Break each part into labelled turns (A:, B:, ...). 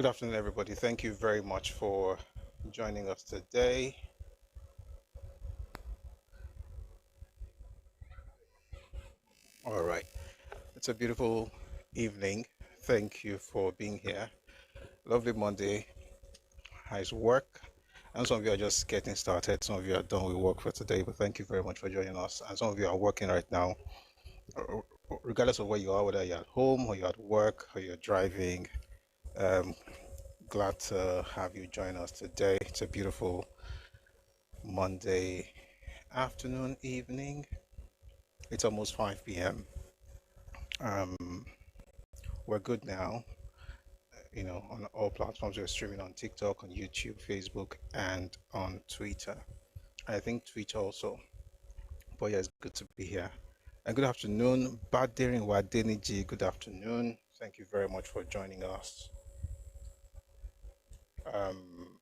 A: Good afternoon, everybody. Thank you very much for joining us today. All right, it's a beautiful evening. Thank you for being here. Lovely Monday. How's work? And some of you are just getting started. Some of you are done with work for today, but thank you very much for joining us. And some of you are working right now, regardless of where you are, whether you're at home or you're at work or you're driving. Um, Glad to have you join us today. It's a beautiful Monday afternoon, evening. It's almost 5 p.m. Um, we're good now, on all platforms. We're streaming on TikTok, on YouTube, Facebook, and on Twitter. I think Twitch also. But yeah, it's good to be here. And good afternoon, Badirin Wadeniji. Good afternoon. Thank you very much for joining us. Um,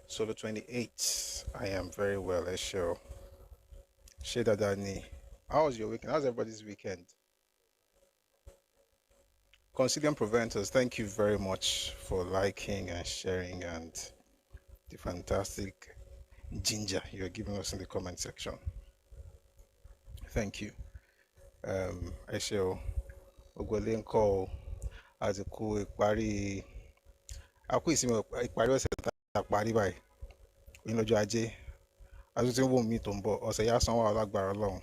A: Solo 28. I am very well, Esho. Sheda Dani. How was your weekend? How's everybody's weekend? Concilium Preventers, thank you very much for liking and sharing and the fantastic ginger you're giving us in the comment section. Thank you. Ẹ ṣé o, gbogbo ilé ń kọ́ o, a ti kú ìsinmi ìparí ọ̀sẹ̀ tá a parí báyìí, ní lọ́jọ́ ajé, a tún ti ń wò mí tó ń bọ̀, ọ̀sẹ̀ yá sanwó alágbára Ọlọ́run.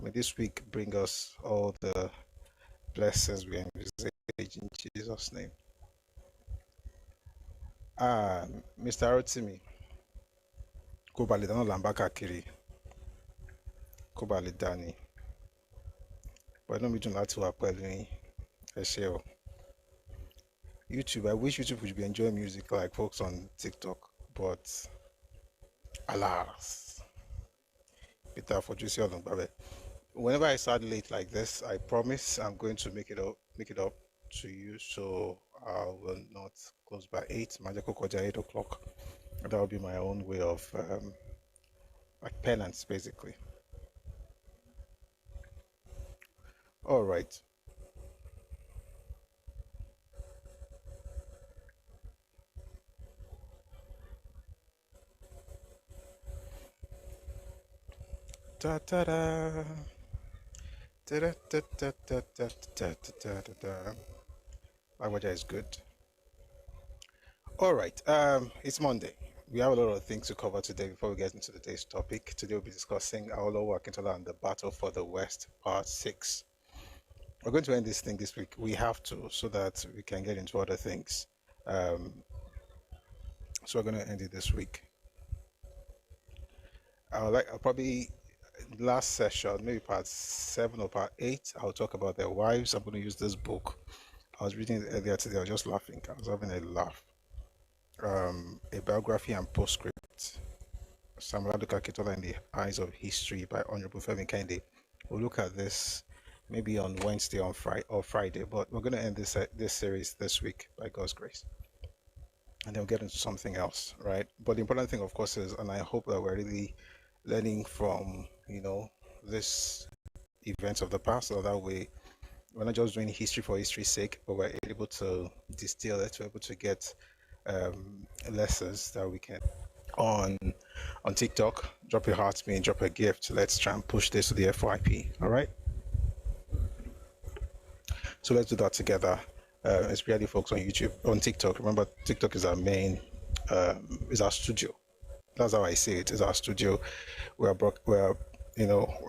A: May this week bring us all the blessings we envisage in Jesus' name. Mr. Rotimi, kó ba lè dáná là ń bá káàkiri, kó ba lè dá ni. But inú mi dùn láti wà pẹ̀lú yín. Ẹ ṣé o. YouTube, I wish YouTube would be enjoying music like folks on TikTok, but alas, Peter for Juicy Olungbabe. Whenever I start late like this, I promise I'm going to make it up to you. So I will not close by 8, Majako Koja 8 o'clock. That will be my own way of like penance, basically. All right. Da da da. Da da da da da da da da da da. Language is good. All right. It's Monday. We have a lot of things to cover today before we get into today's topic. Today we'll be discussing Awolowo, Akintola, and the Battle for the West, Part 6. We're going to end this thing this week. We have to, so that we can get into other things. So we're going to end it this week. I'll probably last session, maybe part 7 or part 8, I'll talk about their wives. I'm going to use this book. I was reading it earlier today. I was just laughing. I was having a laugh. A biography and postscript. Samuel Akintola in the Eyes of History by Honorable Femi Kende. We'll look at this maybe on Wednesday or Friday, but we're going to end this series this week by God's grace. And then we'll get into something else, right? But the important thing, of course, is, and I hope that we're really learning from, this events of the past, so that way we're not just doing history for history's sake, but we're able to distill it, we're able to get lessons that we can on TikTok. Drop your heart, me, drop a gift. Let's try and push this to the FYP. All right. So let's do that together. Especially folks on YouTube, on TikTok. Remember, TikTok is our main, is our studio. That's how I see it. It's our studio. We're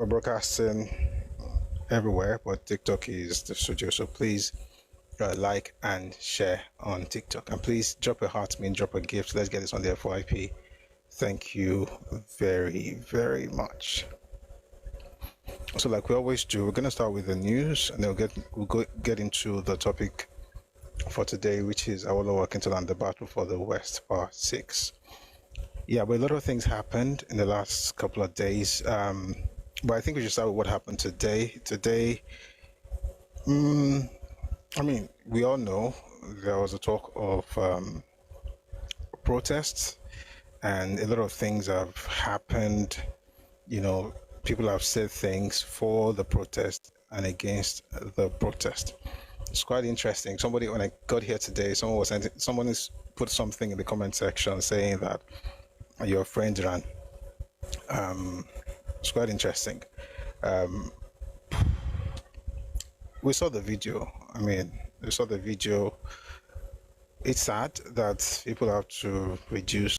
A: broadcasting everywhere, but TikTok is the studio. So please like and share on TikTok, and please drop a heart, drop a gift. Let's get this on the FYP. Thank you very, very much. So, like we always do, we're gonna start with the news, and then we'll get into the topic for today, which is Awolowo, Akintola, and the Battle for the West, Part 6. Yeah, but a lot of things happened in the last couple of days. But I think we should start with what happened today. Today, we all know there was a talk of protests, and a lot of things have happened. People have said things for the protest and against the protest. it's quite interesting. Somebody, when I got here today, someone has put something in the comment section saying that your friend ran. It's quite interesting. We saw the video. I mean, we saw the video. It's sad that people have to reduce,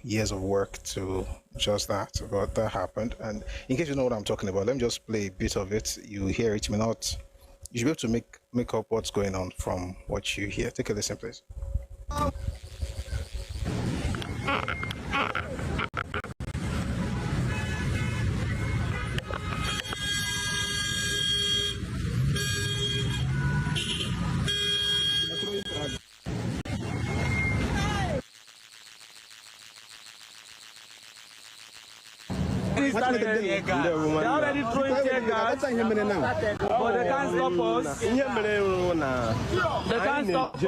A: years of work to just that, but that happened. And in case you know what I'm talking about, let me just play a bit of it. You hear it, you may not, you should be able to make up what's going on from what you hear. Take a listen, please.
B: They're already throwing tear gas, but they can't stop us. They can't stop us.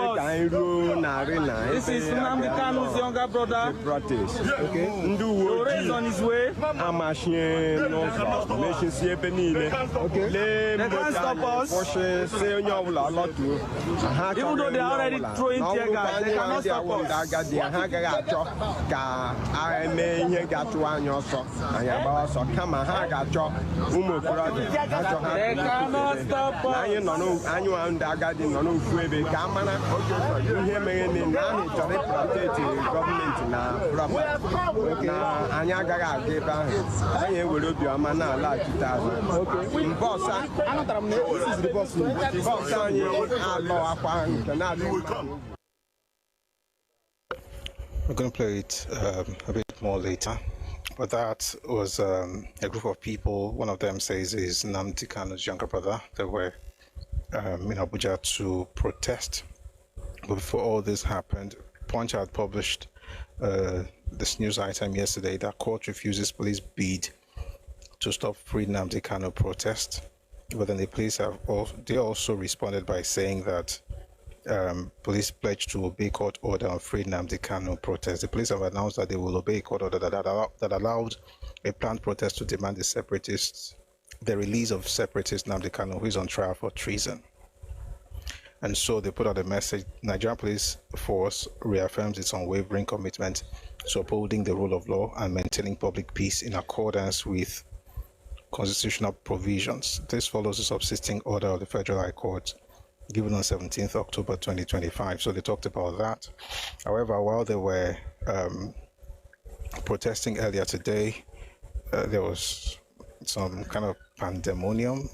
B: This is Nnamdi Kanu's younger brother. Ore is on his way. They can't stop us. Even though they're already throwing tear gas, they cannot stop us.
C: So come on, I got your
B: They cannot stop us.
C: I got in no baby. Come on, you hear me in now. It's a government now. Anyaga gave I will do a man like 2000. Okay, boss, this is the boss. Boss,
A: we're going to play it a bit more later. But that was a group of people. One of them says is Nnamdi Kanu's younger brother. They were in Abuja to protest. But before all this happened, Punch had published this news item yesterday that court refuses police bid to stop free Nnamdi Kanu protest. But then the police they also responded by saying that police pledged to obey court order on free Nnamdi Kanu protest. The police have announced that they will obey a court order that allowed a planned protest to demand the release of separatist Nnamdi Kanu, who is on trial for treason. And so they put out a message. Nigerian police force reaffirms its unwavering commitment to upholding the rule of law and maintaining public peace in accordance with constitutional provisions. This follows the subsisting order of the Federal High Court given on 17th October 2025. So they talked about that. However, while they were protesting earlier today, there was some kind of pandemonium,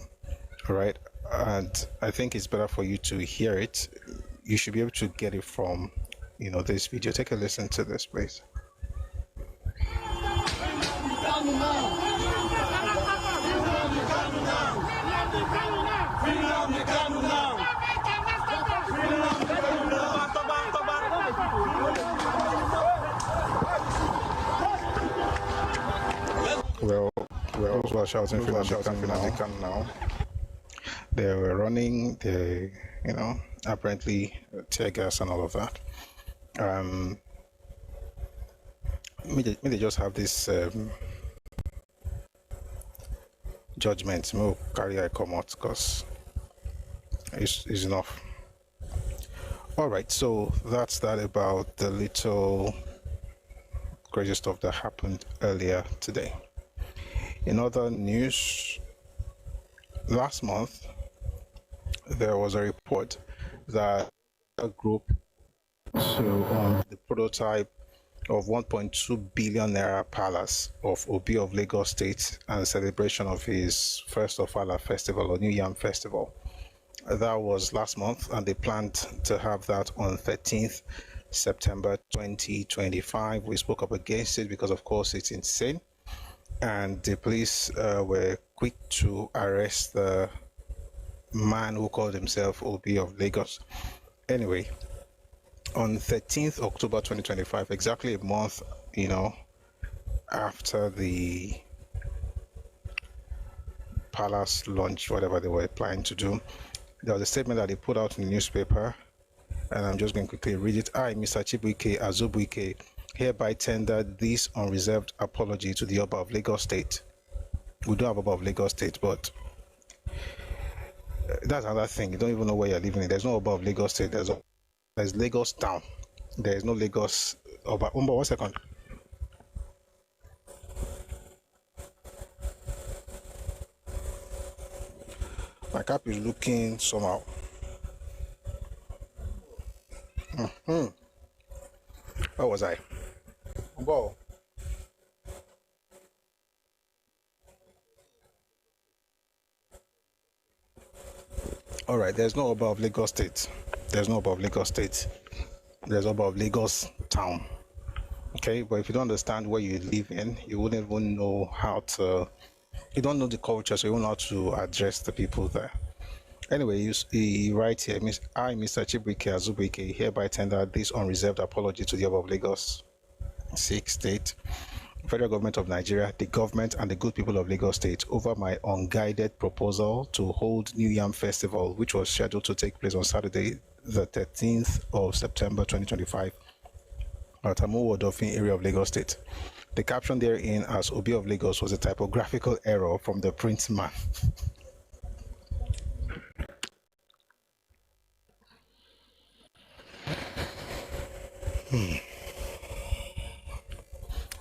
A: right? And I think it's better for you to hear it. You should be able to get it from, this video. Take a listen to this, please. Well, also shouting for Nnamdi Kanu now. They were running, apparently tear gas and all of that. May they just have this judgment. No carry I come out because it's enough. All right, so that's that about the little crazy stuff that happened earlier today. In other news, last month there was a report that a group to the prototype of 1.2 billion naira palace of Obi of Lagos State and celebration of his First of Allah festival or New Yam festival. That was last month, and they planned to have that on 13th September 2025. We spoke up against it because, of course, it's insane. And the police were quick to arrest the man who called himself Obi of Lagos. Anyway, on 13th October 2025, exactly a month, after the palace launch, whatever they were planning to do, there was a statement that they put out in the newspaper, and I'm just going to quickly read it. I, Mr. Chibuike Azubuike, hereby tender this unreserved apology to the Oba of Lagos State We do have Oba of Lagos State, but that's another thing. You don't even know where you're living in. There's no Oba of Lagos State. There's Lagos town. There is no Lagos Oba. Umba, 1 second. My cap is looking somehow. Where was I? Umba. All right, there's no Oba of Lagos State. There's no Oba of Lagos State. There's Oba of Lagos town. Okay, but if you don't understand where you live in, you wouldn't even know how to, you don't know the culture, so you won't know how to address the people there. Anyway, he writes here, I, Mr. Chibuike Azubike, hereby tender this unreserved apology to the Oba of Lagos 6 State, Federal Government of Nigeria, the government and the good people of Lagos State over my unguided proposal to hold New Yam Festival, which was scheduled to take place on Saturday, the 13th of September 2025 at Awolowo area of Lagos State. The caption therein as Obi of Lagos was a typographical error from the print man.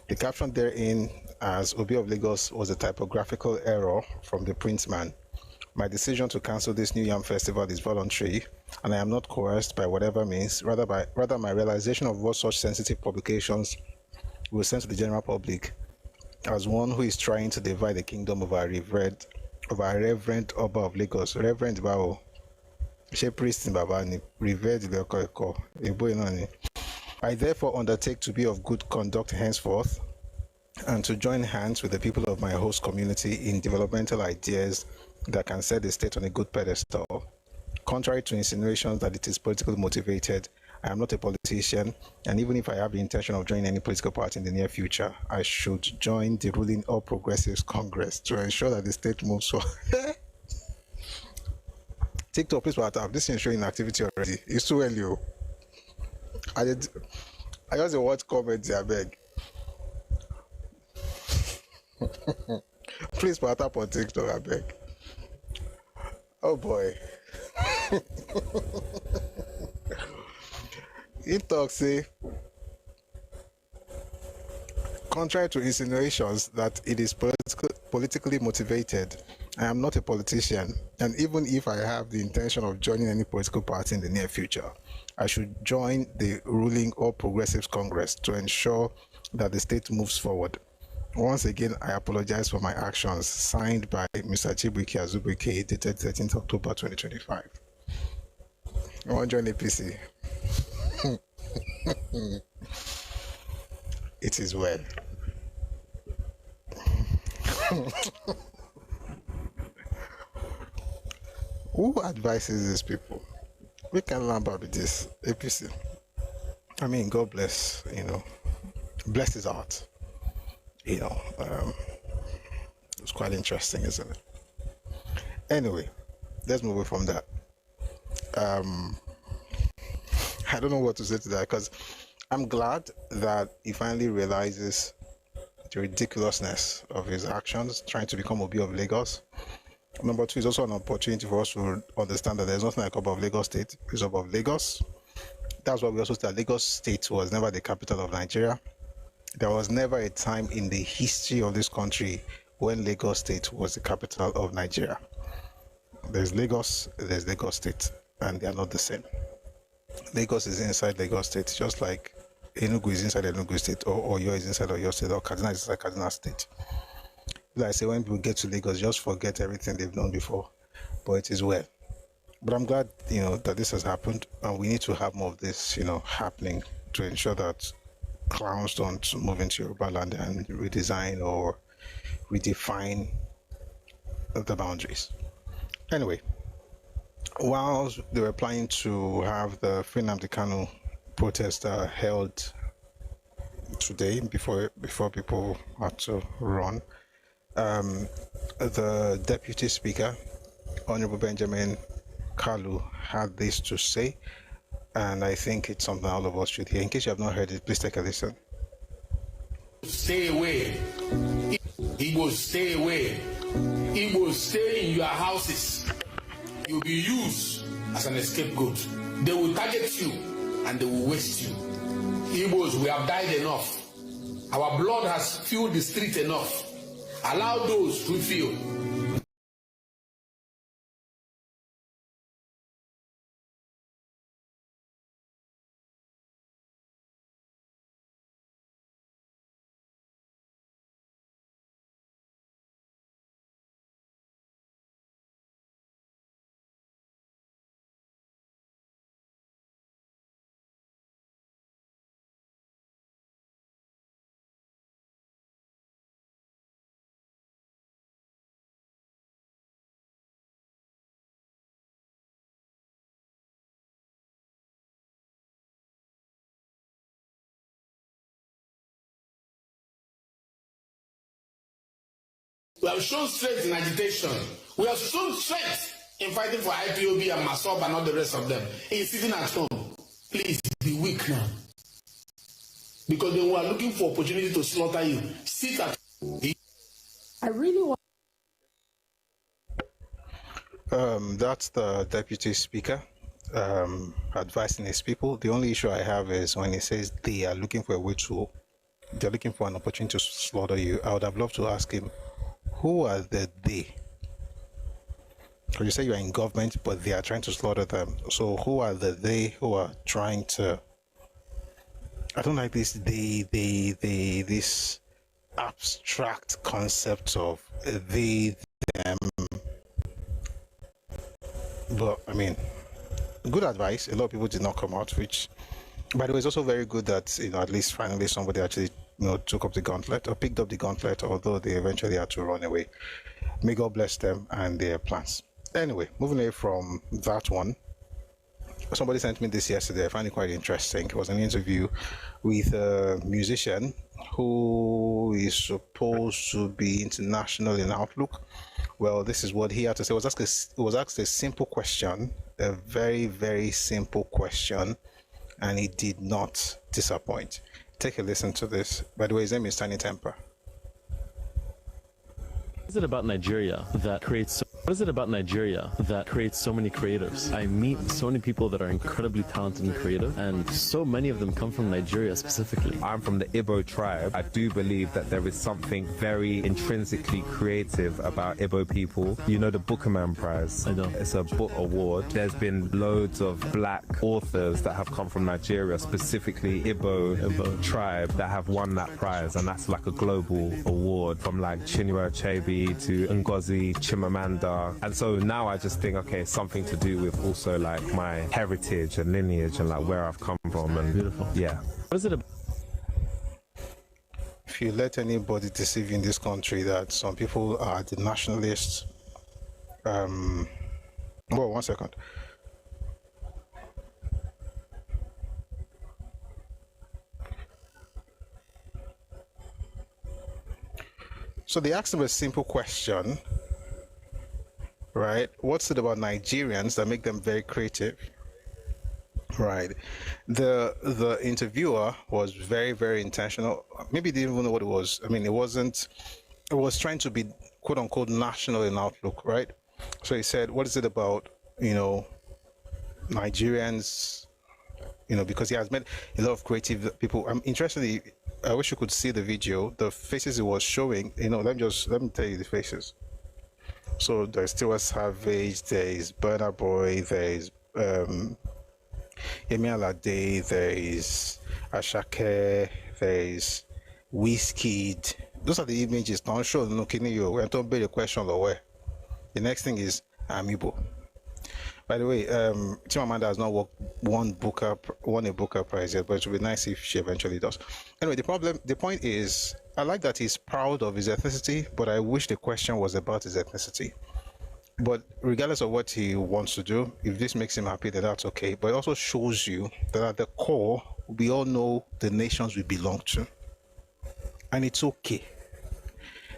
A: The caption therein as Obi of Lagos was a typographical error from the print man. My decision to cancel this New Yam Festival is voluntary, and I am not coerced by whatever means, rather my realization of what such sensitive publications will send to the general public as one who is trying to divide the kingdom of our reverend Oba of Lagos. Reverend Bao, she priest in Babani, revered Eko, I therefore undertake to be of good conduct henceforth and to join hands with the people of my host community in developmental ideas that can set the state on a good pedestal. Contrary to insinuations that it is politically motivated, I am not a politician, and even if I have the intention of joining any political party in the near future, I should join the ruling All Progressives Congress to ensure that the state moves forward. TikTok, please, this is showing activity already. It's too early. I just watch comments, I beg. Please put up on TikTok, I beg. Oh boy. He talks, say, contrary to insinuations that it is politically motivated, I am not a politician, and even if I have the intention of joining any political party in the near future, I should join the ruling All Progressives Congress to ensure that the state moves forward. Once again, I apologize for my actions. Signed by Mr. Chibuike Azubike, dated 13th October 2025. I want to join APC. It is well. Who advises these people? We can learn about this APC. I mean, God bless, bless his heart. It's quite interesting, isn't it? Anyway, let's move away from that. I don't know what to say to that, because I'm glad that he finally realizes the ridiculousness of his actions, trying to become Obi of Lagos. Number two, is also an opportunity for us to understand that there's nothing like Oba of Lagos State. It's Oba of Lagos. That's why we also said Lagos State was never the capital of Nigeria. There was never a time in the history of this country when Lagos State was the capital of Nigeria. There's Lagos, there's Lagos State, and they are not the same. Lagos is inside Lagos State, just like Enugu is inside Enugu State, or Oyo is inside Oyo State, or Kaduna is inside Kaduna State. Like I say, when people get to Lagos, just forget everything they've known before, but it is well. But I'm glad, that this has happened, and we need to have more of this, happening to ensure that clowns don't move into Yoruba land and redesign or redefine the boundaries. Anyway, while they were planning to have the Free Nnamdi Kanu protest held today before people had to run, the Deputy Speaker, Honorable Benjamin Kalu, had this to say, and I think it's something all of us should hear. In case you have not heard it, please take a listen.
D: Stay away. Igbos, stay away. Igbos, stay in your houses. You'll be used as an scapegoat. They will target you and they will waste you. Igbos, we have died enough. Our blood has filled the street enough. Allow those who feel. We have shown strength in agitation. We have shown strength in fighting for IPOB and Masob and all the rest of them. He's sitting at home. Please be weak now. Because they were looking for opportunity to slaughter you. Sit at home.
E: I really want.
A: That's the deputy speaker advising his people. The only issue I have is when he says they are looking for a way to, they're looking for an opportunity to slaughter you. I would have loved to ask him, who are the they? Because you say you are in government, but they are trying to slaughter them. So who are the they who are trying to? I don't like this this abstract concept of they, them. But I mean, good advice. A lot of people did not come out, which, by the way, it's also very good that, you know, at least finally somebody actually, you know, took up the gauntlet or picked up the gauntlet, although they eventually had to run away. May God bless them and their plans. Anyway, moving away from that one, somebody sent me this yesterday. I find it quite interesting. It was an interview with a musician who is supposed to be international in outlook. Well, this is what he had to say. It was asked a simple question, a very, very simple question, and he did not disappoint. Take a listen to this. By the way, his name is Tiny Temper.
F: What is it about Nigeria that creates so many creators? I meet so many people that are incredibly talented and creative, and so many of them come from Nigeria specifically.
G: I'm from the Igbo tribe. I do believe that there is something very intrinsically creative about Igbo people. You know the Bookerman Prize?
F: I know.
G: It's a book award. There's been loads of black authors that have come from Nigeria, specifically Igbo tribe, that have won that prize, and that's like a global award, from like Chinua Achebe to Ngozi Chimamanda. And so now I just think, okay, something to do with also like my heritage and lineage and like where I've come from. And
F: beautiful.
G: Yeah.
F: What is it about?
A: If you let anybody deceive you in this country that some people are the nationalists, well, 1 second. So they asked him a simple question, right? What's it about Nigerians that make them very creative? Right. The interviewer was very, very intentional. Maybe didn't even know what it was. I mean, it was trying to be quote unquote national in outlook, right? So he said, what is it about, you know, Nigerians, you know, because he has met a lot of creative people. Interestingly, I wish you could see the video, the faces he was showing, you know, let me tell you the faces. So there's Tiwa Savage, there is Burna Boy, there is Yemi Alade, there is Ashake, there is Wizkid. Those are the images. Don't show no kidding you. We don't be the question away. The next thing is Amiibo. By the way, Chimamanda has not won a Booker Prize yet, but it would be nice if she eventually does. Anyway, the point is, I like that he's proud of his ethnicity, but I wish the question was about his ethnicity. But regardless of what he wants to do, if this makes him happy, then that's okay. But it also shows you that at the core, we all know the nations we belong to. And it's okay.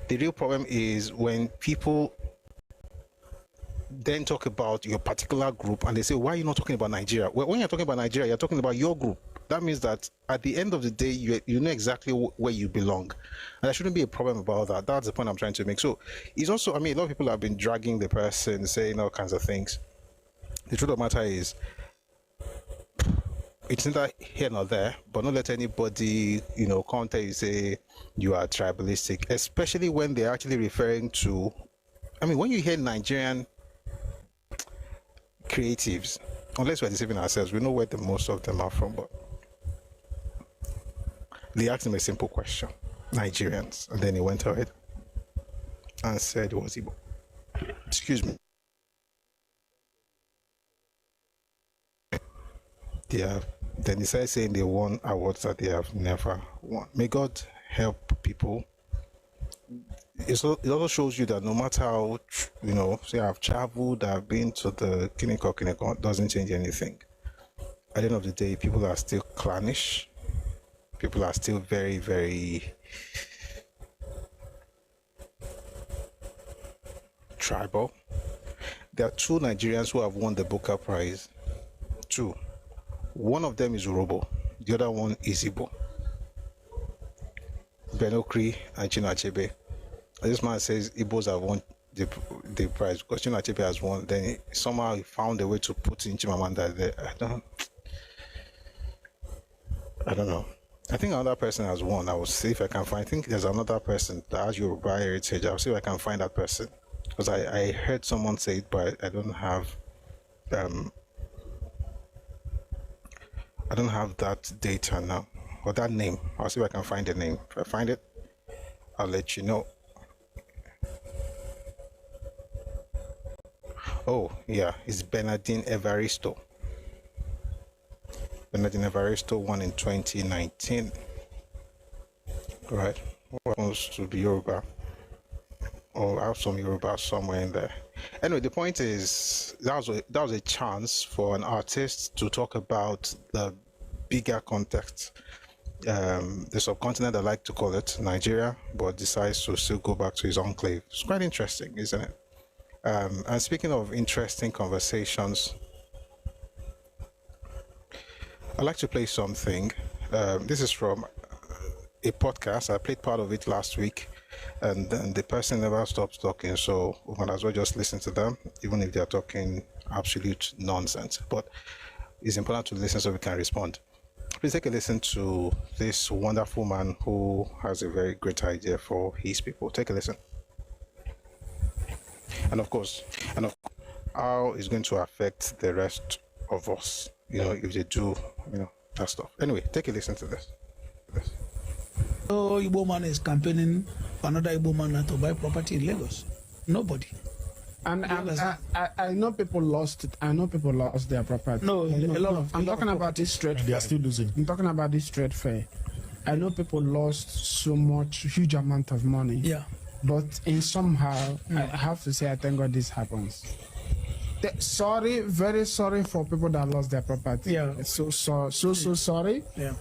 A: The real problem is when people then talk about your particular group and they say, why are you not talking about Nigeria? Well, when you're talking about Nigeria, you're talking about your group. that means that at the end of the day, you know exactly where you belong. And there shouldn't be a problem about that. That's the point I'm trying to make. So it's also, I mean, a lot of people have been dragging the person, saying all kinds of things. The truth of the matter is, it's neither here nor there, but don't let anybody, come tell you, say you are tribalistic, especially when they're actually referring to, I mean, when you hear Nigerian creatives, unless we're deceiving ourselves, we know where the most of them are from, but they asked him a simple question, Nigerians, and then he went ahead and said it was Igbo. Excuse me. Then he started saying they won awards that they have never won. May God help people. It also shows you that no matter how, say I've traveled, I've been to the Kiniko, doesn't change anything. At the end of the day, people are still clannish. People are still very, very tribal. There are 2 Nigerians who have won the Booker Prize. 2. One of them is Urobo. The other one is Igbo. Benokri and Chinua Achebe. This man says Igbos have won the prize because Chinua Achebe has won. Then somehow he found a way to put in Chimamanda there. I don't know. I think another person has won. I will see if I can find. I think there's another person that has Yoruba heritage. I'll see if I can find that person because I heard someone say it, but I don't have that data now, or that name. I'll see if I can find the name. If I find it, I'll let you know. Oh, yeah, it's Bernardine Evaristo. Bernardine Evaristo won in 2019. Right. What happens to be Yoruba? Or I have some Yoruba somewhere in there. Anyway, the point is that was a chance for an artist to talk about the bigger context, the subcontinent, I like to call it Nigeria, but decides to still go back to his enclave. It's quite interesting, isn't it? And speaking of interesting conversations, I'd like to play something. This is from a podcast. I played part of it last week, and the person never stops talking, so we might as well just listen to them, even if they're talking absolute nonsense. But it's important to listen so we can respond. Please take a listen to this wonderful man who has a very great idea for his people. Take a listen. And of course, how it's going to affect the rest of us, if they do, that stuff. Anyway, take a listen to this.
H: No Igbo man is campaigning for another Igbo man to buy property in Lagos. Nobody.
I: And I know people lost it. I know people lost their property.
H: No, a lot of.
I: I'm talking about this trade fair.
B: They are still losing.
I: I'm talking about this trade fair. I know people lost so much, huge amount of money.
H: Yeah.
I: But in somehow, I have to say, I thank God this happens. Sorry, very sorry for people that lost their property.
H: Yeah.
I: So sorry.
H: Yeah.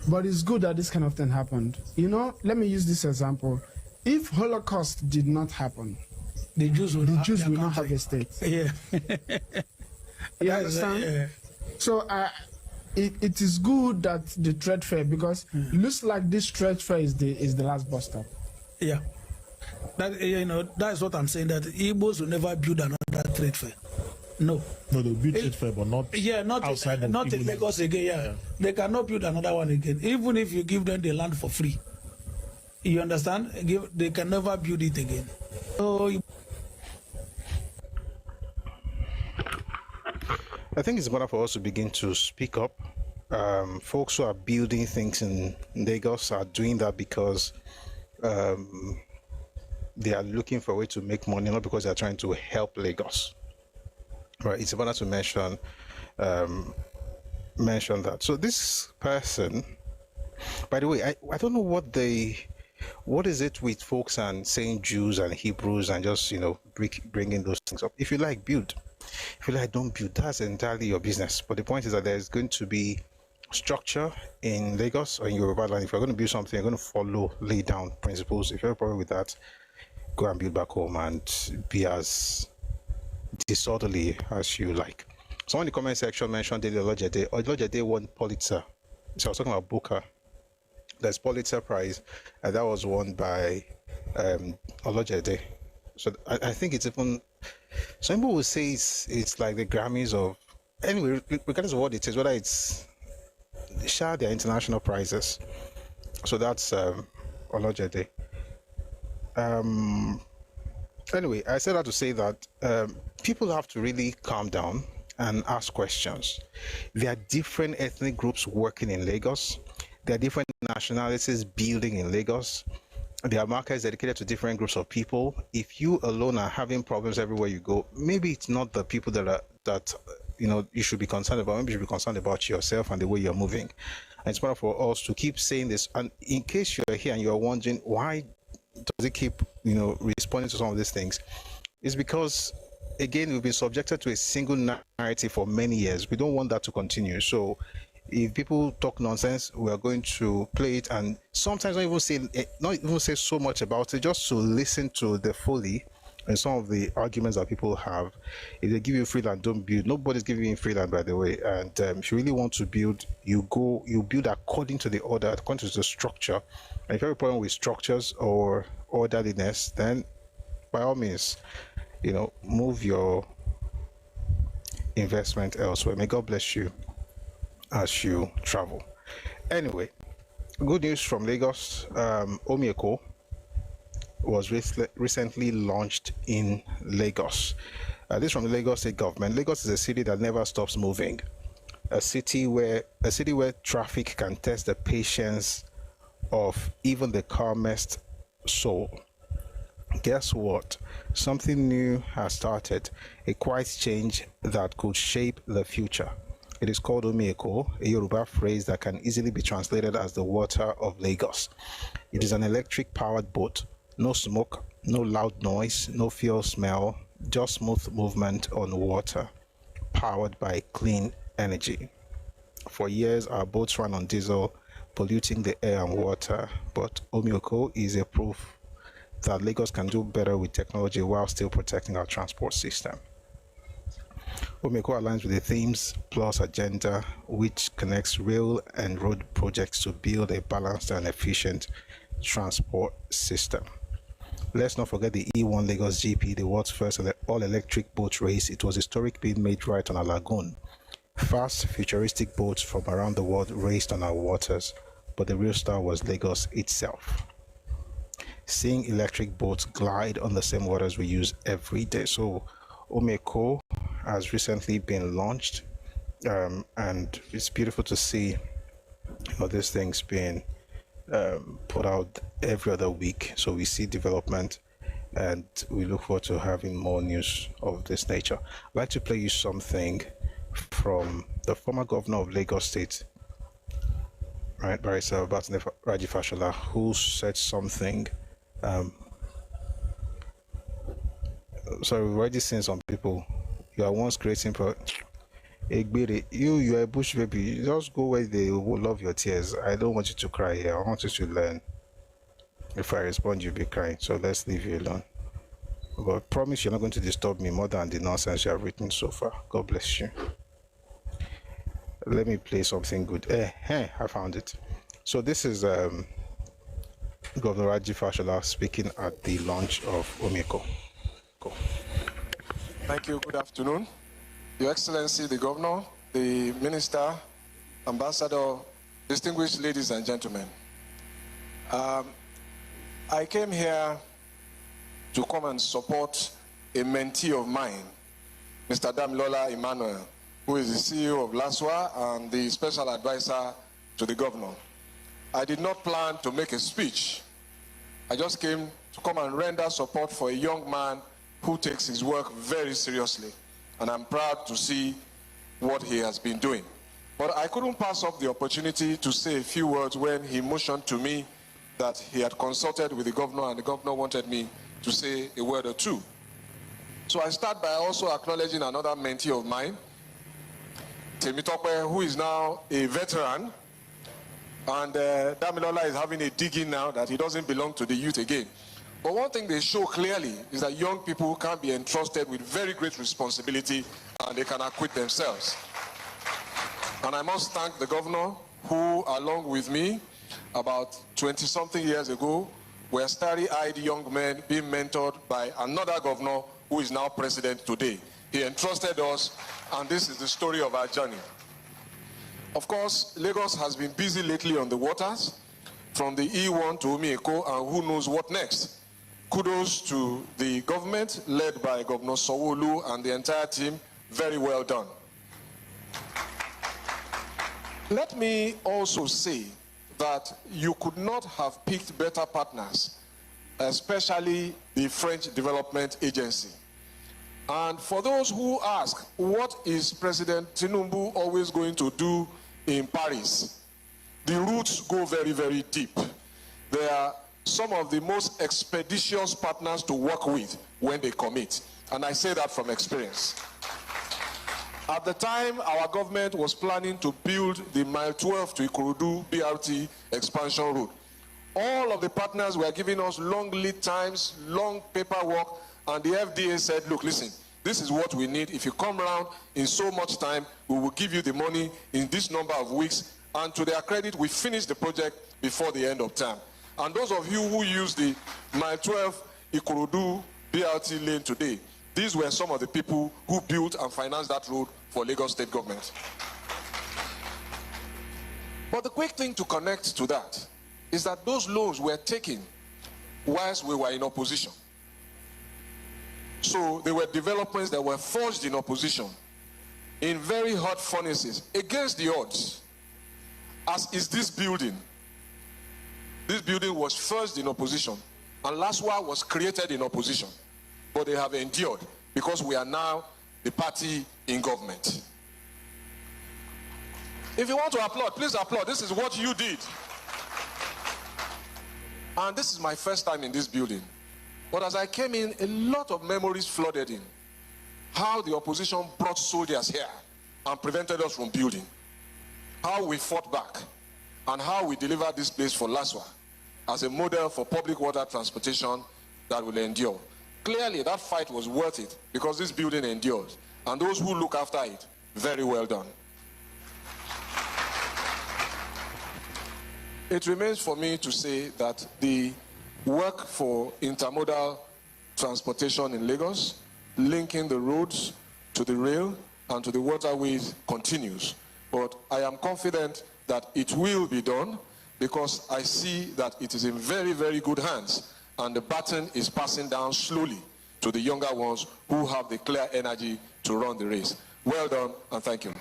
I: But it's good that this kind of thing happened. Let me use this example. If Holocaust did not happen,
H: the Jews will
I: not have a state.
H: Yeah.
I: You understand?
H: Yeah.
I: So it is good that the trade fair, because it looks like this trade fair is the last bus stop.
H: Yeah. That's what I'm saying, that Igbos will never build another trade fair. No.
B: No, they'll build trade fair, but not outside of
H: not in Lagos again. Yeah. They cannot build another one again, even if you give them the land for free. You understand? They can never build it again. So
A: I think it's important for us to begin to speak up. Folks who are building things in Lagos are doing that because they are looking for a way to make money, not because they are trying to help Lagos. Right? It's important to mention that. So this person, by the way, I don't know what is it with folks and saying Jews and Hebrews and just bringing those things up. If you like, build. If you like, don't build. That's entirely your business. But the point is that there's going to be structure in Lagos or in Yoruba land. If you're going to build something, you're going to follow lay down principles. If you have a problem with that, go and build back home and be as disorderly as you like. Someone in the comment section mentioned Dele Olojede. Olojede won Pulitzer So I was talking about Booker. There's Pulitzer Prize, and that was won by Olojede. So I think it's even, some people will say it's like the Grammys of, anyway, regardless of what it is, whether it's their international prizes. So that's Olojede. Anyway, I said that to say that people have to really calm down and ask questions. There are different ethnic groups working in Lagos. There are different nationalities building in Lagos. There are markets dedicated to different groups of people. If you alone are having problems everywhere you go, maybe it's not the people that you should be concerned about. Maybe you should be concerned about yourself and the way you're moving. And it's important for us to keep saying this. And in case you're here and you're wondering why does it keep responding to some of these things, it's because, again, we've been subjected to a single narrative for many years. We don't want that to continue. So if people talk nonsense, we are going to play it, and sometimes not even say so much about it, just to listen to the folly and some of the arguments that people have. If they give you free land, don't build. Nobody's giving you free land, by the way. And if you really want to build, you build according to the order, according to the structure. And if you have a problem with structures or orderliness, then by all means, move your investment elsewhere. May God bless you as you travel. Anyway, good news from Lagos. Omieko was recently launched in Lagos. This from the Lagos State government. Lagos is a city that never stops moving. A city where traffic can test the patience of even the calmest soul. Guess what? Something new has started, a quiet change that could shape the future. It is called Omieko, a Yoruba phrase that can easily be translated as the water of Lagos. It is an electric-powered boat. No smoke, no loud noise, no fuel smell, just smooth movement on water, powered by clean energy. For years, our boats ran on diesel, polluting the air and water, but Omieko is a proof that Lagos can do better with technology while still protecting our transport system. Omieko aligns with the Themes Plus agenda, which connects rail and road projects to build a balanced and efficient transport system. Let's not forget the E1 Lagos GP, the world's first all-electric boat race. It was historic, being made right on a lagoon. Fast, futuristic boats from around the world raced on our waters, but the real star was Lagos itself. Seeing electric boats glide on the same waters we use every day. So Omieko has recently been launched, and it's beautiful to see these things being put out every other week. So we see development, and we look forward to having more news of this nature. I'd like to play you something from the former governor of Lagos State, right, Barrister Babatunde Raji Fashola, who said something. Sorry, we've already seen some people. You are once creating you are a bush baby. You just go where they will love your tears. I don't want you to cry here. I want you to learn. If I respond, you'll be crying. So let's leave you alone. But I promise you're not going to disturb me more than the nonsense you have written so far. God bless you. Let me play something good. I found it. So this is Governor Raji Fashola speaking at the launch of Omieko. Go.
J: Thank you. Good afternoon. Your Excellency, the Governor, the Minister, Ambassador, distinguished ladies and gentlemen. I came here to come and support a mentee of mine, Mr. Damilola Emmanuel, who is the CEO of LASWA and the Special Advisor to the Governor. I did not plan to make a speech. I just came to come and render support for a young man who takes his work very seriously. And I'm proud to see what he has been doing. But I couldn't pass up the opportunity to say a few words when he motioned to me that he had consulted with the governor and the governor wanted me to say a word or two. So I start by also acknowledging another mentee of mine, Temitope, who is now a veteran. And Damilola is having a dig-in now that he doesn't belong to the youth again. But one thing they show clearly is that young people can be entrusted with very great responsibility and they can acquit themselves. And I must thank the governor who, along with me, about 20-something years ago, were starry-eyed young men being mentored by another governor who is now president today. He entrusted us, and this is the story of our journey. Of course, Lagos has been busy lately on the waters, from the E1 to Omieko, and who knows what next. Kudos to the government led by Governor Sanwo-Olu and the entire team. Very well done. Let me also say that you could not have picked better partners, especially the French Development Agency. And for those who ask, what is President Tinubu always going to do in Paris? The roots go very, very deep. They are some of the most expeditious partners to work with when they commit. And I say that from experience. At the time, our government was planning to build the Mile 12 to Ikorodu BRT expansion route. All of the partners were giving us long lead times, long paperwork, and the FDA said, look, listen, this is what we need. If you come around in so much time, we will give you the money in this number of weeks. And to their credit, we finished the project before the end of time. And those of you who use the Mile 12 Ikorodu BRT lane today, these were some of the people who built and financed that road for Lagos State government. But the quick thing to connect to that is that those loans were taken whilst we were in opposition. So they were developments that were forged in opposition, in very hot furnaces, against the odds, as is this building. This building was forged in opposition, and LASWA was created in opposition. But they have endured because we are now the party in government. If you want to applaud, please applaud. This is what you did. And this is my first time in this building. But as I came in, a lot of memories flooded in. How the opposition brought soldiers here and prevented us from building. How we fought back. And how we delivered this place for LASWA as a model for public water transportation that will endure. Clearly, that fight was worth it because this building endures. And those who look after it, very well done. It remains for me to say that the work for intermodal transportation in Lagos, linking the roads to the rail and to the waterways, continues. But I am confident that it will be done because I see that it is in very, very good hands, and the baton is passing down slowly to the younger ones who have the clear energy to run the race. Well done, and thank you.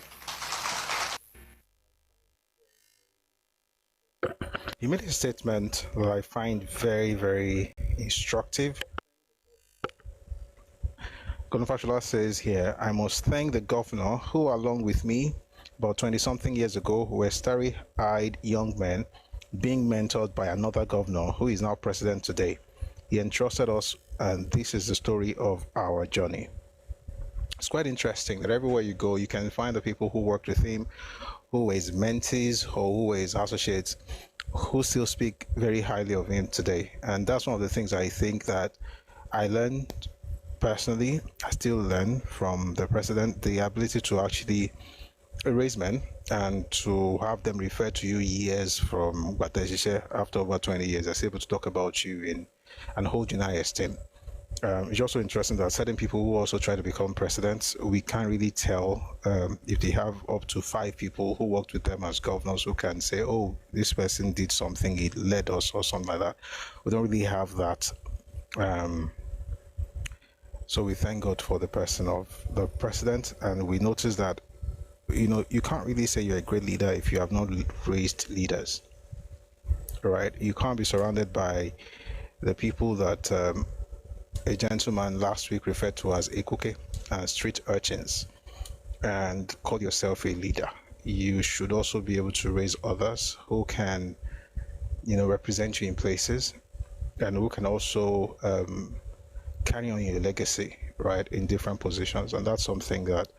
A: He made a statement that I find very, very instructive. Governor Fashola says here, I must thank the governor who, along with me, about 20-something years ago, were starry-eyed young men being mentored by another governor who is now president today. He entrusted us, and this is the story of our journey. It's quite interesting that everywhere you go, you can find the people who worked with him, who were his mentees or who were his associates, who still speak very highly of him today. And that's one of the things I think that I learned personally. I still learn from the president, the ability to actually raise men and to have them refer to you years from after over 20 years. They're able to talk about you and hold you in high esteem. It's also interesting that certain people who also try to become presidents, we can't really tell if they have up to 5 people who worked with them as governors who can say, oh, this person did something, he led us or something like that. We don't really have that. So we thank God for the person of the president, and we notice that, you know, you can't really say you're a great leader if you have not raised leaders, right? You can't be surrounded by the people that a gentleman last week referred to as ekuke and street urchins and call yourself a leader. You should also be able to raise others who can, you know, represent you in places and who can also carry on your legacy, right, in different positions. And that's something that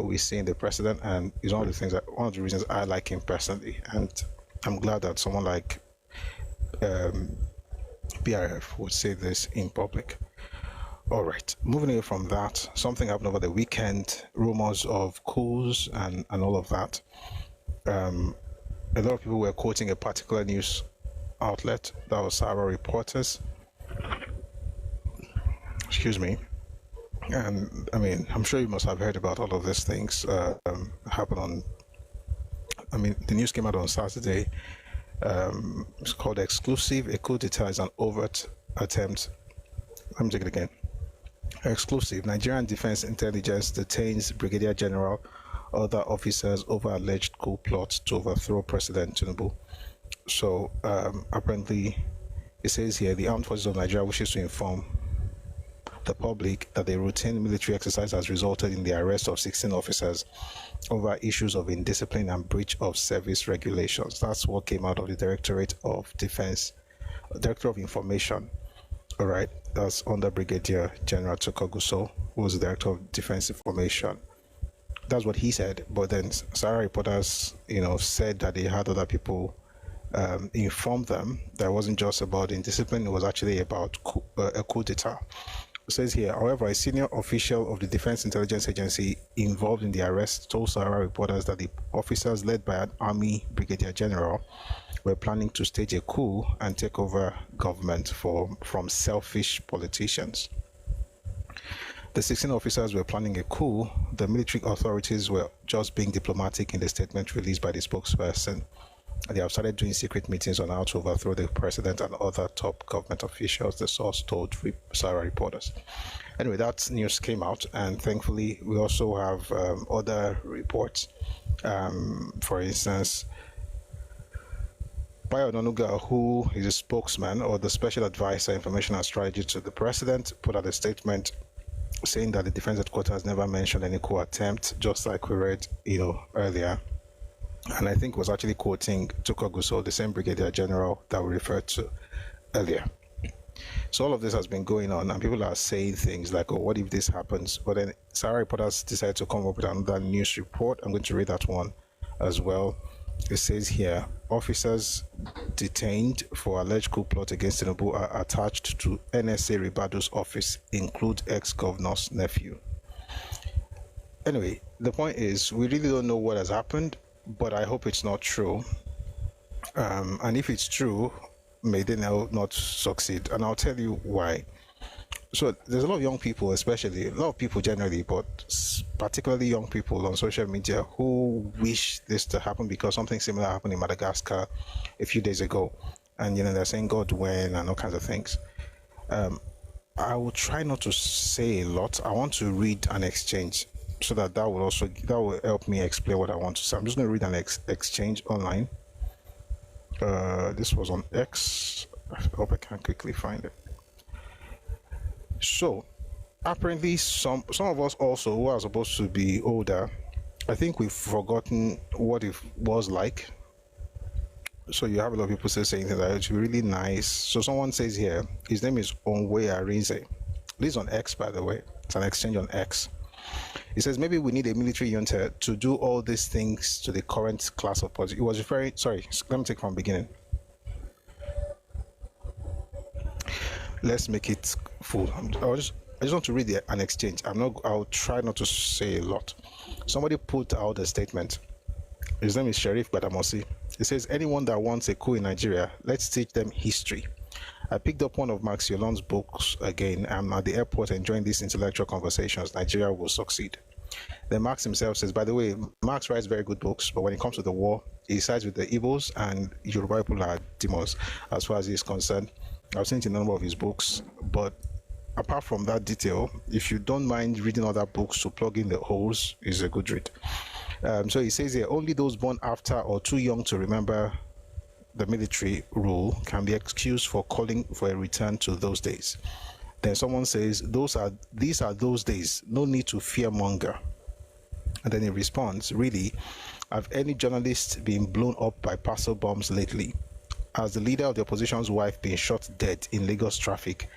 A: we see in the president, and is one of the reasons I like him personally. And I'm glad that someone like BRF would say this in public. All right, moving away from that, something happened over the weekend, rumors of coups and all of that. a lot of people were quoting a particular news outlet, that was Sahara Reporters. Excuse me. And I mean, I'm sure you must have heard about all of these things happen on. I mean, the news came out on Saturday. It's called Exclusive. A coup d'etat is an overt attempt. Let me take it again. Exclusive. Nigerian Defense Intelligence detains Brigadier General, other officers over alleged coup plot to overthrow President Tinubu. So apparently, it says here the Armed Forces of Nigeria wishes to inform the public that a routine military exercise has resulted in the arrest of 16 officers over issues of indiscipline and breach of service regulations. That's what came out of the Directorate of Defense, Director of Information. All right, that's under Brigadier General Tukoguso, who was the Director of Defense Information. That's what he said. But then Sahara Reporters, said that they had other people inform them that it wasn't just about indiscipline; it was actually about a coup d'etat. It says here, however, a senior official of the Defense Intelligence Agency involved in the arrest told Sahara Reporters that the officers, led by an army brigadier general, were planning to stage a coup and take over government from selfish politicians. The 16 officers were planning a coup. The military authorities were just being diplomatic in the statement released by the spokesperson. They have started doing secret meetings on how to overthrow the president and other top government officials, the source told Sahara Reporters. Anyway, that news came out, and thankfully, we also have other reports. For instance, Bayo Onanuga, who is a spokesman or the special advisor, information and strategy to the president, put out a statement saying that the defense headquarters never mentioned any coup attempt, just like we read, earlier. And I think was actually quoting Tukoguso, the same brigadier general that we referred to earlier. So all of this has been going on, and people are saying things like, oh, what if this happens? But then Sahara Reporters decided to come up with another news report. I'm going to read that one as well. It says here, officers detained for alleged coup plot against Tinubu are attached to NSA Ribado's office, include ex-governor's nephew. Anyway, the point is, we really don't know what has happened, but I hope it's not true. And if it's true, may they now not succeed. And I'll tell you why. So there's a lot of young people, especially, a lot of people generally, but particularly young people on social media who wish this to happen because something similar happened in Madagascar a few days ago. And, they're saying God when and all kinds of things. I will try not to say a lot. I want to read an exchange so that will help me explain what I want to say. I'm just going to read an exchange online. This was on X. I hope I can quickly find it. So, apparently, some of us also who are supposed to be older, I think we've forgotten what it was like. So you have a lot of people saying things that it's really nice. So someone says here, his name is Onwe Arinze. This is on X, by the way. It's an exchange on X. He says, maybe we need a military junta to do all these things to the current class of politics. He was referring, sorry, let me take from the beginning. Let's make it full. I just want to read an exchange. I'll try not to say a lot. Somebody put out a statement. His name is Sheriff Badamosi. He says, anyone that wants a coup in Nigeria, let's teach them history. I picked up one of Max Yolon's books again. I'm at the airport enjoying these intellectual conversations. Nigeria will succeed. Then Max himself says, by the way, Max writes very good books, but when it comes to the war, he sides with the Igbos and Yoruba people are demons as far as he's concerned. I've seen it in a number of his books, but apart from that detail, if you don't mind reading other books to plug in the holes, is a good read. So he says here, only those born after or too young to remember the military rule can be excused for calling for a return to those days. Then someone says, these are those days, no need to fearmonger. And then he responds, really, have any journalist been blown up by parcel bombs lately? Has the leader of the opposition's wife been shot dead in Lagos traffic?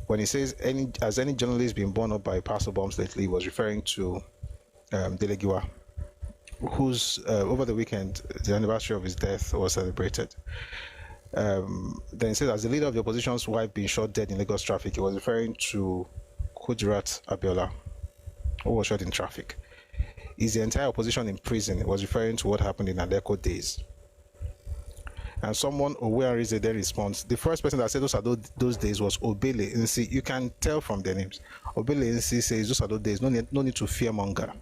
A: When he says, has any journalist been blown up by parcel bombs lately, he was referring to Delegiwa, whose over the weekend the anniversary of his death was celebrated. Then he says, as the leader of the opposition's wife being shot dead in Lagos traffic, he was referring to Kudirat Abiola, who was shot in traffic. Is the entire opposition in prison? He was referring to what happened in Adeko days. And someone, Owearize, then responds. The first person that said those are those days was Obele Nsi. You can tell from their names. Obele Nsi says those are those days, no need to fear monger.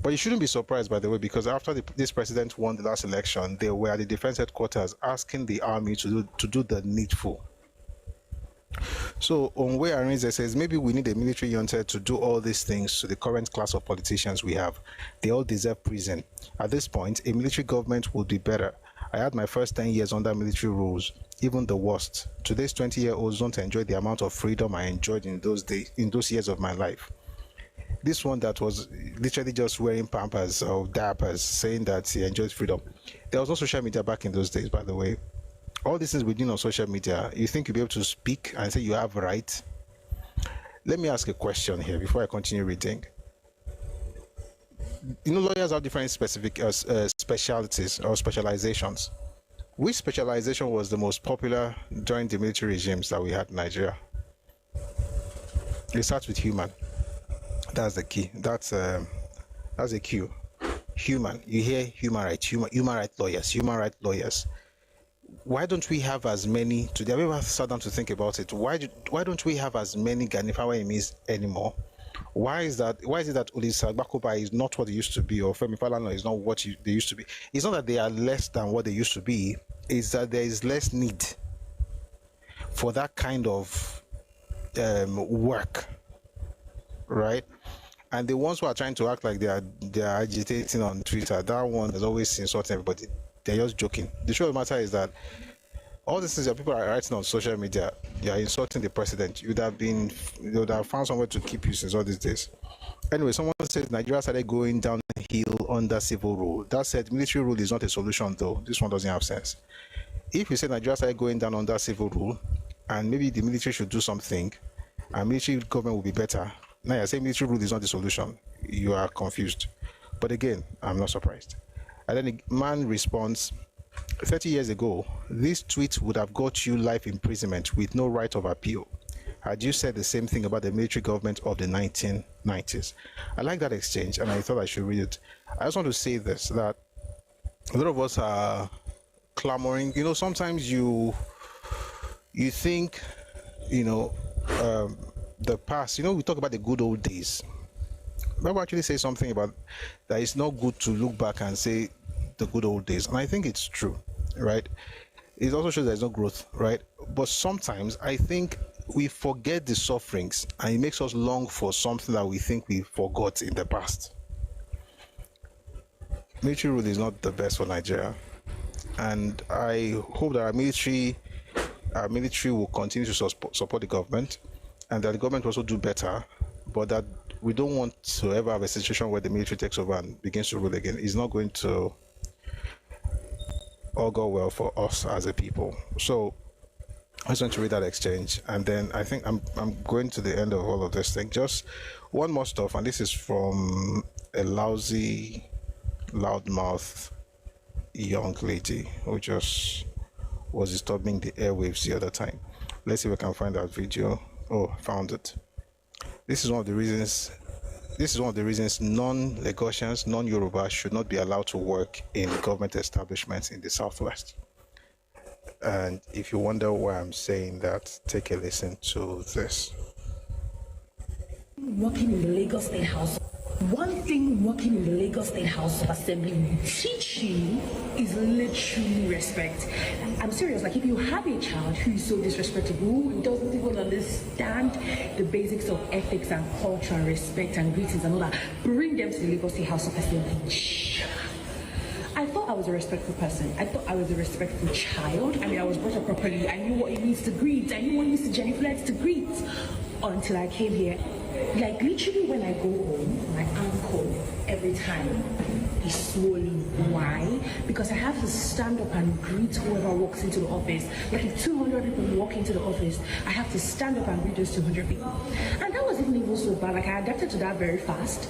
A: But you shouldn't be surprised, by the way, because after this president won the last election, they were at the defense headquarters asking the army to do the needful. So Owearize says maybe we need a military junta to do all these things to the current class of politicians we have. They all deserve prison. At this point, a military government would be better. I had my first 10 years under military rules, even the worst. Today's 20-year-olds don't enjoy the amount of freedom I enjoyed in those years of my life. This one that was literally just wearing pampers or diapers, saying that he enjoys freedom. There was no social media back in those days, by the way. All these things we do on social media, you think you'll be able to speak and say you have right? Let me ask a question here before I continue reading. You know, lawyers have different specific specialties or specializations. Which specialization was the most popular during the military regimes that we had in Nigeria? It starts with human. That's the key. That's a cue. Human. You hear human rights, human rights lawyers. Why don't we have as many? Today, have you ever sat down to think about it? Why don't we have as many Ganifawa enemies anymore? Why is it that Olisa Bakoba is not what they used to be, or Femi Falana is not what they used to be? It's not that they are less than what they used to be. It's that there is less need for that kind of work, right? And the ones who are trying to act like they are agitating on Twitter, that one is always insulting everybody. They're just joking. The truth of the matter is that all these things that people are writing on social media, they are insulting the president. You would have found somewhere to keep you since all these days. Anyway, someone says Nigeria started going downhill under civil rule. That said, military rule is not a solution, though. This one doesn't have sense. If you say Nigeria started going down under civil rule, and maybe the military should do something, and military government will be better. Now you're saying military rule is not the solution. You are confused. But again, I'm not surprised. And then the man responds, 30 years ago, this tweet would have got you life imprisonment with no right of appeal. Had you said the same thing about the military government of the 1990s? I like that exchange, and I thought I should read it. I just want to say this, that a lot of us are clamoring. You know, sometimes you think, the past, we talk about the good old days. Bible actually says something about that it's not good to look back and say the good old days. And I think it's true, right? It also shows there's no growth, right? But sometimes I think we forget the sufferings and it makes us long for something that we think we forgot in the past. Military rule is not the best for Nigeria. And I hope that our military will continue to support the government, and that the government will also do better, but that we don't want to ever have a situation where the military takes over and begins to rule again. It's not going to all go well for us as a people. So I just want to read that exchange, and then I think I'm going to the end of all of this thing. Just one more stuff, and this is from a lousy, loudmouth young lady who just was disturbing the airwaves the other time. Let's see if we can find that video. Oh, found it. This is one of the reasons non-Lagosians, non-Yoruba should not be allowed to work in government establishments in the Southwest. And if you wonder why I'm saying that, take a listen to this.
E: Working in the Lagos State House. One thing working in the Lagos State House of Assembly will teach you is literally respect. I'm serious, like if you have a child who is so disrespectful, who doesn't even understand the basics of ethics and culture and respect and greetings and all that, bring them to the Lagos State House of Assembly. I thought I was a respectful person. I thought I was a respectful child. I mean, I was brought up properly. I knew what it means to greet. I knew what it means to genuflect, to greet. Until I came here. Like literally when I go home, my ankle every time is swollen. Why? Because I have to stand up and greet whoever walks into the office. Like if 200 people walk into the office, I have to stand up and greet those 200 people. And that wasn't even so bad. Like I adapted to that very fast.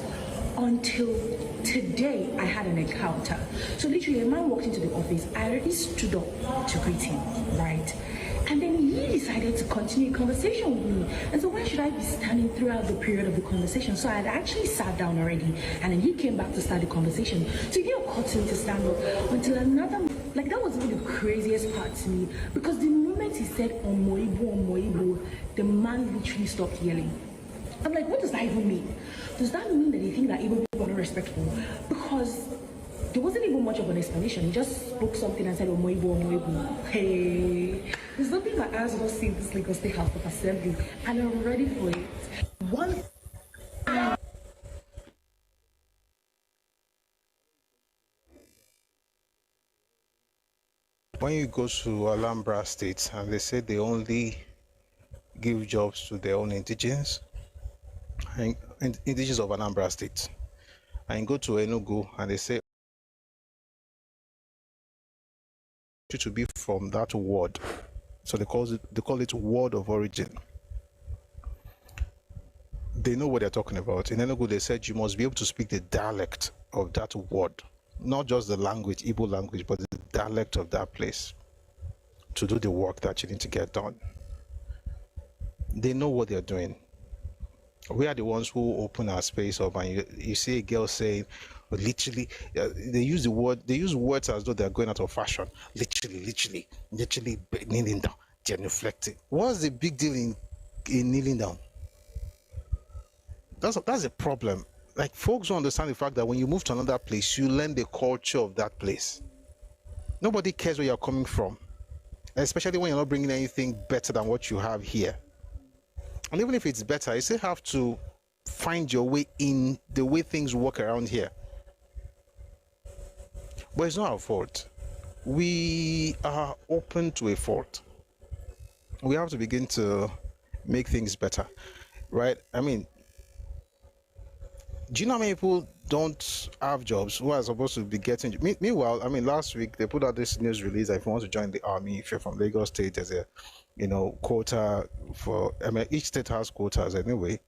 E: Until today, I had an encounter. So literally, a man walked into the office. I already stood up to greet him, right? And then he decided to continue a conversation with me. And so why should I be standing throughout the period of the conversation? So I had actually sat down already, and then he came back to start the conversation. So he didn't cut him to stand up until another like, that was really the craziest part to me, because the moment he said Omoibo, the man literally stopped yelling. I'm like, what does that even mean? Does that mean that they think that Igbo people are not respectful? Because there wasn't even much of an explanation. He just spoke something and said, Omoibo. Hey, there's nothing my eyes not seen this Lagos State House of Assembly, and I'm ready for it. One.
A: When you go to Alhambra State and they say they only give jobs to their own indigenous of Alhambra State, and you go to Enugu and they say you to be from that ward, so they call it ward of origin. They know what they're talking about. In Enugu, they said you must be able to speak the dialect of that ward, not just the language, Igbo language, but the dialect of that place to do the work that you need to get done. They know what they're doing. We are the ones who open our space up, and you see a girl saying, literally, they use words as though they're going out of fashion. Literally kneeling down, genuflecting. What's the big deal in kneeling down? That's a problem. Like, folks don't understand the fact that when you move to another place, you learn the culture of that place. Nobody cares where you're coming from, especially when you're not bringing anything better than what you have here. And even if it's better, you still have to find your way in the way things work around here. But it's not our fault. We are open to a fault. We have to begin to make things better, right? I mean, do you know how many people don't have jobs who are supposed to be getting? Meanwhile, I mean, last week they put out this news release that if you want to join the army, if you're from Lagos State, there's a, quota for. I mean, each state has quotas anyway,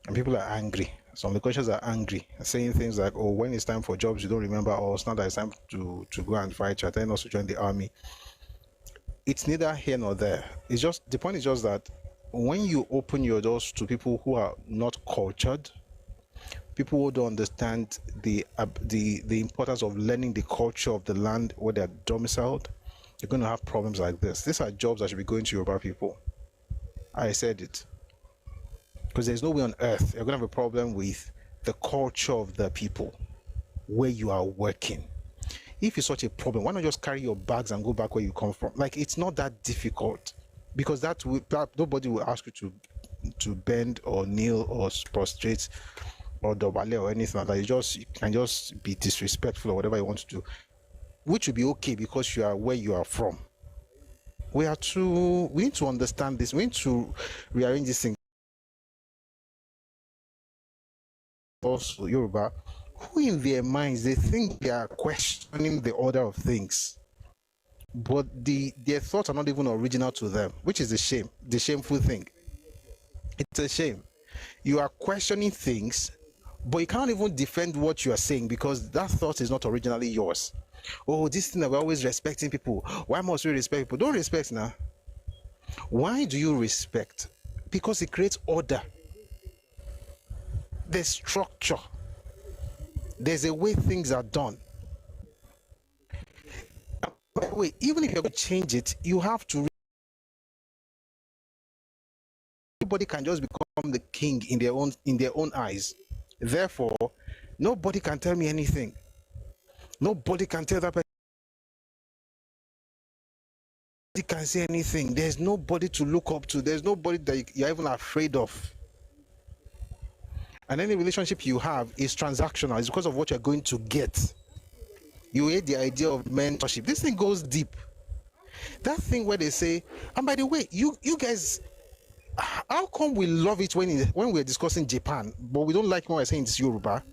A: and people are angry. Some Lagosians are angry, saying things like, "Oh, when it's time for jobs, you don't remember, or it's not that it's time to go and fight. You're then also join the army." It's neither here nor there. It's just the point is just that when you open your doors to people who are not cultured, people who don't understand the importance of learning the culture of the land where they're domiciled, you're going to have problems like this. These are jobs that should be going to Yoruba people. I said it. Because there's no way on earth you're going to have a problem with the culture of the people where you are working. If it's such a problem, why not just carry your bags and go back where you come from? Like, it's not that difficult, because that nobody will ask you to bend or kneel or prostrate or dobale or anything like that. You can just be disrespectful or whatever you want to do, which will be okay because you are where you are from. We need to understand this. We need to rearrange this thing. Also, Yoruba, who in their minds they think they are questioning the order of things, but their thoughts are not even original to them, which is the shameful thing. It's a shame. You are questioning things, but you can't even defend what you are saying because that thought is not originally yours. Oh, this thing that we're always respecting people. Why must we respect people? Don't respect now. Why do you respect? Because it creates order. There's structure. There's a way things are done. By the way, even if you're going to change it, you have to. Everybody can just become the king in their own eyes. Therefore, nobody can tell me anything. Nobody can tell that person. Nobody can say anything. There's nobody to look up to. There's nobody that you're even afraid of. And any relationship you have is transactional. It's because of what you're going to get. You hate the idea of mentorship. This thing goes deep. That thing where they say, and by the way, you guys, how come we love it when we're discussing Japan, but we don't like when we're saying it's Yoruba?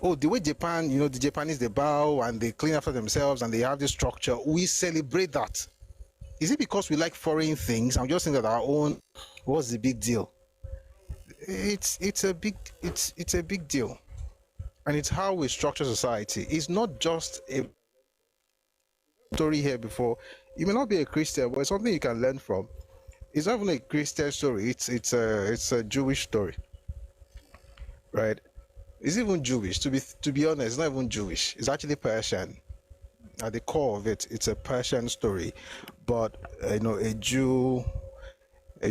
A: Oh, the way Japan, the Japanese, they bow and they clean after themselves and they have this structure. We celebrate that. Is it because we like foreign things? I'm just saying that our own, what's the big deal? It's a big deal. And it's how we structure society. It's not just a story here before. You may not be a Christian, but it's something you can learn from. It's not even a Christian story. It's a Jewish story, right? It's even Jewish. To be honest, it's not even Jewish. It's actually Persian. At the core of it, it's a Persian story, but a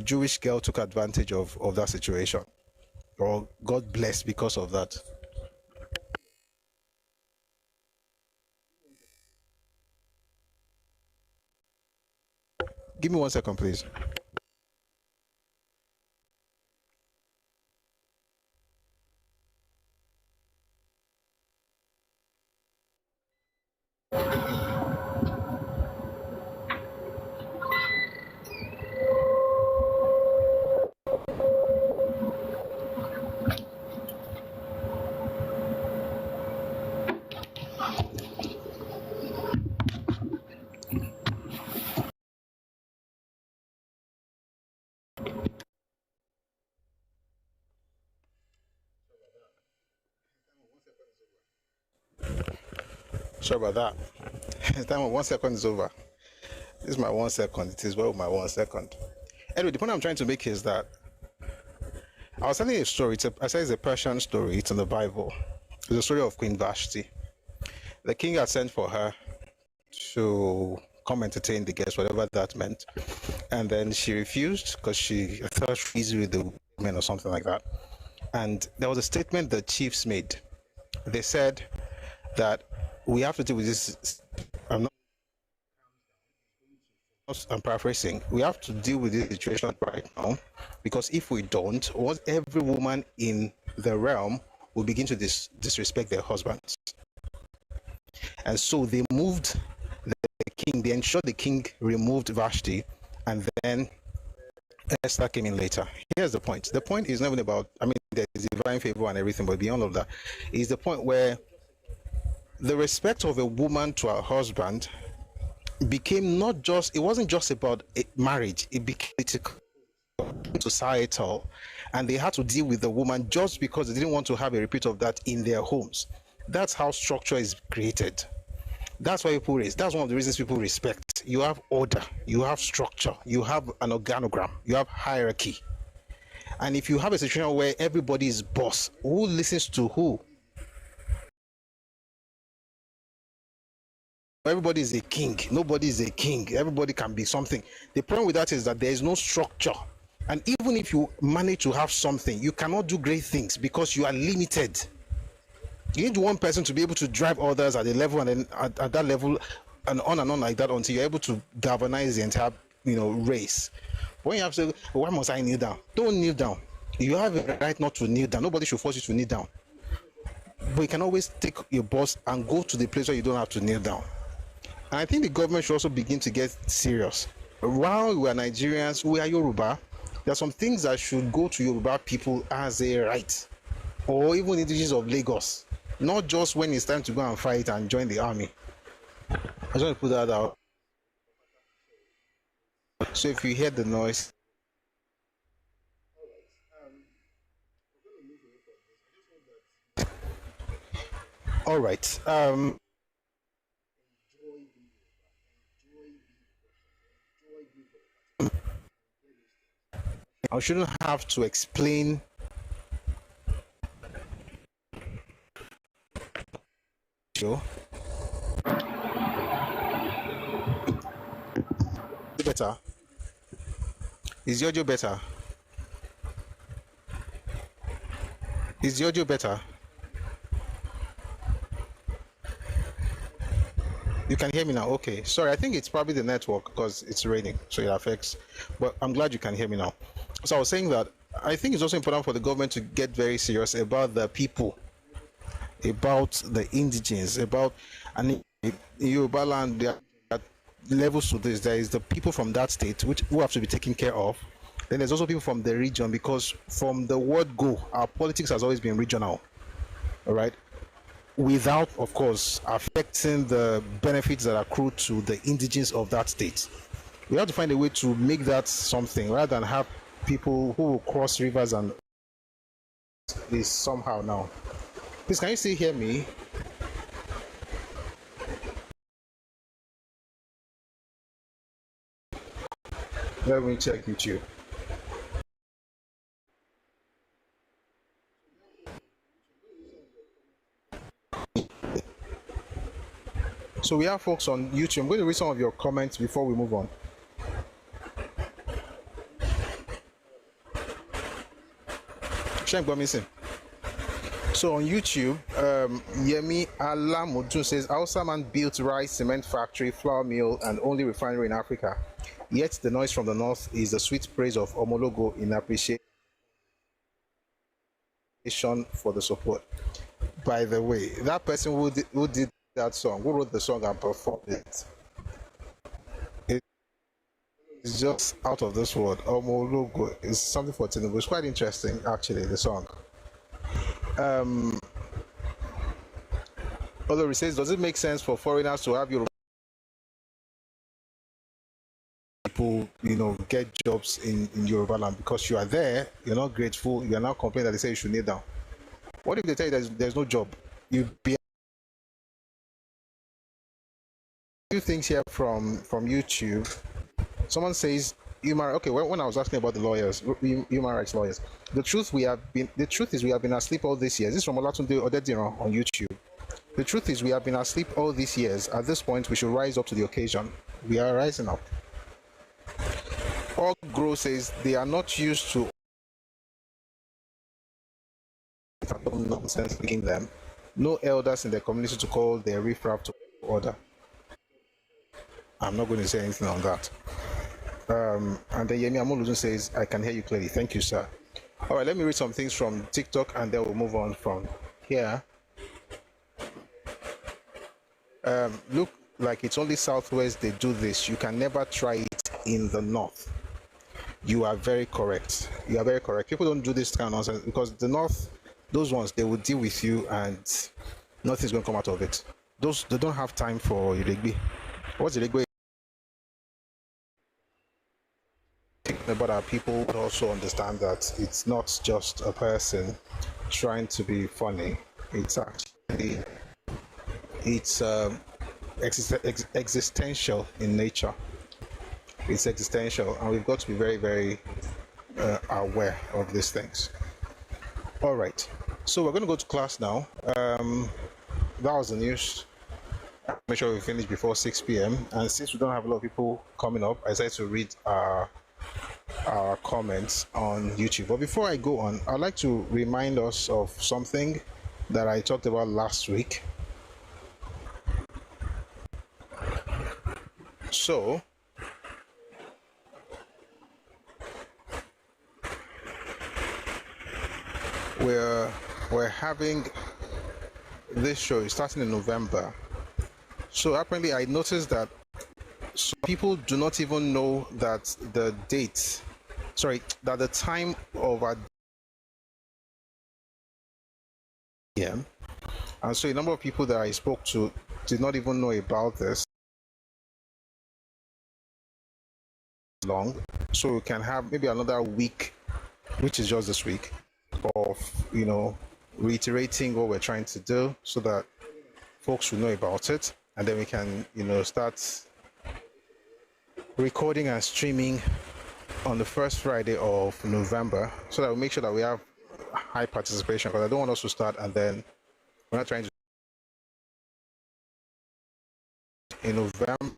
A: Jewish girl took advantage of that situation, or got blessed because of that. Give me 1 second, please. Sorry about that. Time of 1 second is over. This is my 1 second. It is well my 1 second. Anyway, the point I'm trying to make is that I was telling a story. I said it's a Persian story. It's in the Bible. It's the story of Queen Vashti. The king had sent for her to come entertain the guests, whatever that meant. And then she refused because she thought she's with the women or something like that. And there was a statement the chiefs made. They said that we have to deal with this. I'm paraphrasing. We have to deal with this situation right now, because if we don't, every woman in the realm will begin to disrespect their husbands. And so they moved the king. They ensured the king removed Vashti, and then Esther came in later. Here's the point. The point is not even about, there's divine favor and everything, but beyond all of that is the point where the respect of a woman to her husband became it wasn't just about marriage, it became societal, and they had to deal with the woman just because they didn't want to have a repeat of that in their homes. That's how structure is created. That's why that's one of the reasons people respect. You have order, you have structure, you have an organogram, you have hierarchy. And if you have a situation where everybody is boss, who listens to who? Everybody is a king. Nobody is a king. Everybody can be something. The problem with that is that there is no structure. And even if you manage to have something, you cannot do great things because you are limited. You need one person to be able to drive others at a level, and then at that level, and on like that, until you're able to galvanize the entire, race. When you have to say, why must I kneel down? Don't kneel down. You have a right not to kneel down. Nobody should force you to kneel down. But you can always take your boss and go to the place where you don't have to kneel down. And I think the government should also begin to get serious. While we are Nigerians, we are Yoruba, there are some things that should go to Yoruba people as a right, or even indigenous of Lagos, not just when it's time to go and fight and join the army. I just want to put that out. So if you hear the noise, all right. I shouldn't have to explain better. Is the audio better? Is the audio better? You can hear me now. Okay. Sorry, I think it's probably the network because it's raining, so it affects. But I'm glad you can hear me now. So I was saying that I think it's also important for the government to get very serious about the people, about the indigenes, and in Yoruba land there are levels to this. There is the people from that state who have to be taken care of. Then there's also people from the region, because from the word go, our politics has always been regional. All right. Without, of course, affecting the benefits that accrue to the indigenes of that state. We have to find a way to make that something, rather than have people who will cross rivers and this somehow now. Please, can you still hear me? Let me check with you. So we have folks on YouTube. I'm going to read some of your comments before we move on. So on YouTube, Yemi Alamudun says, Hausa man built rice, cement factory, flour mill, and only refinery in Africa. Yet the noise from the north is the sweet praise of Awolowo in appreciation for the support. By the way, that person who did that song, who wrote the song and performed it, it's just out of this world. Awolowo is something for Tinubu. It's quite interesting, actually, the song. Although he says, does it make sense for foreigners to have Yoruba people, get jobs in Yoruba land because you are there, you're not grateful, you're not complaining that they say you should kneel down? What if they tell you there's no job? You be few things here from YouTube. Someone says, okay, when I was asking about the lawyers, human rights lawyers, the truth is we have been asleep all these years. This is from Olatunde Odediro on YouTube. The truth is we have been asleep all these years. At this point, we should rise up to the occasion. We are rising up. Ogro says they are not used to nonsense speaking them. No elders in the community to call their riffraff to order. I'm not going to say anything on that. And then Yemi Amoludun says, I can hear you clearly. Thank you, sir. All right, let me read some things from TikTok and then we'll move on from here. Look like it's only Southwest they do this. You can never try it in the North. You are very correct. You are very correct. People don't do this kind of nonsense because the North, those ones, they will deal with you and nothing's going to come out of it. They don't have time for Iregbe. What's Iregbe? But our people would also understand that it's not just a person trying to be funny. It's actually existential in nature. It's existential, and we've got to be very, very aware of these things. All right, so we're going to go to class now. That was the news. Make sure we finish before 6 p.m. And since we don't have a lot of people coming up, I decided to read our comments on YouTube. But before I go on, I'd like to remind us of something that I talked about last week. So, we're having this show starting in November. So apparently I noticed that some people do not even know that the time of our DM. And so a number of people that I spoke to did not even know about this long. So we can have maybe another week, which is just this week, of reiterating what we're trying to do so that folks will know about it, and then we can start recording and streaming on the first Friday of November so that we make sure that we have high participation, because I don't want us to start and then we're not trying to in November.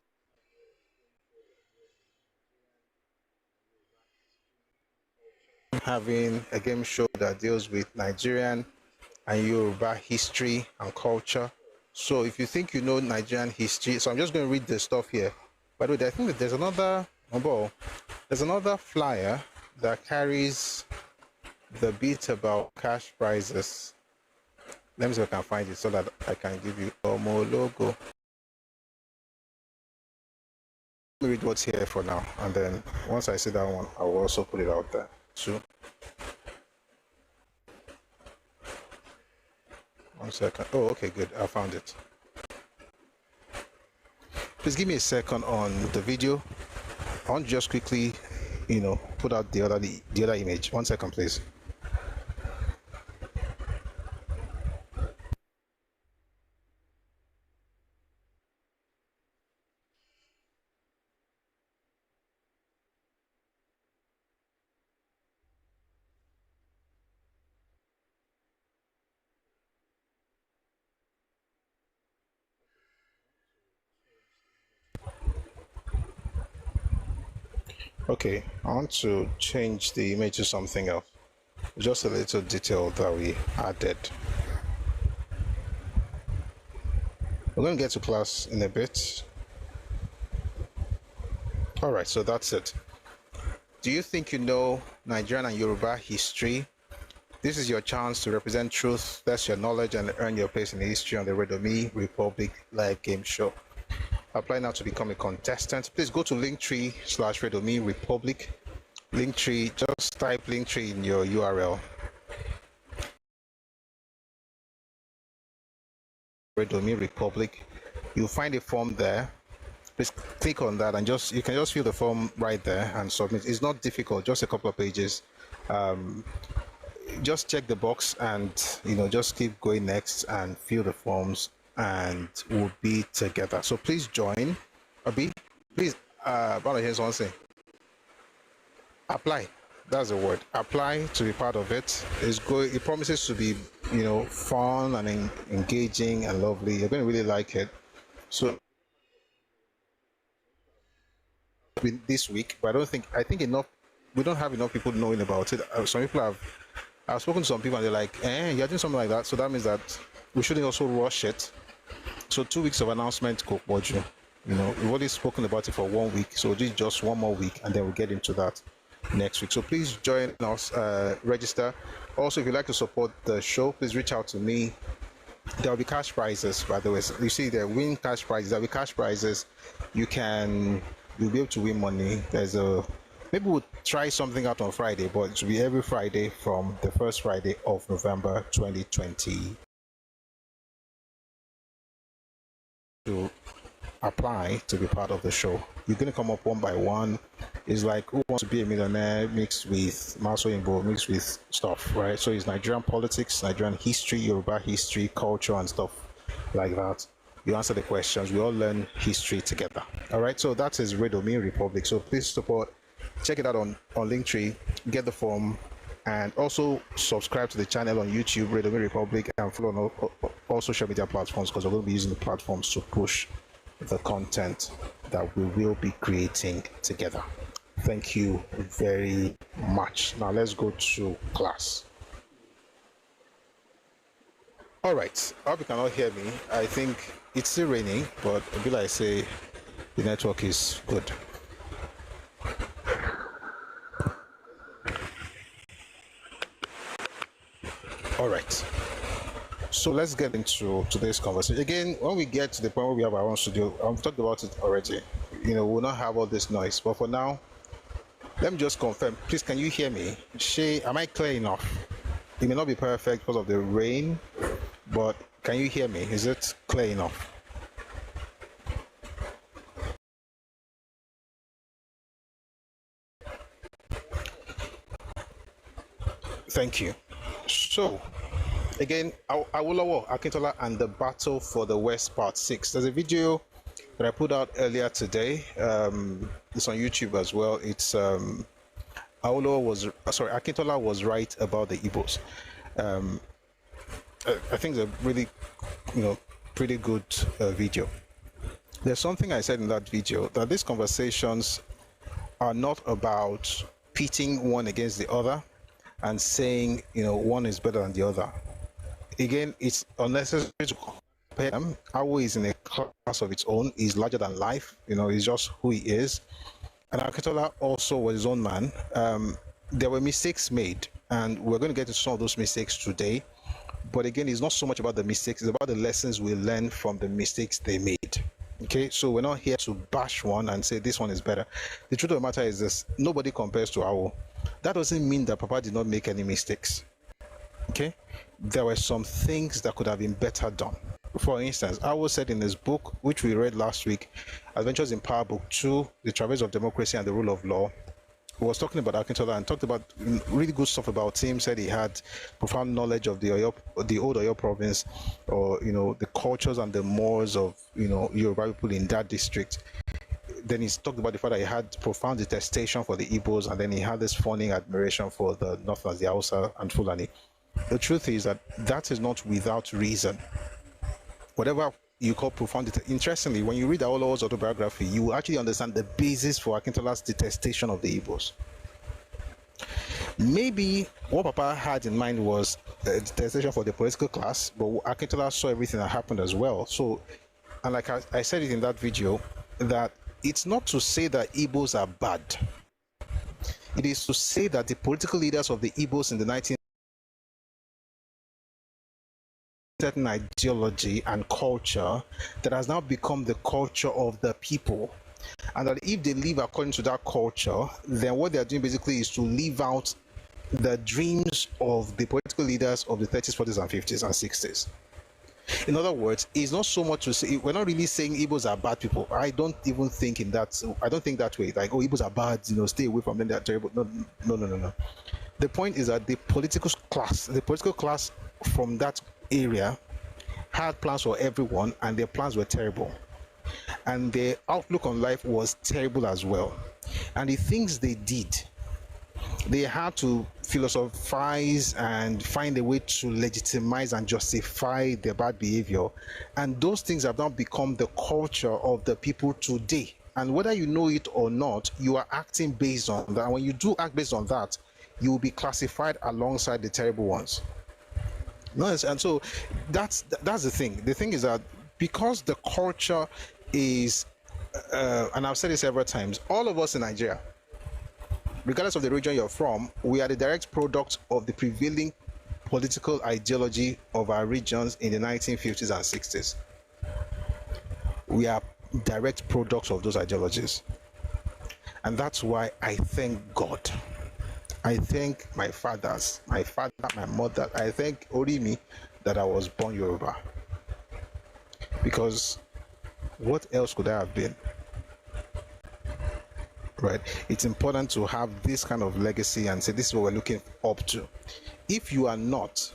A: Having a game show that deals with Nigerian and Yoruba history and culture. So if you think you know Nigerian history, so I'm just going to read the stuff here. By the way, I think that there's another flyer that carries the bit about cash prizes. Let me see if I can find it so that I can give you more logo. Let me read what's here for now, and then once I see that one, I will also put it out there too. 1 second. Oh, okay, good. I found it. Please give me a second on the video. I want to just quickly, put out the other image. 1 second, please. Okay, I want to change the image to something else. Just a little detail that we added. We're going to get to class in a bit. All right, so that's it. Do you think you know Nigerian and Yoruba history? This is your chance to represent truth, test your knowledge, and earn your place in history on the Redomi Republic live game show. Apply now to become a contestant. Please go to linktree/Redomi Republic. Linktree, just type Linktree in your URL. Redomi Republic. You'll find a form there. Please click on that and you can just fill the form right there and submit. It's not difficult, just a couple of pages. Just check the box and just keep going next and fill the forms, and we'll be together. So please join. Abi, please, here's one thing. Apply. That's the word. Apply to be part of it. It promises to be, fun and engaging and lovely. You're going to really like it. So this week, but I think we don't have enough people knowing about it. Some people I've spoken to some people and they're like, you're doing something like that. So that means that we shouldn't also rush it. So 2 weeks of announcement, we've already spoken about it for 1 week. So this is just one more week and then we'll get into that next week. So please join us, register. Also, if you'd like to support the show, please reach out to me. There will be cash prizes, by the way. So you see there, win cash prizes. There will be cash prizes. You'll be able to win money. Maybe we'll try something out on Friday, but it will be every Friday from the first Friday of November 2020. To apply to be part of the show, you're going to come up one by one. It's like Who Wants to Be a Millionaire mixed with Masoyimbo, mixed with stuff, right? So it's Nigerian politics, Nigerian history, Yoruba history, culture, and stuff like that. You answer the questions. We all learn history together. All right. So that is Redomi Republic. So please support. Check it out on Linktree. Get the form, and also subscribe to the channel on YouTube, Redomi Republic, and follow on all social media platforms, because we're going to be using the platforms to push the content that we will be creating together. Thank you very much. Now let's go to class. All right, I hope you can all hear me. I think it's still raining, but a bit like I say, the network is good. All right, so let's get into today's conversation. Again, when we get to the point where we have our own studio, I've talked about it already. We'll not have all this noise, but for now, let me just confirm. Please, can you hear me? Shay, am I clear enough? It may not be perfect because of the rain, but can you hear me? Is it clear enough? Thank you. So, again, Awolowo, Akintola, and the Battle for the West Part 6. There's a video that I put out earlier today. It's on YouTube as well. It's Akintola was right about the Igbos. I think it's a really, pretty good video. There's something I said in that video, that these conversations are not about pitting one against the other and saying, one is better than the other. Again, it's unnecessary to compare them. Awo is in a class of its own. He's larger than life. He's just who he is. And Akintola also was his own man. There were mistakes made, and we're going to get into some of those mistakes today. But again, it's not so much about the mistakes. It's about the lessons we learn from the mistakes they made. Okay, so we're not here to bash one and say this one is better. The truth of the matter is this: nobody compares to Awo. That doesn't mean that Papa did not make any mistakes. Okay, there were some things that could have been better done. For instance, Awo said in his book, which we read last week, Adventures in Power Book 2, The Traverse of Democracy and the Rule of Law, he was talking about Akintola and talked about really good stuff about him. Said he had profound knowledge of the old Oyo province, or the cultures and the mores of Yoruba people in that district. Then he talked about the fact that he had profound detestation for the Igbos, and then he had this fawning admiration for the Northerners, the Hausa and Fulani. The truth is that is not without reason. Whatever you call profundity. Interestingly, when you read Awolowo's autobiography, you will actually understand the basis for Akintola's detestation of the Igbos. Maybe what Papa had in mind was a detestation for the political class, but Akintola saw everything that happened as well. So, and like I said it in that video, that it's not to say that Igbos are bad. It is to say that the political leaders of the Igbos in the 19th certain ideology and culture that has now become the culture of the people, and that if they live according to that culture, then what they are doing basically is to live out the dreams of the political leaders of the 30s, 40s, and 50s and 60s. In other words, it's not so much to say, we're not really saying Igbos are bad people. I don't even think in that, I don't think that way. Like, oh, Igbos are bad, stay away from them, they're terrible. No. The point is that the political class from that area had plans for everyone, and their plans were terrible. And their outlook on life was terrible as well. And the things they did, they had to philosophize and find a way to legitimize and justify their bad behavior. And those things have now become the culture of the people today. And whether you know it or not, you are acting based on that. And when you do act based on that, you will be classified alongside the terrible ones. Nice. And so that's the thing. The thing is that because the culture is, and I've said this several times, all of us in Nigeria, regardless of the region you're from, we are the direct product of the prevailing political ideology of our regions in the 1950s and 60s. We are direct products of those ideologies. And that's why I thank God. I thank my fathers, my father, my mother. I thank Orimi that I was born Yoruba. Because what else could I have been? Right? It's important to have this kind of legacy and say this is what we're looking up to. If you are not,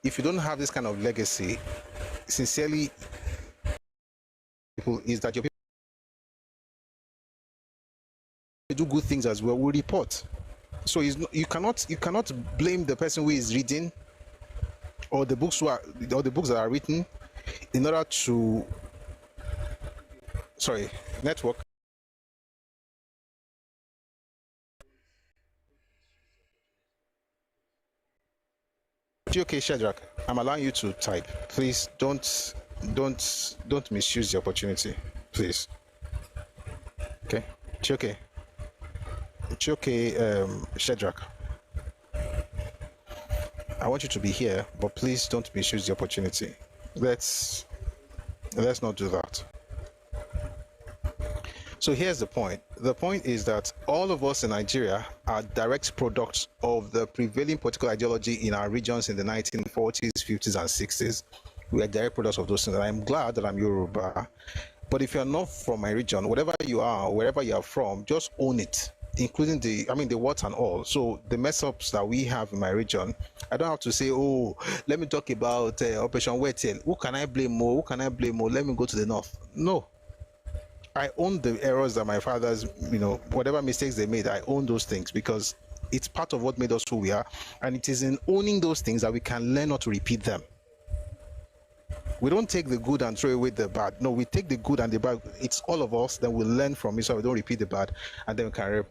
A: if you don't have this kind of legacy, sincerely, people is that your people do good things as well. We report. So you cannot blame the person who is reading or the books that are written in order to network. Okay, Shadrach, I'm allowing you to type. Please don't misuse the opportunity, please. Okay, it's okay, Shadrach. I want you to be here, but please don't misuse the opportunity. Let's not do that. So here's the point. The point is that all of us in Nigeria are direct products of the prevailing political ideology in our regions in the 1940s, 50s, and 60s. We are direct products of those things. And I'm glad that I'm Yoruba. But if you're not from my region, whatever you are, wherever you are from, just own it, including the what and all. So the mess ups that we have in my region, I don't have to say, oh, let me talk about Operation Wetel. Who can I blame more? Who can I blame more? Let me go to the north. No. I own the errors that my fathers, whatever mistakes they made, I own those things because it's part of what made us who we are. And it is in owning those things that we can learn not to repeat them. We don't take the good and throw away the bad. No, we take the good and the bad. It's all of us. Then we learn from it so we don't repeat the bad. And then we can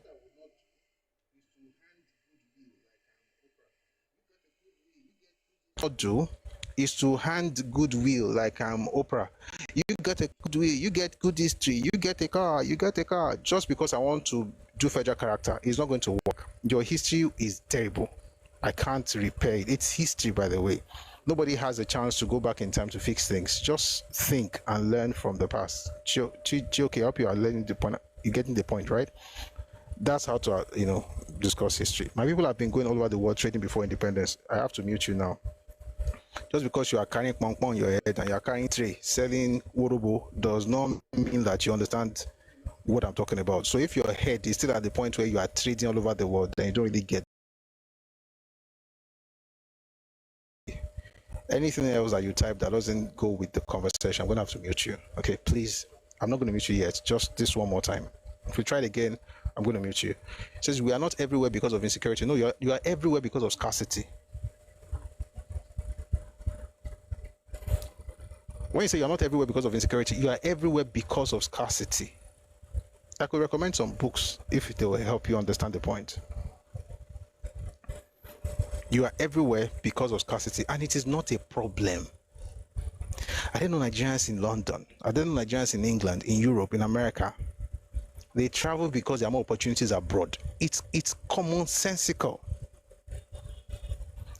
A: do is to hand goodwill like Oprah. You get a goodwill, you get good history, you get a car, just because I want to do federal character. It's not going to work. Your history is terrible. I can't repair it. It's history, by the way. Nobody has a chance to go back in time to fix things. Just think and learn from the past. Okay, I hope you are learning the point. You're getting the point, right? That's how to, discuss history. My people have been going all over the world trading before independence. I have to mute you now. Just because you are carrying pong on your head and you are carrying tray selling Worobo does not mean that you understand what I'm talking about. So if your head is still at the point where you are trading all over the world, then you don't really get anything else that you type that doesn't go with the conversation. I'm going to have to mute you. Okay, please. I'm not going to mute you yet. Just this one more time. If we try it again, I'm going to mute you. It says we are not everywhere because of insecurity. No, you are everywhere because of scarcity. When you say you're not everywhere because of insecurity, you are everywhere because of scarcity. I could recommend some books if they will help you understand the point. You are everywhere because of scarcity, and it is not a problem. I didn't know Nigerians in London. I didn't know Nigerians in England, in Europe, in America. They travel because there are more opportunities abroad. It's commonsensical.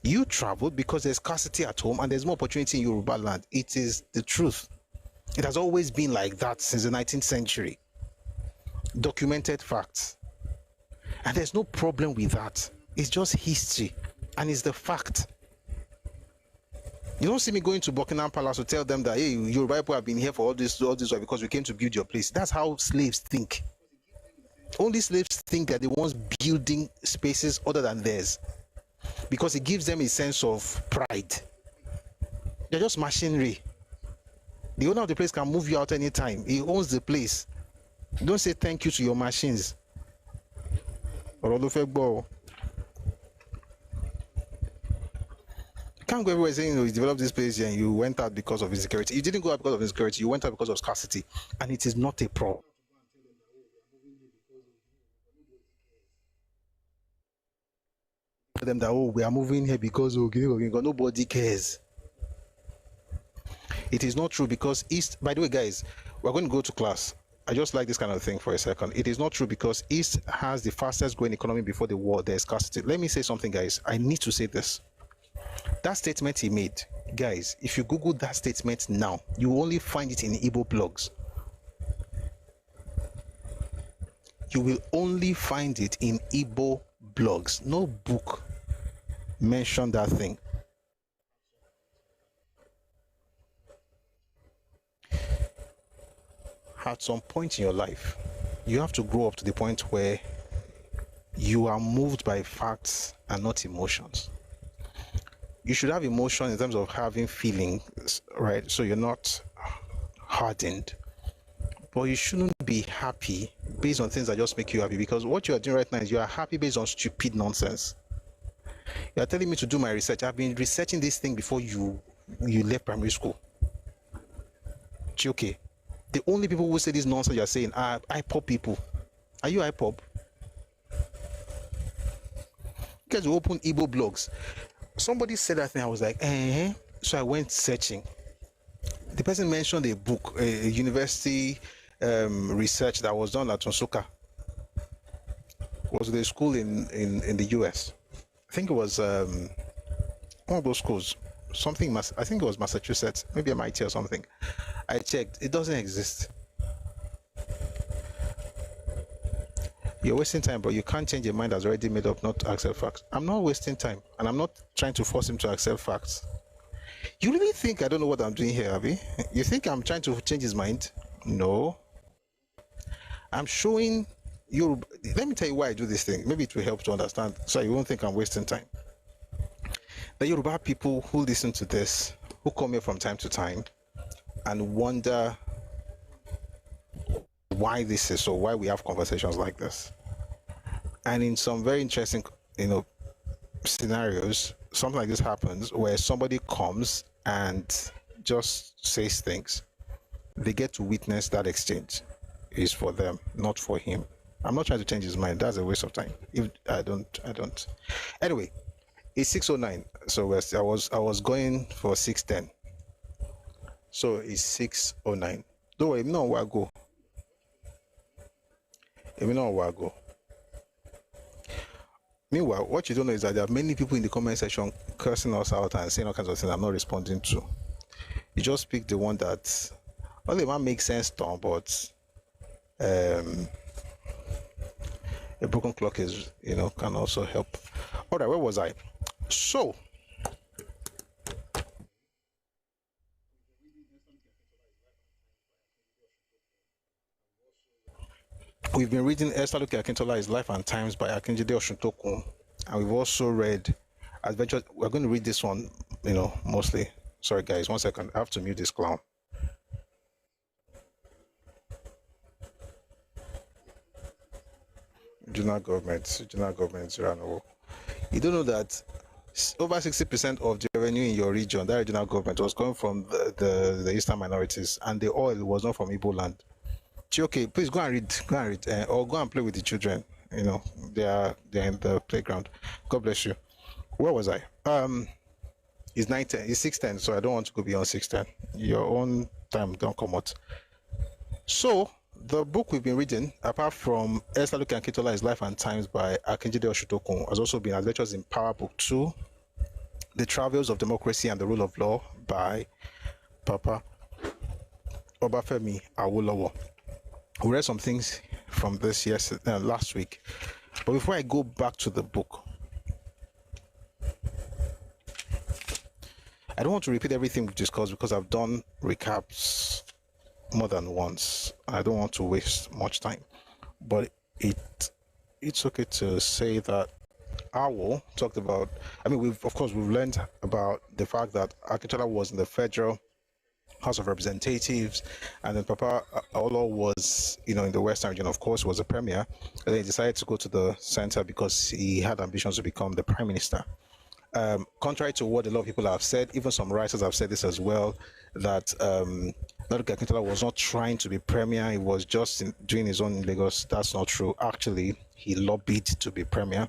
A: You travel because there's scarcity at home and there's more opportunity in Yoruba land. It is the truth. It has always been like that since the 19th century. Documented facts. And there's no problem with that. It's just history. And it's the fact. You don't see me going to Buckingham Palace to tell them that, hey, Yoruba people have been here for all this while because we came to build your place. That's how slaves think. Only slaves think that they want building spaces other than theirs, because it gives them a sense of pride. They're just machinery. The owner of the place can move you out anytime. He owns the place. Don't say thank you to your machines. You can't go everywhere saying, you developed this place and you went out because of insecurity. You didn't go out because of insecurity. You went out because of scarcity, and it is not a problem. Them that, oh, we are moving here because nobody cares. It is not true, because East, by the way, guys, we're going to go to class. I just like this kind of thing for a second. It is not true because East has the fastest growing economy before the war. There's scarcity. Let me say something, guys. I need to say this. That statement he made, guys, if you Google that statement now, you will only find it in Igbo blogs. You will only find it in Igbo blogs. No book mentioned that thing. At some point in your life, you have to grow up to the point where you are moved by facts and not emotions. You should have emotion in terms of having feelings, right? So you're not hardened. But you shouldn't be happy based on things that just make you happy, because what you are doing right now is you are happy based on stupid nonsense. You are telling me to do my research. I've been researching this thing before you left primary school. Okay. The only people who say this nonsense you're saying are IPOP people. Are you IPOP? You guys will open Igbo blogs. Somebody said that thing. I was like, So I went searching. The person mentioned a book, a university research that was done at Nsukka. It was the school in the US. I think it was one of those schools. I think it was Massachusetts, maybe MIT or something. I checked. It doesn't exist. You're wasting time, but you can't change a mind that's already made up not to accept facts. I'm not wasting time, and I'm not trying to force him to accept facts. You really think I don't know what I'm doing here, Abby? You think I'm trying to change his mind? No. I'm showing you. Let me tell you why I do this thing. Maybe it will help to understand, so you won't think I'm wasting time. The Yoruba people who listen to this, who come here from time to time and wonder why this is so, why we have conversations like this. And in some very interesting, scenarios, something like this happens where somebody comes and just says things. They get to witness that exchange. Is for them, not for him. I'm not trying to change his mind. That's a waste of time. If I don't. Anyway, it's 6:09. So I was going for 6:10. So it's 6:09. Don't worry, no where I go. Meanwhile, what you don't know is that there are many people in the comment section cursing us out and saying all kinds of things I'm not responding to. You just pick the one that, well, it might make sense, Tom, but a broken clock is, can also help. All right, where was I? So, we've been reading Akintola, His Life and Times by Akinjide Osuntokun, and we've also read Adventures. We're going to read this one, mostly. Sorry, guys, 1 second. I have to mute this clown. General government, Awolowo. You don't know that over 60% of the revenue in your region, that regional government, was coming from the eastern minorities, and the oil was not from Igbo land. Okay, please go and read, or go and play with the children. You know, they're in the playground. God bless you. Where was I? It's 9:10. It's 6:10, so I don't want to go beyond 6:10. Your own time don't come out. So the book we've been reading, apart from Akintola, His Life and Times by Akinjide Oshutokun, has also been Adventures in Power Book 2, The Travels of Democracy and the Rule of Law by Papa Obafemi Awolowo. We read some things from this last week, but before I go back to the book, I don't want to repeat everything we've discussed because I've done recaps more than once. I don't want to waste much time, but it's okay to say that Awo talked about. I mean, we've learned about the fact that Akintola was in the Federal House of Representatives, and then Papa Awolowo was, in the Western region. Of course, was a premier, and then he decided to go to the center because he had ambitions to become the prime minister. Contrary to what a lot of people have said, even some writers have said this as well, that Akintola was not trying to be premier, he was just doing his own in Lagos. That's not true. Actually, he lobbied to be premier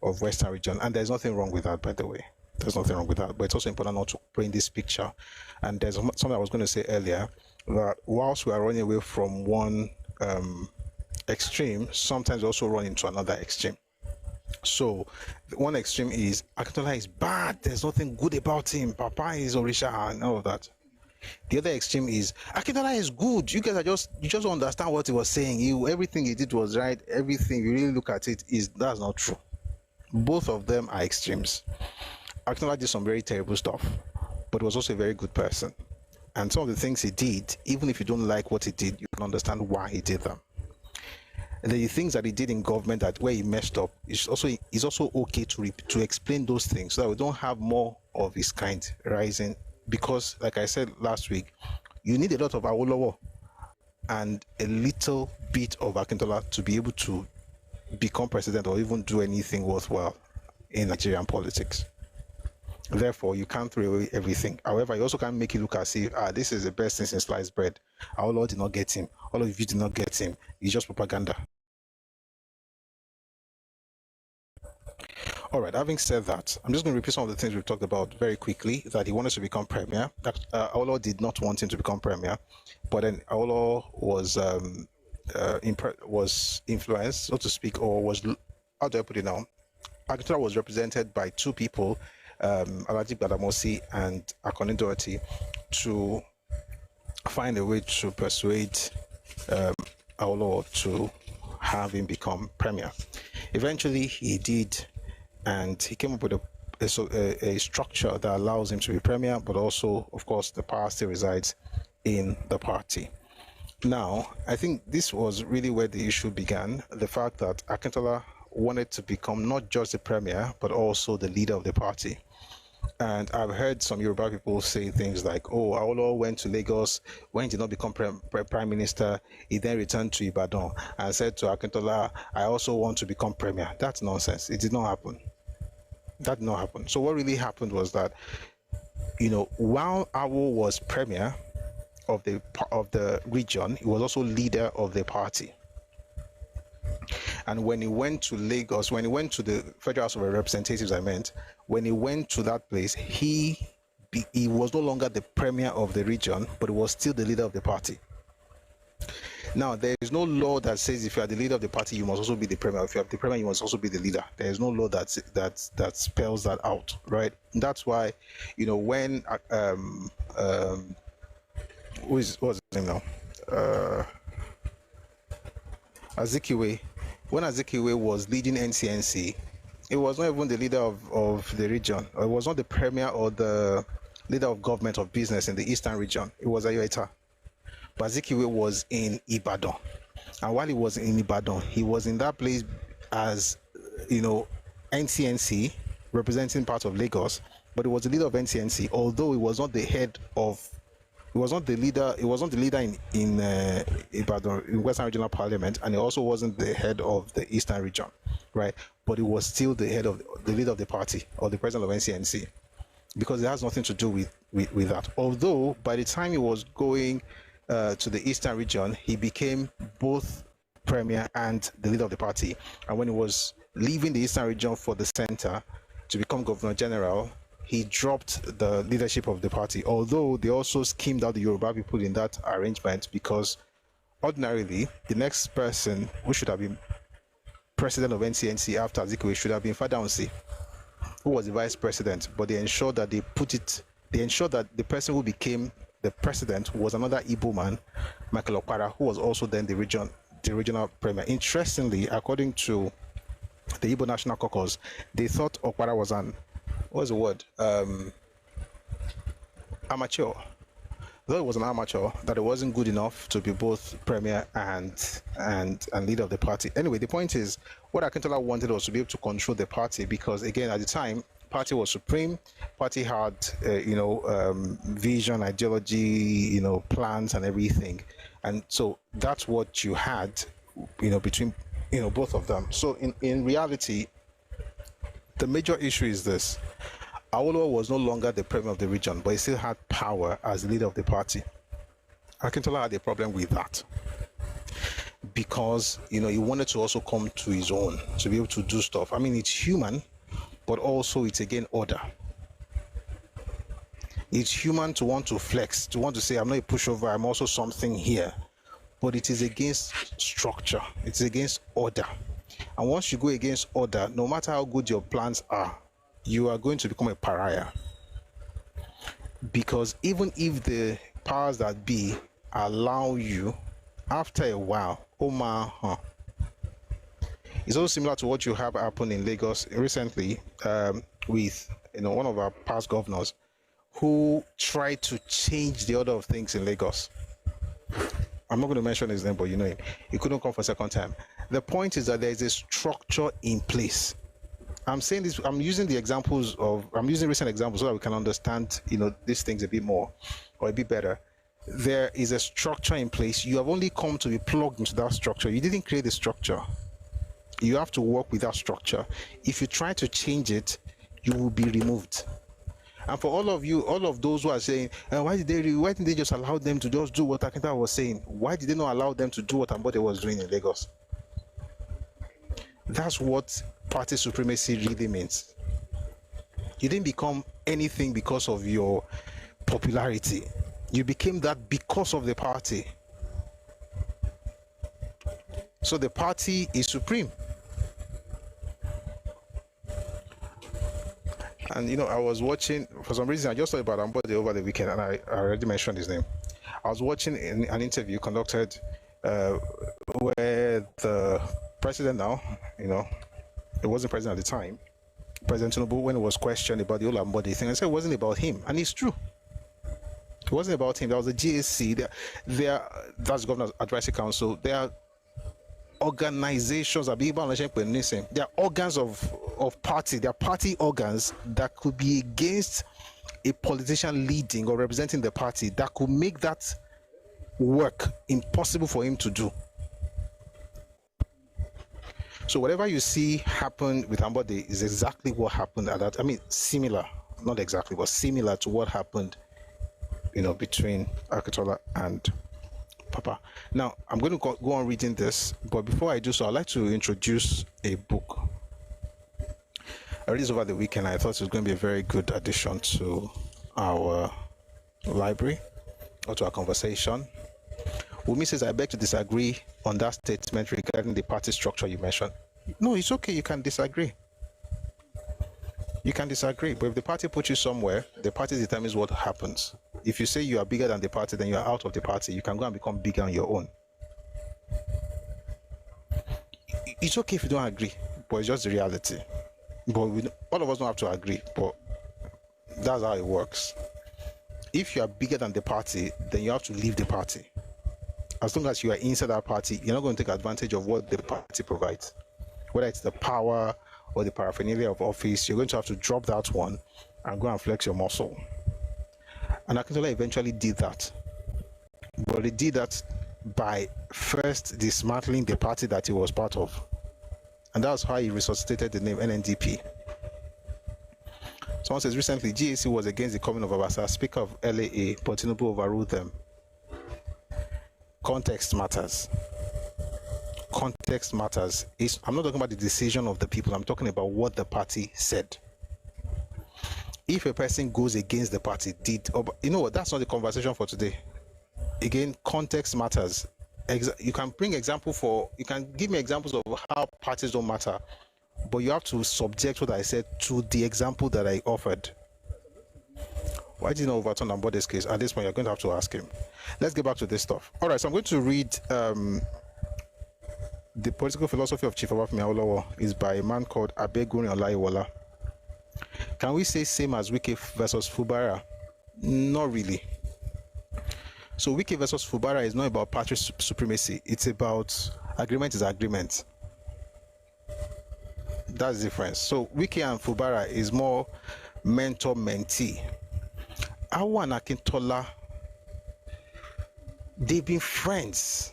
A: of Western region, and there's nothing wrong with that, by the way. There's nothing wrong with that, but it's also important not to bring this picture. And there's something I was going to say earlier, that whilst we are running away from one extreme, sometimes we also run into another extreme. So one extreme is Akintola is bad, there's nothing good about him, Papa is Orisha and all of that. The other extreme is Akintola is good, you guys you just don't understand what he was saying, everything he did was right, everything you really look at it that's not true. Both of them are extremes. Akintola did some very terrible stuff, but was also a very good person, and some of the things he did, even if you don't like what he did, you can understand why he did them. And the things that he did in government where he messed up is also okay to explain those things, so that we don't have more of his kind rising. Because, like I said last week, you need a lot of Awolowo and a little bit of Akintola to be able to become president or even do anything worthwhile in Nigerian politics. Therefore, you can't throw away everything. However, you also can't make it look as if this is the best thing since sliced bread. Awolowo did not get him. All of you did not get him. It's just propaganda. All right, having said that, I'm just going to repeat some of the things we've talked about very quickly. That he wanted to become premier. Awolowo did not want him to become premier, but then Awolowo was influenced, so to speak, or was, how do I put it now? Akintola was represented by two people, Alhaji Gbadamosi and Akoni Dorothy, to find a way to persuade Awolowo to have him become premier. Eventually, he did, and he came up with a structure that allows him to be premier, but also, of course, the power still resides in the party. Now, I think this was really where the issue began, the fact that Akintola wanted to become not just the premier, but also the leader of the party. And I've heard some Yoruba people say things like, oh, Awolowo went to Lagos, when he did not become prime minister, he then returned to Ibadan and said to Akintola, I also want to become premier. That's nonsense. It did not happen. That did not happen. So what really happened was that, while Awo was premier of the region, he was also leader of the party. And when he went to Lagos, when he went to the Federal House of Representatives, when he went to that place, he was no longer the premier of the region, but he was still the leader of the party. Now, there is no law that says if you are the leader of the party, you must also be the premier. If you are the premier, you must also be the leader. There is no law that spells that out, right? And that's why, when what's his name now? Azikiwe. When Azikiwe was leading NCNC, he was not even the leader of the region. Or he was not the premier or the leader of government of business in the eastern region. It was Ayoeta. But Azikiwe was in Ibadan. And while he was in Ibadan, he was in that place as, NCNC, representing part of Lagos. But he was the leader of NCNC, although he was not the head of... He was not the leader in Ibadan, in Western Regional Parliament, and he also wasn't the head of the Eastern region. right? But he was still the leader of the party, or the president of NCNC, because it has nothing to do with that. Although by the time he was going to the eastern region, he became both premier and the leader of the party. And when he was leaving the eastern region for the center to become governor general, he dropped the leadership of the party. Although they also schemed out the Yoruba people in that arrangement, because ordinarily the next person who should have been president of NCNC after Azikiwe should have been Fadaunsi, who was the vice president. But they ensured that they ensured that the person who became the president was another Igbo man, Michael Okpara, who was also then the regional premier. Interestingly, according to the Igbo National Caucus, they thought Okpara was amateur. Though it was an amateur, that it wasn't good enough to be both premier and leader of the party. Anyway, the point is, what Akintola wanted was to be able to control the party, because again, at the time, party was supreme. Party had vision, ideology, plans and everything, and so that's what you had between both of them. So in reality, the major issue is this: Awolowo was no longer the premier of the region, but he still had power as the leader of the party. Akintola had a problem with that, because he wanted to also come to his own, to be able to do stuff. I mean, it's human, but also it's again order. It's human to want to flex, to want to say, I'm not a pushover, I'm also something here. But it is against structure, it's against order. And once you go against order, no matter how good your plans are, you are going to become a pariah. Because even if the powers that be allow you, after a while, it's also similar to what you have happened in Lagos recently with one of our past governors who tried to change the order of things in Lagos. I'm not going to mention his name, but you know him. He couldn't come for a second time. The point is that there is a structure in place. I'm saying this, I'm using recent examples so that we can understand, these things a bit more or a bit better. There is a structure in place. You have only come to be plugged into that structure. You didn't create the structure. You have to work with that structure. If you try to change it, you will be removed. And for all of those who are saying, why didn't they just allow them to just do what Akintola was saying? Why did they not allow them to do what Ambode was doing in Lagos? That's what party supremacy really means. You didn't become anything because of your popularity. You became that because of the party. So the party is supreme. And I was watching, for some reason I just thought about Ambode over the weekend, and I already mentioned his name. I was watching an interview conducted where the president now, it wasn't president at the time, President Tinubu, when he was questioned about the whole Ambode thing, I said it wasn't about him, and it's true. It wasn't about him. There was the GAC, that's Governor's Advisory Council. There are organizations, they are organs of party, they are party organs that could be against a politician leading or representing the party, that could make that work impossible for him to do. So whatever you see happen with Ambode is exactly what happened at that. I mean, similar, not exactly, but similar to what happened, between Akintola and Papa. Now, I'm going to go on reading this, but before I do so, I'd like to introduce a book. I read this over the weekend. I thought it was going to be a very good addition to our library or to our conversation. Wumi says, I beg to disagree on that statement regarding the party structure you mentioned. No, it's okay. You can disagree. You can disagree. But if the party puts you somewhere, the party determines what happens. If you say you are bigger than the party, then you are out of the party. You can go and become bigger on your own. It's okay if you don't agree, but it's just the reality. But all of us don't have to agree, but that's how it works. If you are bigger than the party, then you have to leave the party. As long as you are inside that party, you're not going to take advantage of what the party provides. Whether it's the power or the paraphernalia of office, you're going to have to drop that one and go and flex your muscle. And Akintola eventually did that. But he did that by first dismantling the party that he was part of. And that's how he resuscitated the name NNDP. Someone says recently GAC was against the coming of Abasa, Speaker of LAA, but Tinubu overruled them. Context matters. Context matters. I'm not talking about the decision of the people. I'm talking about what the party said. If a person goes against the party, you know what? That's not the conversation for today. Again, context matters. You can bring you can give me examples of how parties don't matter, but you have to subject what I said to the example that I offered. Why did you not overturn Ambode's case? At this point, you're going to have to ask him. Let's get back to this stuff. All right, so I'm going to read The Political Philosophy of Chief Obafemi Awolowo is by a man called Abegunrin Olaiwola. Can we say same as Wike versus Fubara? Not really. So Wike versus Fubara is not about party supremacy. It's about agreement is agreement. That's the difference. So Wike and Fubara is more mentor-mentee. Awo and Akintola, they've been friends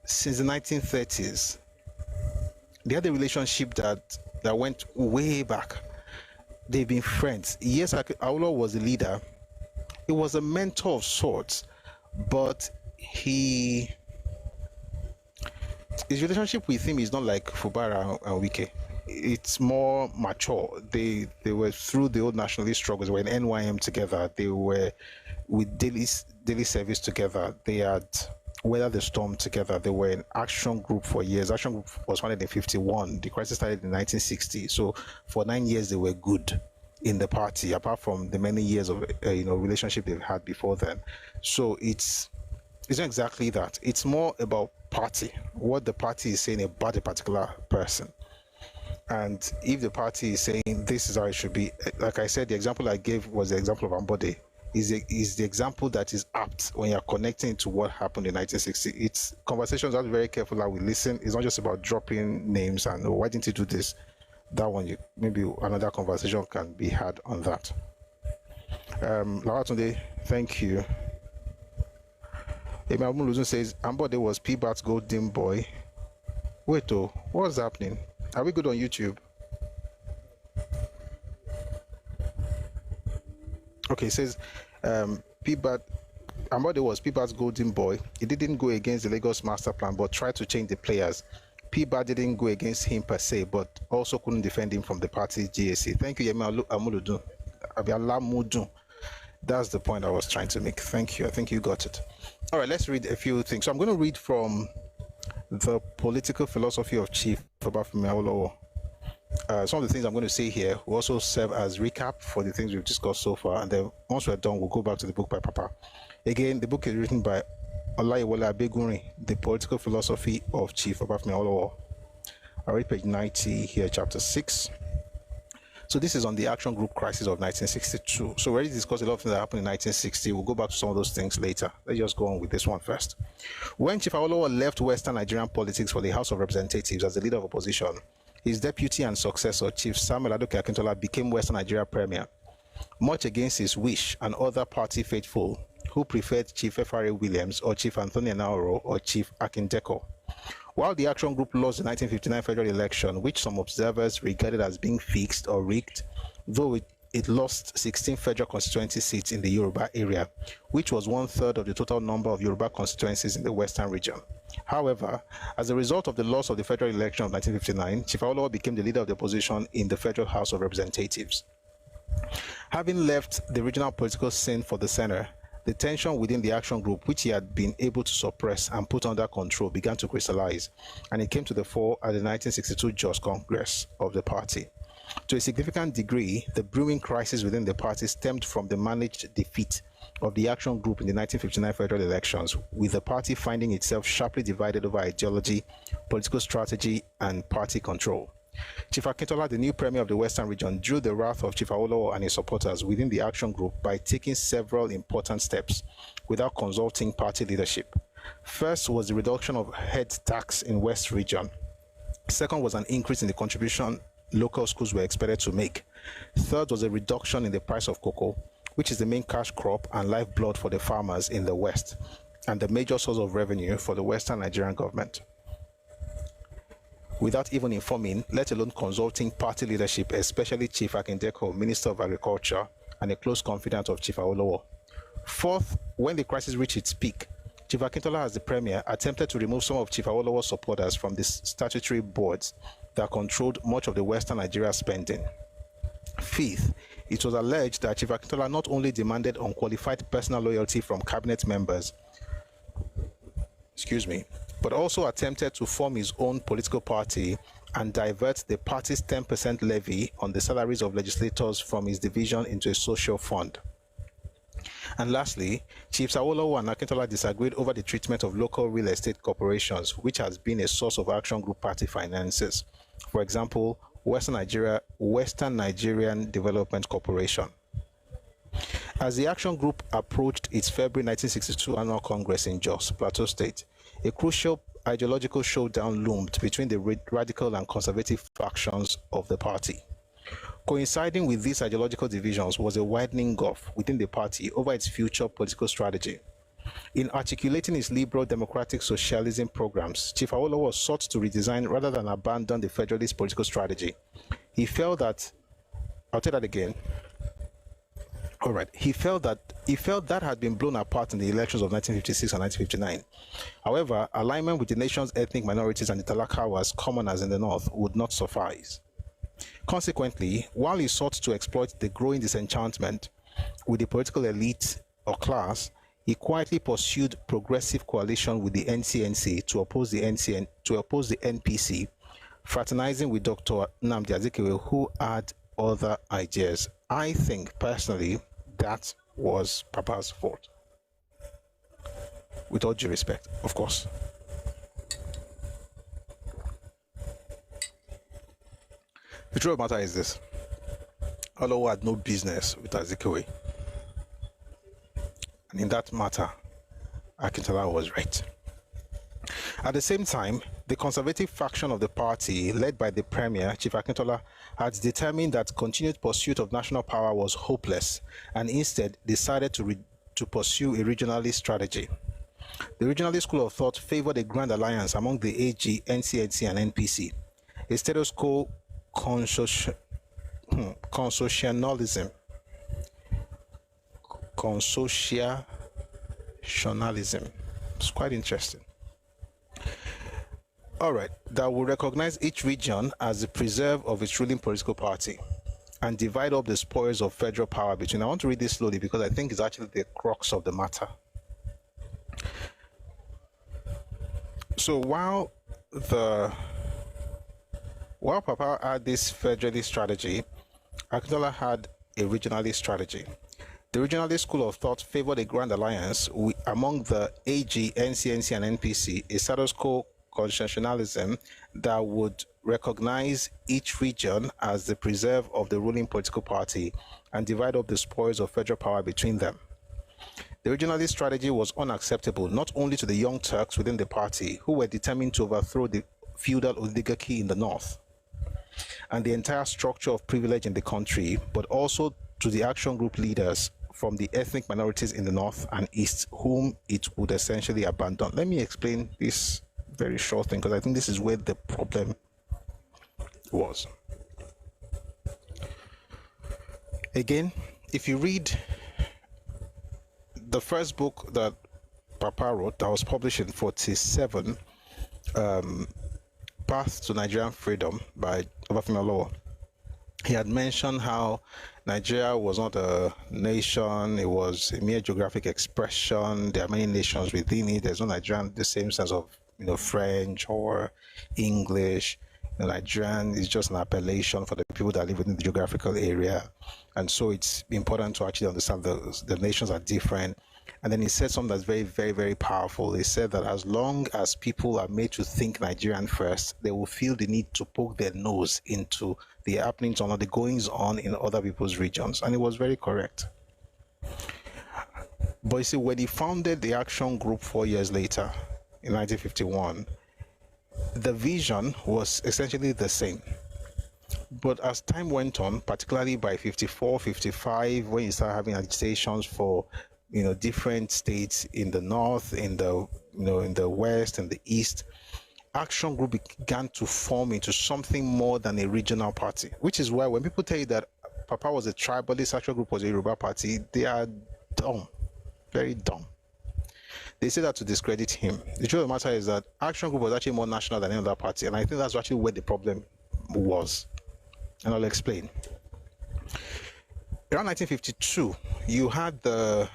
A: since the 1930s. They had a relationship that went way back. They've been friends. Yes, Awolowo was the leader. He was a mentor of sorts, but his relationship with him is not like Fubara and Wike. It's more mature. They were through the old nationalist struggles. They were in NYM together. They were with daily service together. They had weathered the storm together. They were in Action Group for years. Action Group was founded in 1951. The crisis started in 1960. So for 9 years they were good in the party, apart from the many years of relationship they've had before then. So it's not exactly that. It's more about party, what the party is saying about a particular person. And if the party is saying this is how it should be, like I said, the example I gave was the example of Ambode. Is the example that is apt when you're connecting to what happened in 1960. It's conversations that are very careful how we listen. It's not just about dropping names and why didn't you do this? That one, maybe another conversation can be had on that. Lawatunde, thank you. Emabuluzun says Ambode was P-Bat's golden boy. Wait, what's happening? Are we good on YouTube? Okay, it says P-Bat Ambode was P-Bat's golden boy. He didn't go against the Lagos master plan, but tried to change the players. P-Bat didn't go against him per se, but also couldn't defend him from the party GAC. Thank you, Yemi Amuludun. That's the point I was trying to make. Thank you. I think you got it. All right, let's read a few things. So I'm going to read from The Political Philosophy of Chief Obafemi Awolowo. Some of the things I'm going to say here will also serve as recap for the things we've discussed so far, and then once we're done, we'll go back to the book by Papa. Again, the book is written by Olaiwola Abegunrin, The Political Philosophy of Chief Obafemi Awolowo. I read page 90 here, chapter 6. So this is on the Action Group crisis of 1962. So we already discussed a lot of things that happened in 1960. We'll go back to some of those things later. Let's just go on with this one first. When Chief Awolowo left Western Nigerian politics for the House of Representatives as the leader of opposition, his deputy and successor, Chief Samuel Adoke Akintola, became Western Nigeria Premier, much against his wish and other party faithful who preferred Chief F.R.A. Williams or Chief Anthony Naoro or Chief Akindeko. While the Action Group lost the 1959 federal election, which some observers regarded as being fixed or rigged, though it lost 16 federal constituency seats in the Yoruba area, which was 1/3 of the total number of Yoruba constituencies in the Western region. However, as a result of the loss of the federal election of 1959, Chief Awolowo became the leader of the opposition in the Federal House of Representatives. Having left the regional political scene for the center, the tension within the Action Group, which he had been able to suppress and put under control, began to crystallize, and it came to the fore at the 1962 Jos Congress of the party. To a significant degree, the brewing crisis within the party stemmed from the managed defeat of the Action Group in the 1959 federal elections, with the party finding itself sharply divided over ideology, political strategy, and party control. Chief Akintola, the new premier of the Western region, drew the wrath of Chief Awolowo and his supporters within the Action Group by taking several important steps without consulting party leadership. First was the reduction of head tax in West region. Second was an increase in the contribution local schools were expected to make. Third was a reduction in the price of cocoa, which is the main cash crop and lifeblood for the farmers in the West, and the major source of revenue for the Western Nigerian government. without even informing, let alone consulting party leadership, especially Chief Akintola, Minister of Agriculture, and a close confidant of Chief Awolowo. Fourth, when the crisis reached its peak, Chief Akintola, as the premier, attempted to remove some of Chief Awolowo's supporters from the statutory boards that controlled much of the Western Nigeria spending. Fifth, it was alleged that Chief Akintola not only demanded unqualified personal loyalty from cabinet members, but also attempted to form his own political party and divert the party's 10% levy on the salaries of legislators from his division into a social fund. And lastly, Chiefs Awolowo and Akintola disagreed over the treatment of local real estate corporations, which has been a source of Action Group party finances. For example, Western Nigerian Development Corporation. As the Action Group approached its February 1962 annual Congress in Jos, Plateau State, a crucial ideological showdown loomed between the radical and conservative factions of the party. Coinciding with these ideological divisions was a widening gulf within the party over its future political strategy. In articulating his liberal democratic socialism programs, Chief Awolowo sought to redesign rather than abandon the federalist political strategy. He felt that, I'll say that again. All right. He felt that had been blown apart in the elections of 1956 and 1959. However, alignment with the nation's ethnic minorities and the Talakawas, commoners in the north, would not suffice. Consequently, while he sought to exploit the growing disenchantment with the political elite or class, he quietly pursued progressive coalition with the NCNC to oppose the NPC, fraternizing with Dr. Nnamdi Azikiwe, who had other ideas. I think personally that was Papa's fault. With all due respect, of course. The truth of the matter is this: Awolowo had no business with Azikiwe. And in that matter, Akintola was right. At the same time, the conservative faction of the party, led by the premier, Chief Akintola, had determined that continued pursuit of national power was hopeless and instead decided to pursue a regionalist strategy. The regionalist school of thought favored a grand alliance among the AG, NCNC, and NPC, a status quo consociationalism. It's quite interesting. All right, that will recognize each region as the preserve of its ruling political party and divide up the spoils of federal power between. I want to read this slowly because I think it's actually the crux of the matter. So while Papa had this federalist strategy, Akintola had a regionalist strategy. The regionalist school of thought favored a grand alliance among the AG, NCNC, and NPC, a status quo constitutionalism that would recognize each region as the preserve of the ruling political party and divide up the spoils of federal power between them. The regionalist strategy was unacceptable not only to the Young Turks within the party, who were determined to overthrow the feudal oligarchy in the north and the entire structure of privilege in the country, but also to the Action Group leaders from the ethnic minorities in the north and east, whom it would essentially abandon. Let me explain this very short thing, because I think this is where the problem was. Again, if you read the first book that Papa wrote, that was published in 1947, Path to Nigerian Freedom by Awolowo, he had mentioned how Nigeria was not a nation, it was a mere geographic expression. There are many nations within it. There's no Nigerian, the same sense of French or English. Nigerian is just an appellation for the people that live within the geographical area. And so it's important to actually understand the nations are different. And then he said something that's very, very, very powerful. He said that as long as people are made to think Nigerian first, they will feel the need to poke their nose into the happenings or the goings on in other people's regions. And it was very correct. But you see, when he founded the Action Group 4 years later, in 1951, the vision was essentially the same. But as time went on, particularly by 54, 55, when you start having agitations for different states in the north, in the in the west and the east, Action Group began to form into something more than a regional party, which is why when people tell you that Papa was a tribalist, Action Group was a Yoruba party, they are dumb, very dumb. They say that to discredit him. The truth of the matter is that Action Group was actually more national than any other party, and I think that's actually where the problem was. And I'll explain. Around 1952, you had the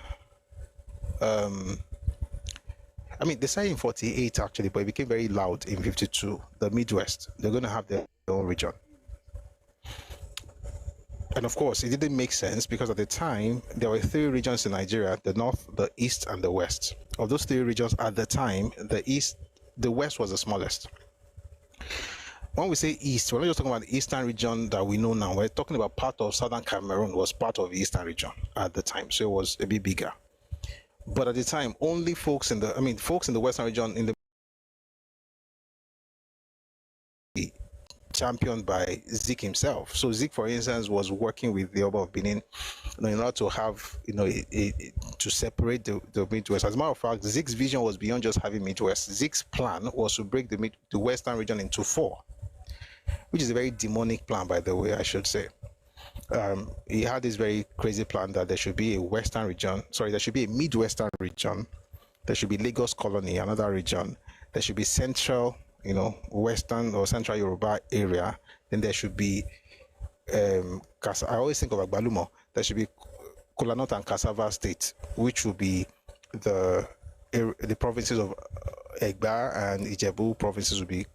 A: they started in 48 actually, but it became very loud in 52. The Midwest, they're going to have their own region. And of course, it didn't make sense because at the time, there were 3 regions in Nigeria, the North, the East, and the West. Of those 3 regions at the time, the West was the smallest. When we say East, we're not just talking about the Eastern region that we know now. We're talking about part of Southern Cameroon was part of the Eastern region at the time, so it was a bit bigger. But at the time, only folks in the Western region in the championed by Zik himself. So Zik, for instance, was working with the Oba of Benin in order to have, to separate the Midwest. As a matter of fact, Zik's vision was beyond just having Midwest. Zik's plan was to break the Western region into 4, which is a very demonic plan, by the way, I should say. He had this very crazy plan that there should be there should be a Midwestern region, there should be Lagos Colony, another region, there should be Central, Western or Central Yoruba area, then there should be, I always think of Agbalumo, there should be Kolanot and Cassava State, which will be the provinces of Egba and Ijebu provinces will be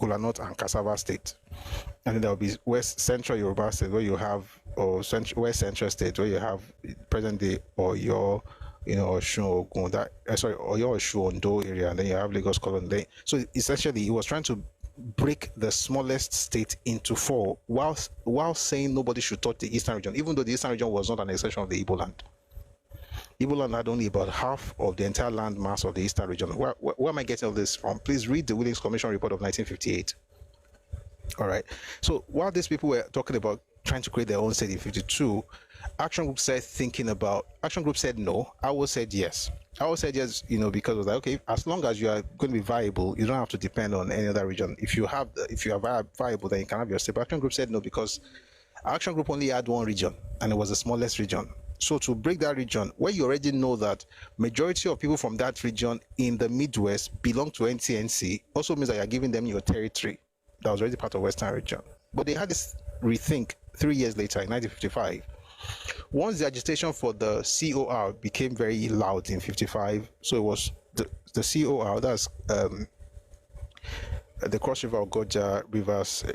A: Kolanot and Cassava State. And then there will be West Central Yoruba State where you have, or West Central State where you have present day Oyo, Osun, Ogun, Oyo, Osun, Ondo area, and then you have Lagos Colony. So essentially, he was trying to break the smallest state into 4, while saying nobody should touch the Eastern region, even though the Eastern region was not an extension of the Igbo land. Igbo land had only about half of the entire land mass of the Eastern region. Where am I getting all this from? Please read the Williams Commission report of 1958. All right. So while these people were talking about trying to create their own state in 52, Action Group said no. Awo said yes. Awo said yes, because it was like, okay, as long as you are going to be viable, you don't have to depend on any other region. If you are viable, then you can have your state. But Action Group said no because Action Group only had 1 region, and it was the smallest region. So to break that region, where you already know that majority of people from that region in the Midwest belong to NTNC, also means that you're giving them your territory that was already part of Western region. But they had this rethink 3 years later in 1955. Once the agitation for the COR became very loud in 55, so it was the COR, that's the Cross River Ogoja Rivers,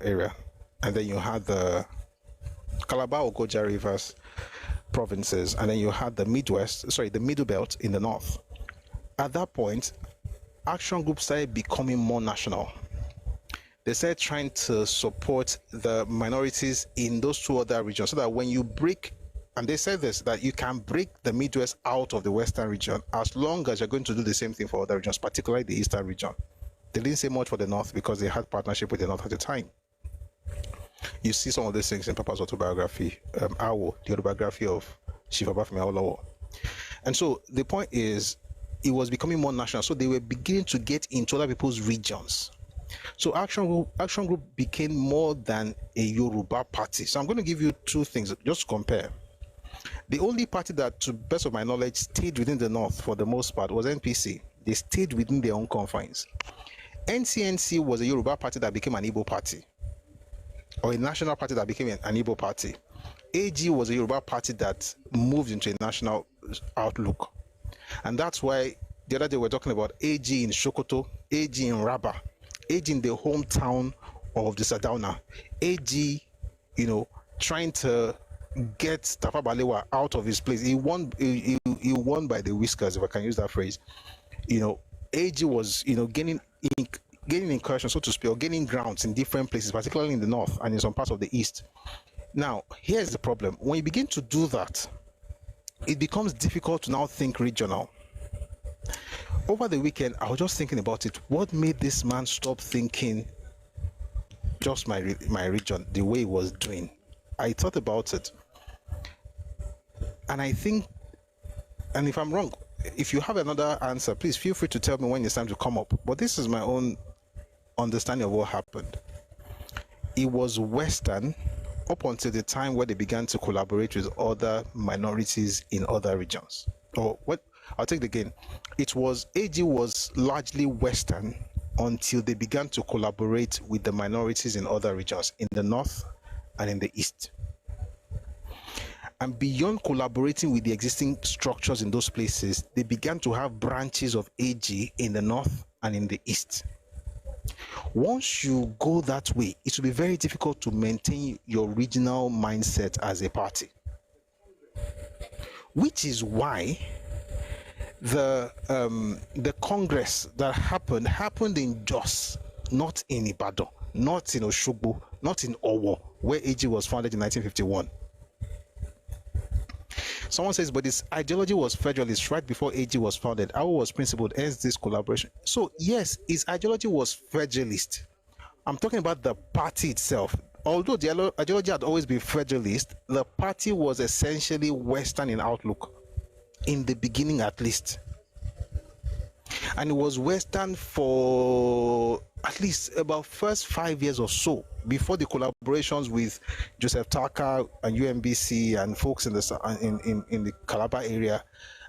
A: area, and then you had the Calabar Ogoja Rivers provinces, and then you had the Middle Belt in the north. At that point, Action Group started becoming more national. They started trying to support the minorities in those 2 other regions, so that when you break, and they said this, that you can break the Midwest out of the Western region as long as you're going to do the same thing for other regions, particularly the Eastern region. They didn't say much for the North because they had partnership with the North at the time. You see some of these things in Papa's autobiography, Awo, the autobiography of Chief Obafemi Awolowo. And so the point is, it was becoming more national, so they were beginning to get into other people's regions. So Action Group became more than a Yoruba party. So I'm going to give you 2 things just to compare. The only party that, to the best of my knowledge, stayed within the North for the most part was NPC. They stayed within their own confines. NCNC was a Yoruba party that became an Igbo party, or a national party that became an Igbo party. AG was a Yoruba party that moved into a national outlook. And that's why the other day we're talking about AG in Sokoto, AG in Raba, AG in the hometown of the Sardauna, AG, trying to get Tafawa Balewa out of his place. He won by the whiskers, if I can use that phrase. AG was, gaining incursion, so to speak, or gaining grounds in different places, particularly in the north and in some parts of the east. Now, here's the problem. When you begin to do that, it becomes difficult to now think regional. Over the weekend, I was just thinking about it. What made this man stop thinking just my region, the way he was doing? I thought about it. And I think, and if I'm wrong, if you have another answer, please feel free to tell me when it's time to come up. But this is my own understanding of what happened. It was Western up until the time where they began to collaborate with other minorities in other regions. Or what? I'll take it again. It was AG was largely Western until they began to collaborate with the minorities in other regions, in the north and in the east. And beyond collaborating with the existing structures in those places, they began to have branches of AG in the north and in the east. Once you go that way, it will be very difficult to maintain your regional mindset as a party. Which is why the Congress that happened in Jos, not in Ibadan, not in Oshogbo, not in Owo, where AG was founded in 1951. Someone says, but this ideology was federalist right before AG was founded. Awo was principled, hence this collaboration. So yes, his ideology was federalist. I'm talking about the party itself. Although the ideology had always been federalist, the party was essentially Western in outlook, in the beginning at least. And it was Western for at least about first 5 years or so, before the collaborations with Joseph Taka and UMBC and folks in the Calabar area,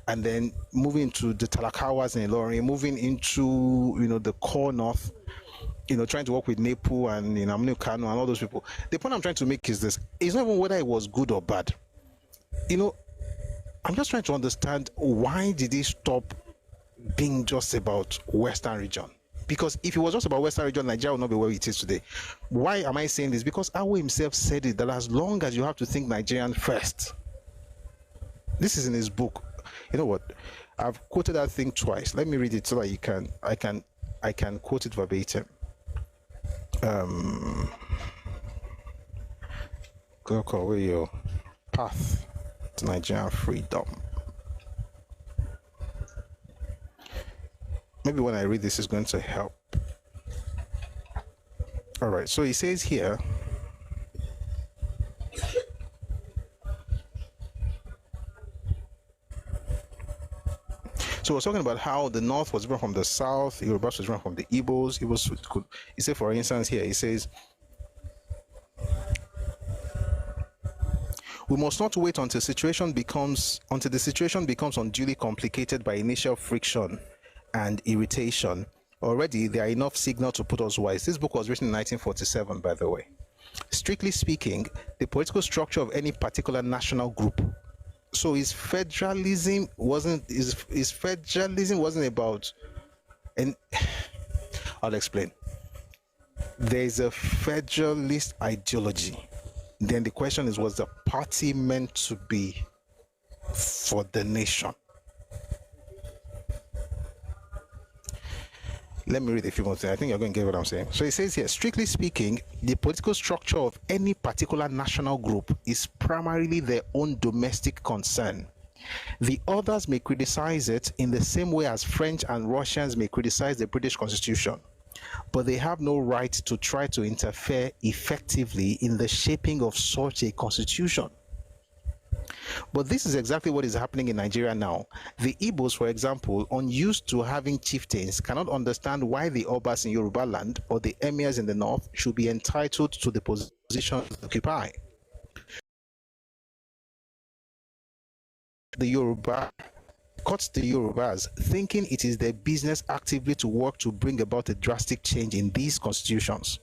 A: and then moving to the Talakawas in Ilorin, moving into the core north, trying to work with Nepu and Aminu Kano and all those people. The point I'm trying to make is this: it's not even whether it was good or bad. I'm just trying to understand, why did they stop being just about Western region? Because if it was just about Western region, Nigeria would not be where it is today. Why am I saying this? Because Awo himself said it, that as long as you have to think Nigerian first. This is in his book. You know what? I've quoted that thing twice. Let me read it so that I can quote it verbatim. Go call your path to Nigerian freedom. Maybe when I read this is going to help. All right, so he says here, so we're talking about how the North was different from the South, Yoruba was different from the Igbos. He said, for instance, here, he says, we must not wait until the situation becomes unduly complicated by initial friction and irritation. Already there are enough signals to put us wise. This book was written in 1947, by the way. Strictly speaking, the political structure of any particular national group. So his federalism wasn't about, and I'll explain. There's a federalist ideology. Then the question is, was the party meant to be for the nation? Let me read a few more things. I think you're going to get what I'm saying. So it says here, strictly speaking, the political structure of any particular national group is primarily their own domestic concern. The others may criticize it in the same way as French and Russians may criticize the British Constitution, but they have no right to try to interfere effectively in the shaping of such a constitution. But this is exactly what is happening in Nigeria now. The Igbos, for example, unused to having chieftains, cannot understand why the Obas in Yoruba land or the emirs in the north should be entitled to the position they occupy. The Yorubas, thinking it is their business actively to work to bring about a drastic change in these constitutions.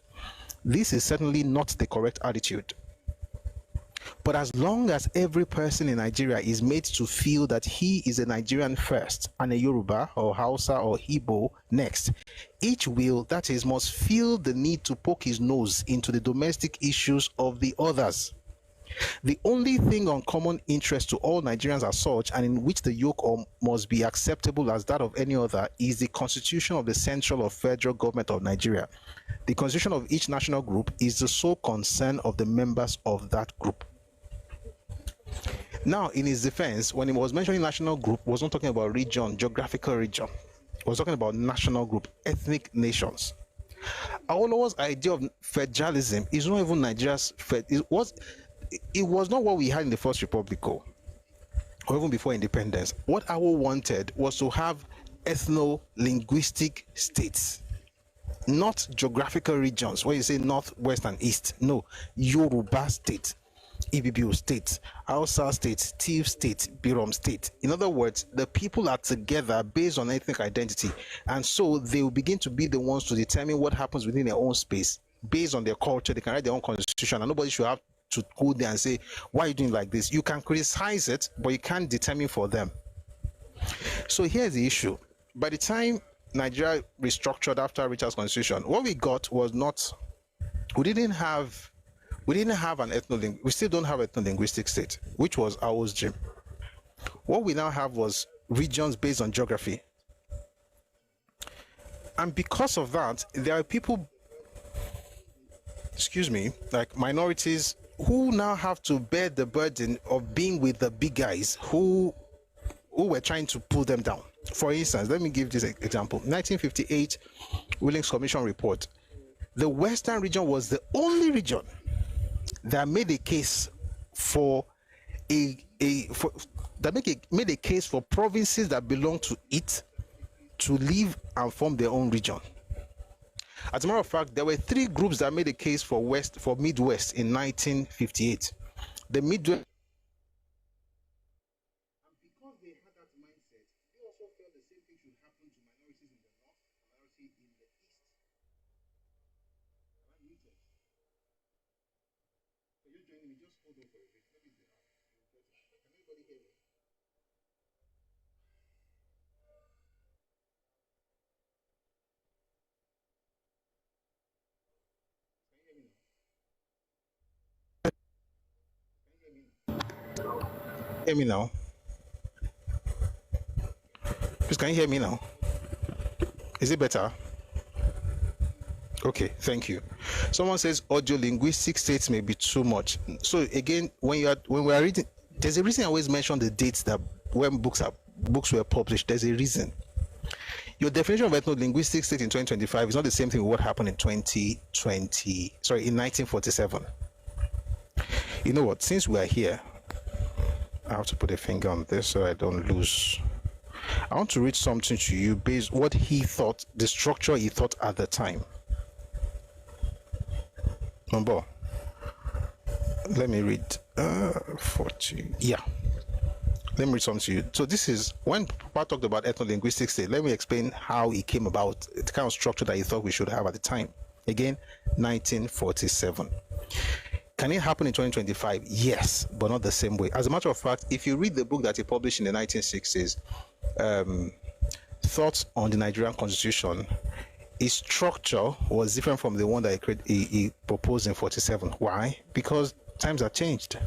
A: This is certainly not the correct attitude. But as long as every person in Nigeria is made to feel that he is a Nigerian first and a Yoruba or Hausa or Igbo next, each will, that is, must feel the need to poke his nose into the domestic issues of the others. The only thing on common interest to all Nigerians as such, and in which the yoke must be acceptable as that of any other, is the constitution of the central or federal government of Nigeria. The constitution of each national group is the sole concern of the members of that group. Now, in his defense, when he was mentioning national group, he was not talking about region, geographical region. He was talking about national group, ethnic nations. Awolowo's idea of federalism is not even Nigeria's. It was not what we had in the First Republic, or even before independence. What Awo wanted was to have ethno-linguistic states. not geographical regions where you say north, west, and east. No, Yoruba state, Ibibio state, Hausa state, Tiv state, Birom state. In other words, the people are together based on ethnic identity, and so they will begin to be the ones to determine what happens within their own space based on their culture. They can write their own constitution, and nobody should have to go there and say, why are you doing like this? You can criticize it, but you can't determine for them. So here's the issue. By the time Nigeria restructured after Richard's constitution, what we got was not, we didn't have an we still don't have ethno-linguistic state, which was Awo's dream. What we now have was regions based on geography. And because of that, there are people, like minorities, who now have to bear the burden of being with the big guys who were trying to pull them down. For instance, let me give this example. 1958 Willings Commission report. The Western region was the only region that made a case for made a case for provinces that belong to it to leave and form their own region. As a matter of fact, there were 3 groups that made a case for Midwest in 1958. The Midwest. And because they had that mindset, they also felt the same thing should happen to minorities in the north, minority in the east. So you're joining me, just hold on for a bit. Maybe can anybody hear me? Hear me now? Please, can you hear me now? Is it better? Okay, thank you. Someone says audio linguistic states may be too much. So again, when we are reading, there's a reason I always mention the dates that when books were published. There's a reason. Your definition of ethno-linguistic state in 2025 is not the same thing with what happened in 1947. You know what? Since we are here, I have to put a finger on this so I don't lose. I want to read something to you based on what he thought, the structure he thought at the time. Number. Let me read 40. Yeah. Let me read something to you. So this is when Papa talked about ethno-linguistic state. Let me explain how it came about, the kind of structure that he thought we should have at the time. Again, 1947. Can it happen in 2025? Yes, but not the same way. As a matter of fact, if you read the book that he published in the 1960s, Thoughts on the Nigerian Constitution, his structure was different from the one that he proposed in 47. Why? Because times have changed.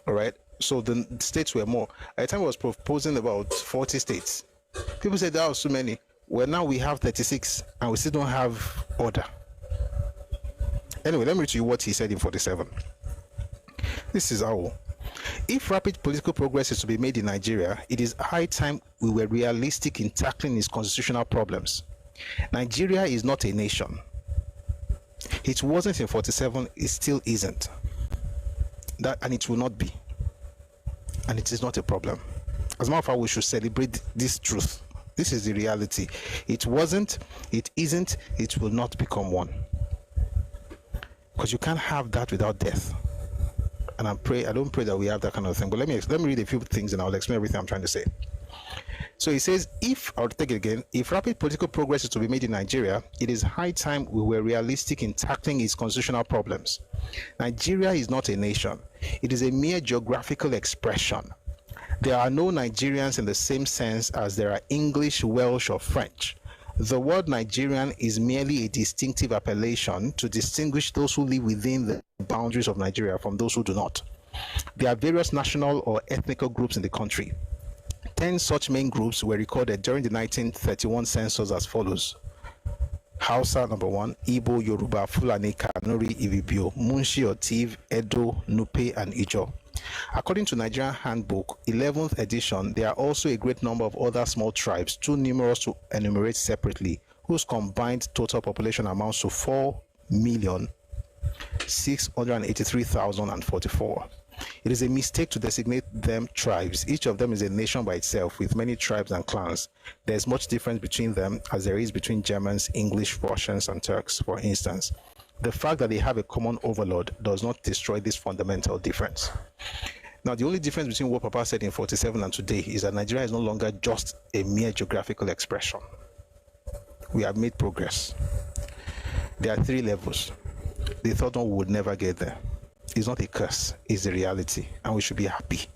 A: All right. So the states were more. At the time, he was proposing about 40 states. People said there are so many. Well, now we have 36, and we still don't have order. Anyway, let me read to you what he said in 47. This is how. If rapid political progress is to be made in Nigeria, it is high time we were realistic in tackling its constitutional problems. Nigeria is not a nation. It wasn't in 47, it still isn't. And it will not be. And it is not a problem. As a matter of fact, we should celebrate this truth. This is the reality. It wasn't, it isn't, it will not become one. Because you can't have that without death. And I don't pray that we have that kind of thing. But let me read a few things and I'll explain everything I'm trying to say. So he says, I'll take it again, if rapid political progress is to be made in Nigeria, it is high time we were realistic in tackling its constitutional problems. Nigeria is not a nation. It is a mere geographical expression. There are no Nigerians in the same sense as there are English, Welsh, or French. The word Nigerian is merely a distinctive appellation to distinguish those who live within the boundaries of Nigeria from those who do not. There are various national or ethnic groups in the country. 10 such main groups were recorded during the 1931 census as follows. Hausa, number 1, Igbo, Yoruba, Fulani, Kanuri, Ibibio, Munshi, Otiv, Edo, Nupe, and Ijo. According to Nigerian Handbook, 11th edition, there are also a great number of other small tribes, too numerous to enumerate separately, whose combined total population amounts to 4,683,044. It is a mistake to designate them tribes. Each of them is a nation by itself with many tribes and clans. There's much difference between them as there is between Germans, English, Russians, and Turks, for instance. The fact that they have a common overlord does not destroy this fundamental difference. Now, the only difference between what Papa said in 47 and today is that Nigeria is no longer just a mere geographical expression. We have made progress. There are 3 levels. They thought one would never get there. It's not a curse, it's a reality, and we should be happy.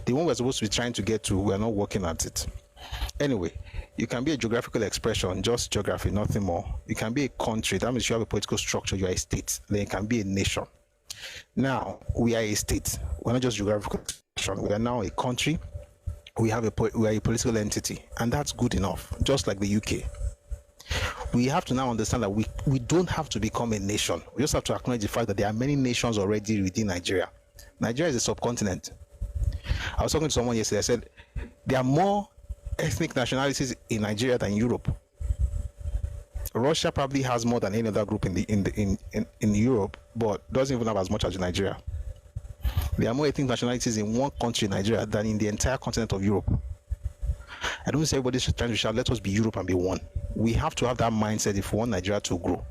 A: The one we're supposed to be trying to get to, we're not working at it. Anyway, you can be a geographical expression, just geography, nothing more. You can be a country, that means you have a political structure, you are a state. Then you can be a nation. Now, we are a state. We're not just geographical expression, we are now a country. We are a political entity, and that's good enough, just like the UK. We have to now understand that we don't have to become a nation. We just have to acknowledge the fact that there are many nations already within Nigeria. Nigeria is a subcontinent. I was talking to someone yesterday. I said there are more ethnic nationalities in Nigeria than Europe. Russia probably has more than any other group in Europe, but doesn't even have as much as Nigeria. There are more ethnic nationalities in one country, Nigeria, than in the entire continent of Europe. I don't say everybody's trying to shout, let us be Europe and be one. We have to have that mindset if we want Nigeria to grow.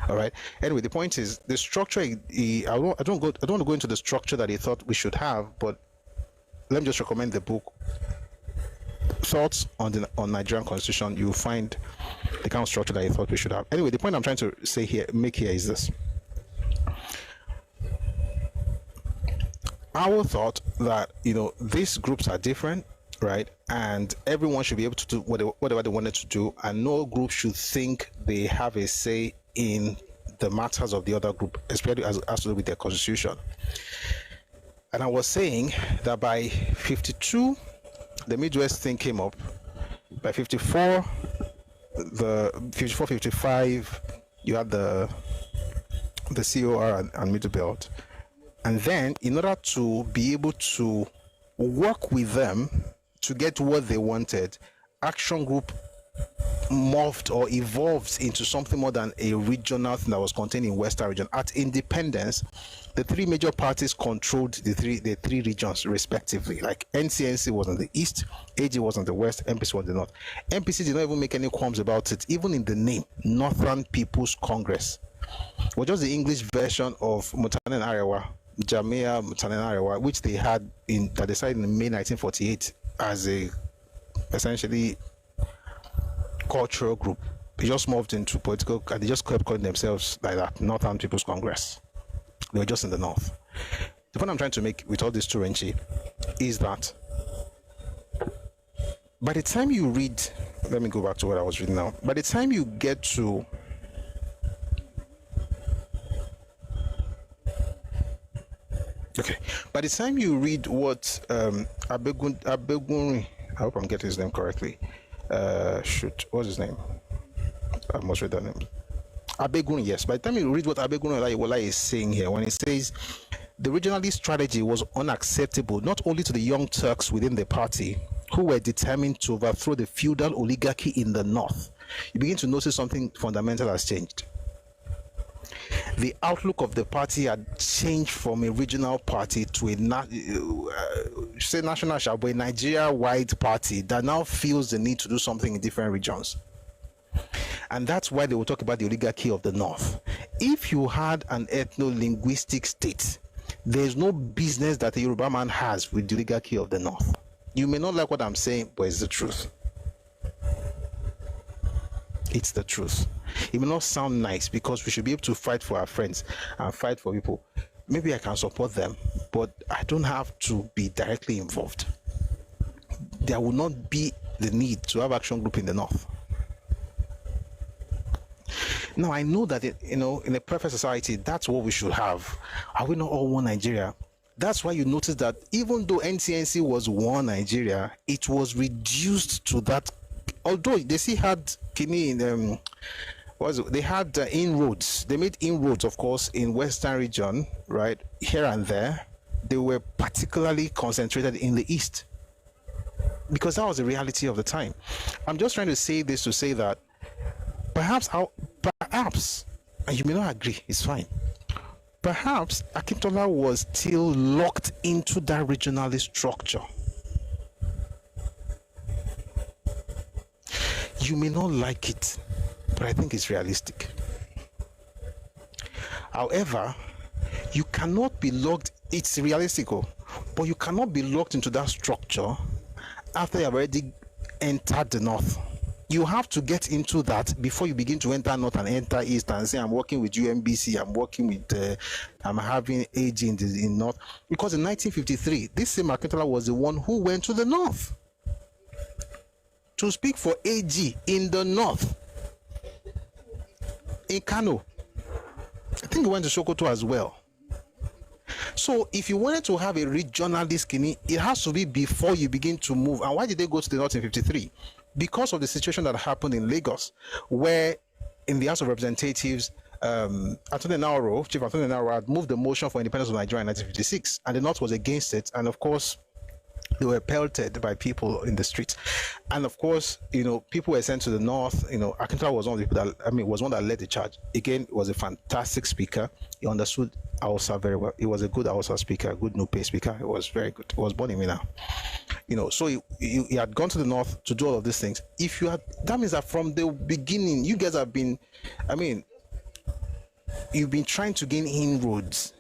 A: All right. Anyway, the point is the structure. I don't want to go into the structure that he thought we should have, but let me just recommend the book Thoughts on Nigerian Constitution. You'll find the kind of structure that he thought we should have. Anyway, the point I'm trying to make here is this. Our thought that these groups are different, right? And everyone should be able to do whatever they wanted to do, and no group should think they have a say in the matters of the other group, especially as to do with their constitution. And I was saying that by 52, the Midwest thing came up. By 54, the 54, 55, you had the COR and Middle Belt. And then, in order to be able to work with them to get what they wanted, Action Group morphed or evolved into something more than a regional thing that was contained in Western region. At independence, the 3 major parties controlled the three regions respectively. Like NCNC was in the east, AG was in the west, MPC was in the north. MPC did not even make any qualms about it, even in the name, Northern People's Congress. It was just the English version of Mutanen Arewa, Jamia Mutanen Arewa, which they had that they started in May 1948 as a essentially cultural group. They just moved into political, and they just kept calling themselves like that, Northern People's Congress. They were just in the north. The point I'm trying to make with all this Turenchi is that by the time you read, let me go back to what I was reading now. By the time you get to by the time you read what Abegunri, I hope I'm getting his name correctly. What's his name? I must read that name. Abegunri, yes. By the time you read what Abegunri is saying here, when he says the regionalist strategy was unacceptable not only to the young Turks within the party who were determined to overthrow the feudal oligarchy in the north, you begin to notice something fundamental has changed. The outlook of the party had changed from a regional party to a national, a Nigeria-wide party that now feels the need to do something in different regions. And that's why they will talk about the oligarchy of the north. If you had an ethno-linguistic state, there's no business that a Yoruba man has with the oligarchy of the north. You may not like what I'm saying, but it's the truth. It's the truth. It may not sound nice because we should be able to fight for our friends and fight for people. Maybe I can support them, but I don't have to be directly involved. There will not be the need to have Action Group in the north. Now, I know that in a perfect society, that's what we should have. Are we not all one Nigeria? That's why you notice that even though NCNC was one Nigeria, it was reduced to that. Although they still had they had inroads. They made inroads, of course, in Western region, right, here and there. They were particularly concentrated in the east because that was the reality of the time. I'm just trying to say this to say that perhaps, and you may not agree, it's fine. Perhaps Akintola was still locked into that regionalist structure. You may not like it, but I think it's realistic. However, you cannot be locked, it's realistic, but you cannot be locked into that structure after you have already entered the north. You have to get into that before you begin to enter north and enter east and say, I'm working with UMBC, I'm working with, I'm having AG in north. Because in 1953, this same Akintola was the one who went to the north to speak for AG in the north, in Kano. I think he went to Sokoto as well. So if you wanted to have a regionalist Guinea, it has to be before you begin to move. And why did they go to the north in 53? Because of the situation that happened in Lagos, where in the House of Representatives, Chief Anthony Nauro had moved the motion for independence of Nigeria in 1956, and the north was against it. And of course, they were pelted by people in the streets. And of course, people were sent to the north. Akintola was one of the people that, was one that led the charge. Again, he was a fantastic speaker. He understood Hausa very well. He was a good Hausa speaker, a good Nupe speaker. He was very good. He was born in Mina. So he had gone to the north to do all of these things. That means that from the beginning, you guys have been, you've been trying to gain inroads.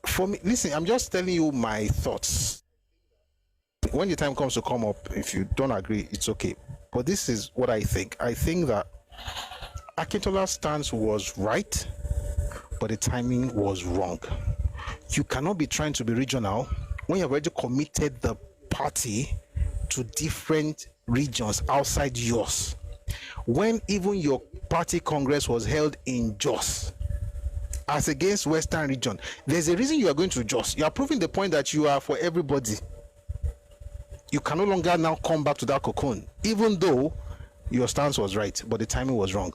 A: For me, listen, I'm just telling you my thoughts. When the time comes to come up, if you don't agree, it's okay. But this is what I think. I think that Akintola's stance was right, but the timing was wrong. You cannot be trying to be regional when you've already committed the party to different regions outside yours. When even your party congress was held in Jos, as against Western region, there's a reason you are going to Jos. You are proving the point that you are for everybody. You can no longer now come back to that cocoon, even though your stance was right, but the timing was wrong.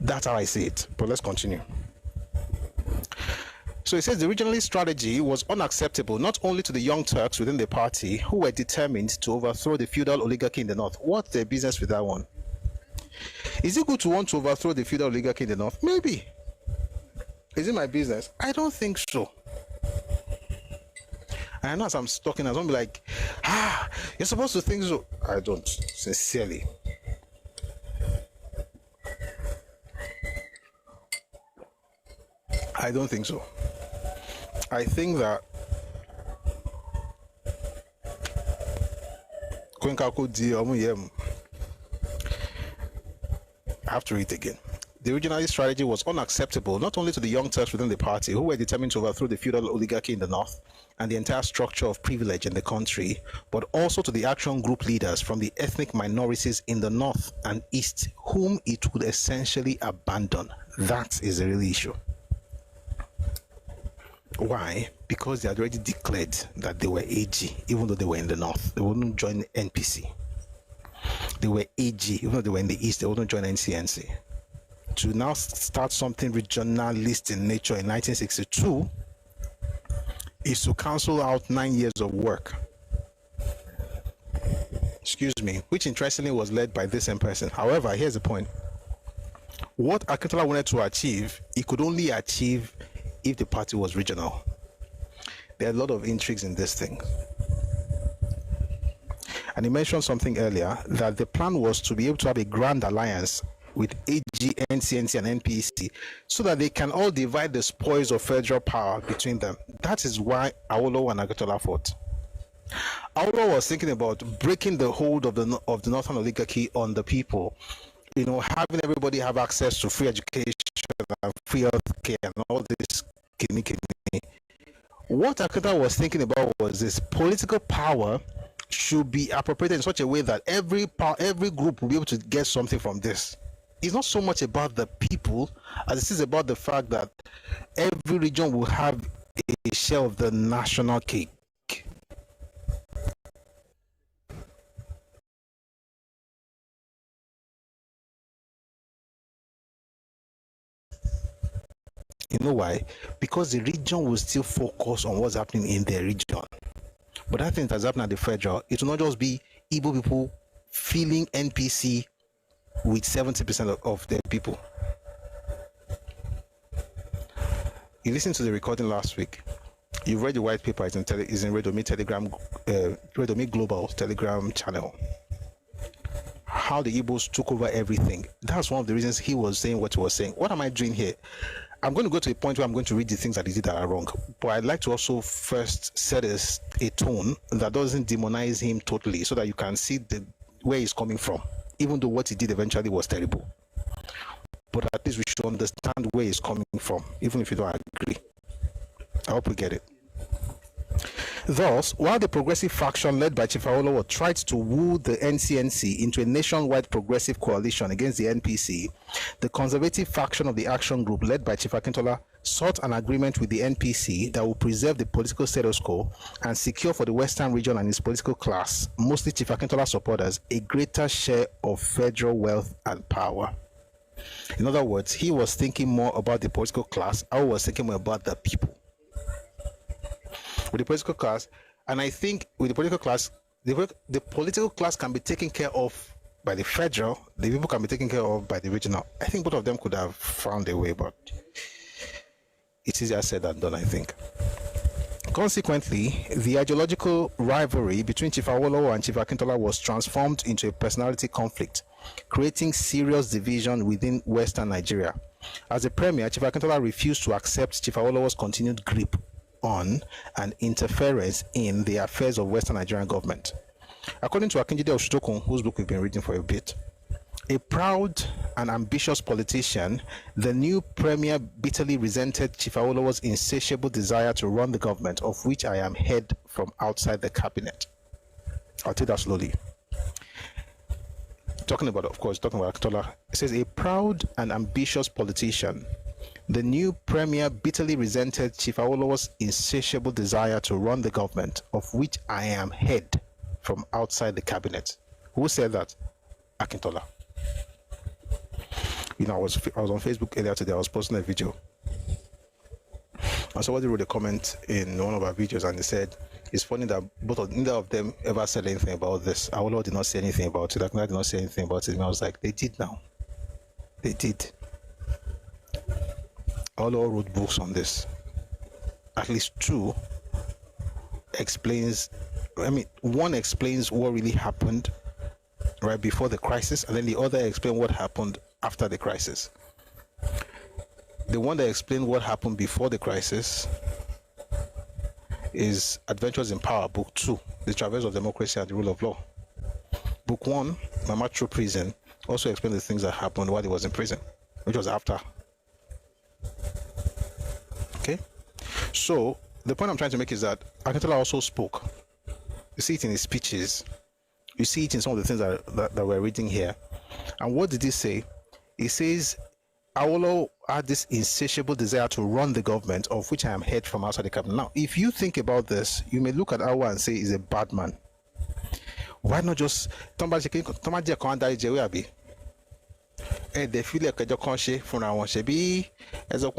A: That's how I see it. But let's continue. So it says the regionalist strategy was unacceptable not only to the young Turks within the party who were determined to overthrow the feudal oligarchy in the north. What's their business with that one? Is it good to want to overthrow the feudal oligarchy in the north? Maybe. Is it my business? I don't think so. And I know as I'm talking, I don't be like, you're supposed to think so. I don't, sincerely. I don't think so. I think that I have to read it again. The regionalist strategy was unacceptable not only to the young Turks within the party who were determined to overthrow the feudal oligarchy in the north and the entire structure of privilege in the country, but also to the action group leaders from the ethnic minorities in the north and east whom it would essentially abandon. That is the real issue. Why? Because they had already declared that they were AG, even though they were in the north. They wouldn't join NPC. They were AG, even though they were in the east. They wouldn't join NCNC. To now start something regionalist in nature in 1962 is to cancel out 9 years of work. Excuse me, which interestingly was led by this same person. However, here's the point. What Akintola wanted to achieve, he could only achieve if the party was regional. There are a lot of intrigues in this thing. And he mentioned something earlier, that the plan was to be able to have a grand alliance with AG, NCNC, and NPC so that they can all divide the spoils of federal power between them. That is why Awolowo and Akintola fought. Awolowo was thinking about breaking the hold of the northern oligarchy on the people, having everybody have access to free education and free healthcare and all this kidney. What Akintola was thinking about was this: political power should be appropriated in such a way that every group will be able to get something from this. It's not so much about the people as it is about the fact that every region will have a share of the national cake. You know why? Because the region will still focus on what's happening in their region. But I think that's happening at the federal. It will not just be Igbo people feeling NPC with 70% of their people. you listened to the recording last week. You read the white paper. It's in Redomi Telegram, Redomi Global Telegram channel. How the Igbos took over everything. That's one of the reasons he was saying what he was saying. What am I doing here? I'm going to go to a point where I'm going to read the things that he did that are wrong. But I'd like to also first set a tone that doesn't demonize him totally, so that you can see where he's coming from, even though what he did eventually was terrible. But at least we should understand where he's coming from, even if you don't agree. I hope we get it. Thus, while the progressive faction led by Chief Awolowo tried to woo the NCNC into a nationwide progressive coalition against the NPC, the conservative faction of the Action Group led by Chief Akintola sought an agreement with the NPC that will preserve the political status quo and secure for the Western region and its political class, mostly Chief Akintola supporters, a greater share of federal wealth and power. In other words, he was thinking more about the political class. I was thinking more about the people. With the political class, and I think with the political class, the political class can be taken care of by the federal, the people can be taken care of by the regional. I think both of them could have found a way, but it's easier said than done, I think. Consequently, the ideological rivalry between Chief Awolowo and Chief Akintola was transformed into a personality conflict, creating serious division within Western Nigeria. As a premier, Chief Akintola refused to accept Chief Awolowo's continued grip on and interference in the affairs of Western Nigerian government. According to Akinjide Oshutokun, whose book we've been reading for a bit, a proud and ambitious politician, the new premier bitterly resented Chief Awolowo's insatiable desire to run the government, of which I am head from outside the cabinet. I'll take that slowly. Talking about Akintola, it says, a proud and ambitious politician, the new premier bitterly resented Chief Awolowo's insatiable desire to run the government, of which I am head from outside the cabinet. Who said that? Akintola. You know, I was on Facebook earlier today. I was posting a video, and somebody wrote a comment in one of our videos, and they said it's funny that neither of them ever said anything about this. Awolowo did not say anything about it. Akintola did not say anything about it. And I was like, they did now. They did. Awolowo wrote books on this. At least two explains. One explains what really happened right before the crisis, and then the other explains what happened after the crisis. The one that explained what happened before the crisis is Adventures in Power, Book 2, The Traverse of Democracy and the Rule of Law. Book 1, Mama Through Prison, also explained the things that happened while he was in prison, which was after. Okay? So, the point I'm trying to make is that Akintola also spoke. You see it in his speeches. You see it in some of the things that we're reading here. And what did he say? He says, Awolowo had this insatiable desire to run the government, of which I am head from outside the cabinet. Now, if you think about this, you may look at Awa and say he's a bad man. Why not just they feel like from now on be as a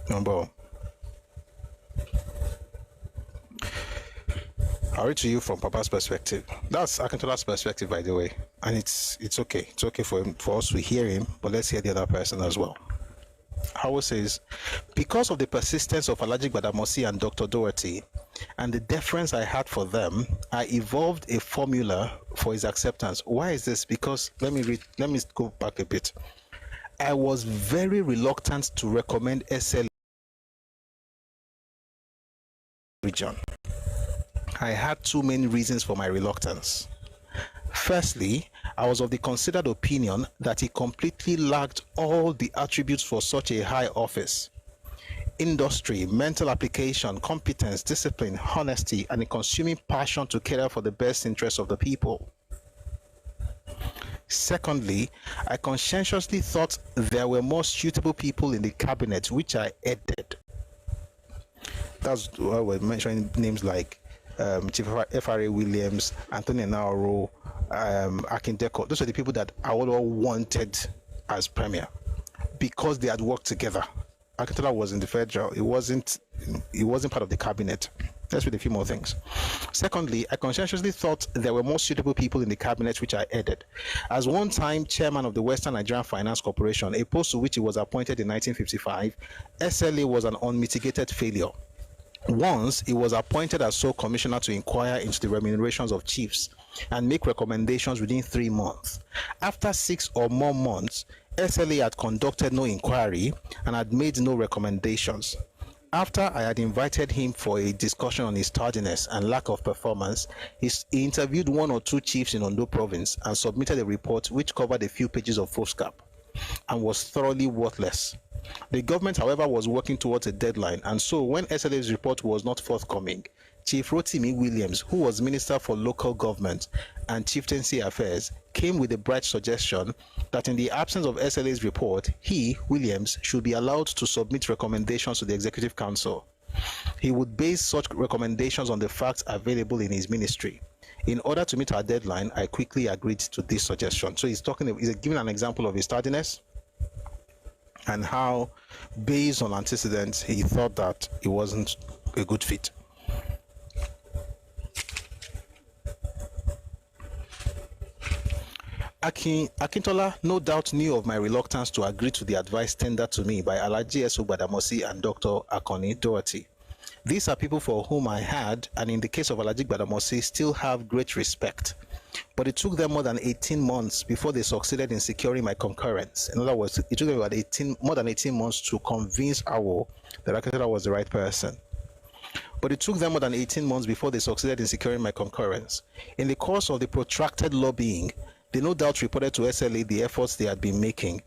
A: number. I'll read to you from Papa's perspective. That's Akintola's perspective, by the way, and it's okay. It's okay for us to hear him, but let's hear the other person as well. Howard says, because of the persistence of Alhaji Gbadamosi and Dr. Doherty and the deference I had for them, I evolved a formula for his acceptance. Why is this? Because let me go back a bit. I was very reluctant to recommend SL region. I had two main reasons for my reluctance. Firstly, I was of the considered opinion that he completely lacked all the attributes for such a high office: industry, mental application, competence, discipline, honesty, and a consuming passion to cater for the best interests of the people. Secondly, I conscientiously thought there were more suitable people in the cabinet, which I added. That's why we're mentioning names like Chief F.R.A. Williams, Anthony Nauro, Akindeko. Those are the people that Awolowo wanted as premier because they had worked together. Akintola was in the federal. He wasn't part of the cabinet. Let's read a few more things. Secondly, I conscientiously thought there were more suitable people in the cabinet which I headed. As one-time chairman of the Western Nigerian Finance Corporation, a post to which he was appointed in 1955, SLA was an unmitigated failure. Once, he was appointed as sole commissioner to inquire into the remunerations of chiefs and make recommendations within 3 months. After 6 or more months, SLA had conducted no inquiry and had made no recommendations. After I had invited him for a discussion on his tardiness and lack of performance, he interviewed 1 or 2 chiefs in Ondo province and submitted a report which covered a few pages of foolscap and was thoroughly worthless. The government, however, was working towards a deadline, and so when SLA's report was not forthcoming, Chief Rotimi Williams, who was Minister for Local Government and Chieftaincy Affairs, came with a bright suggestion that in the absence of SLA's report, he, Williams, should be allowed to submit recommendations to the Executive Council. He would base such recommendations on the facts available in his ministry. In order to meet our deadline, I quickly agreed to this suggestion. So he's giving an example of his tardiness and how, based on antecedents, he thought that it wasn't a good fit. Akintola no doubt knew of my reluctance to agree to the advice tendered to me by Alhaji S. Gbadamosi and Dr. Akoni Doherty. These are people for whom I had, and in the case of Alhaji Gbadamosi, still have great respect. But it took them more than 18 months before they succeeded in securing my concurrence. In other words, it took them about more than 18 months to convince Awo that Akintola was the right person. But it took them more than 18 months before they succeeded in securing my concurrence. In the course of the protracted lobbying, they no doubt reported to SLA the efforts they had been making.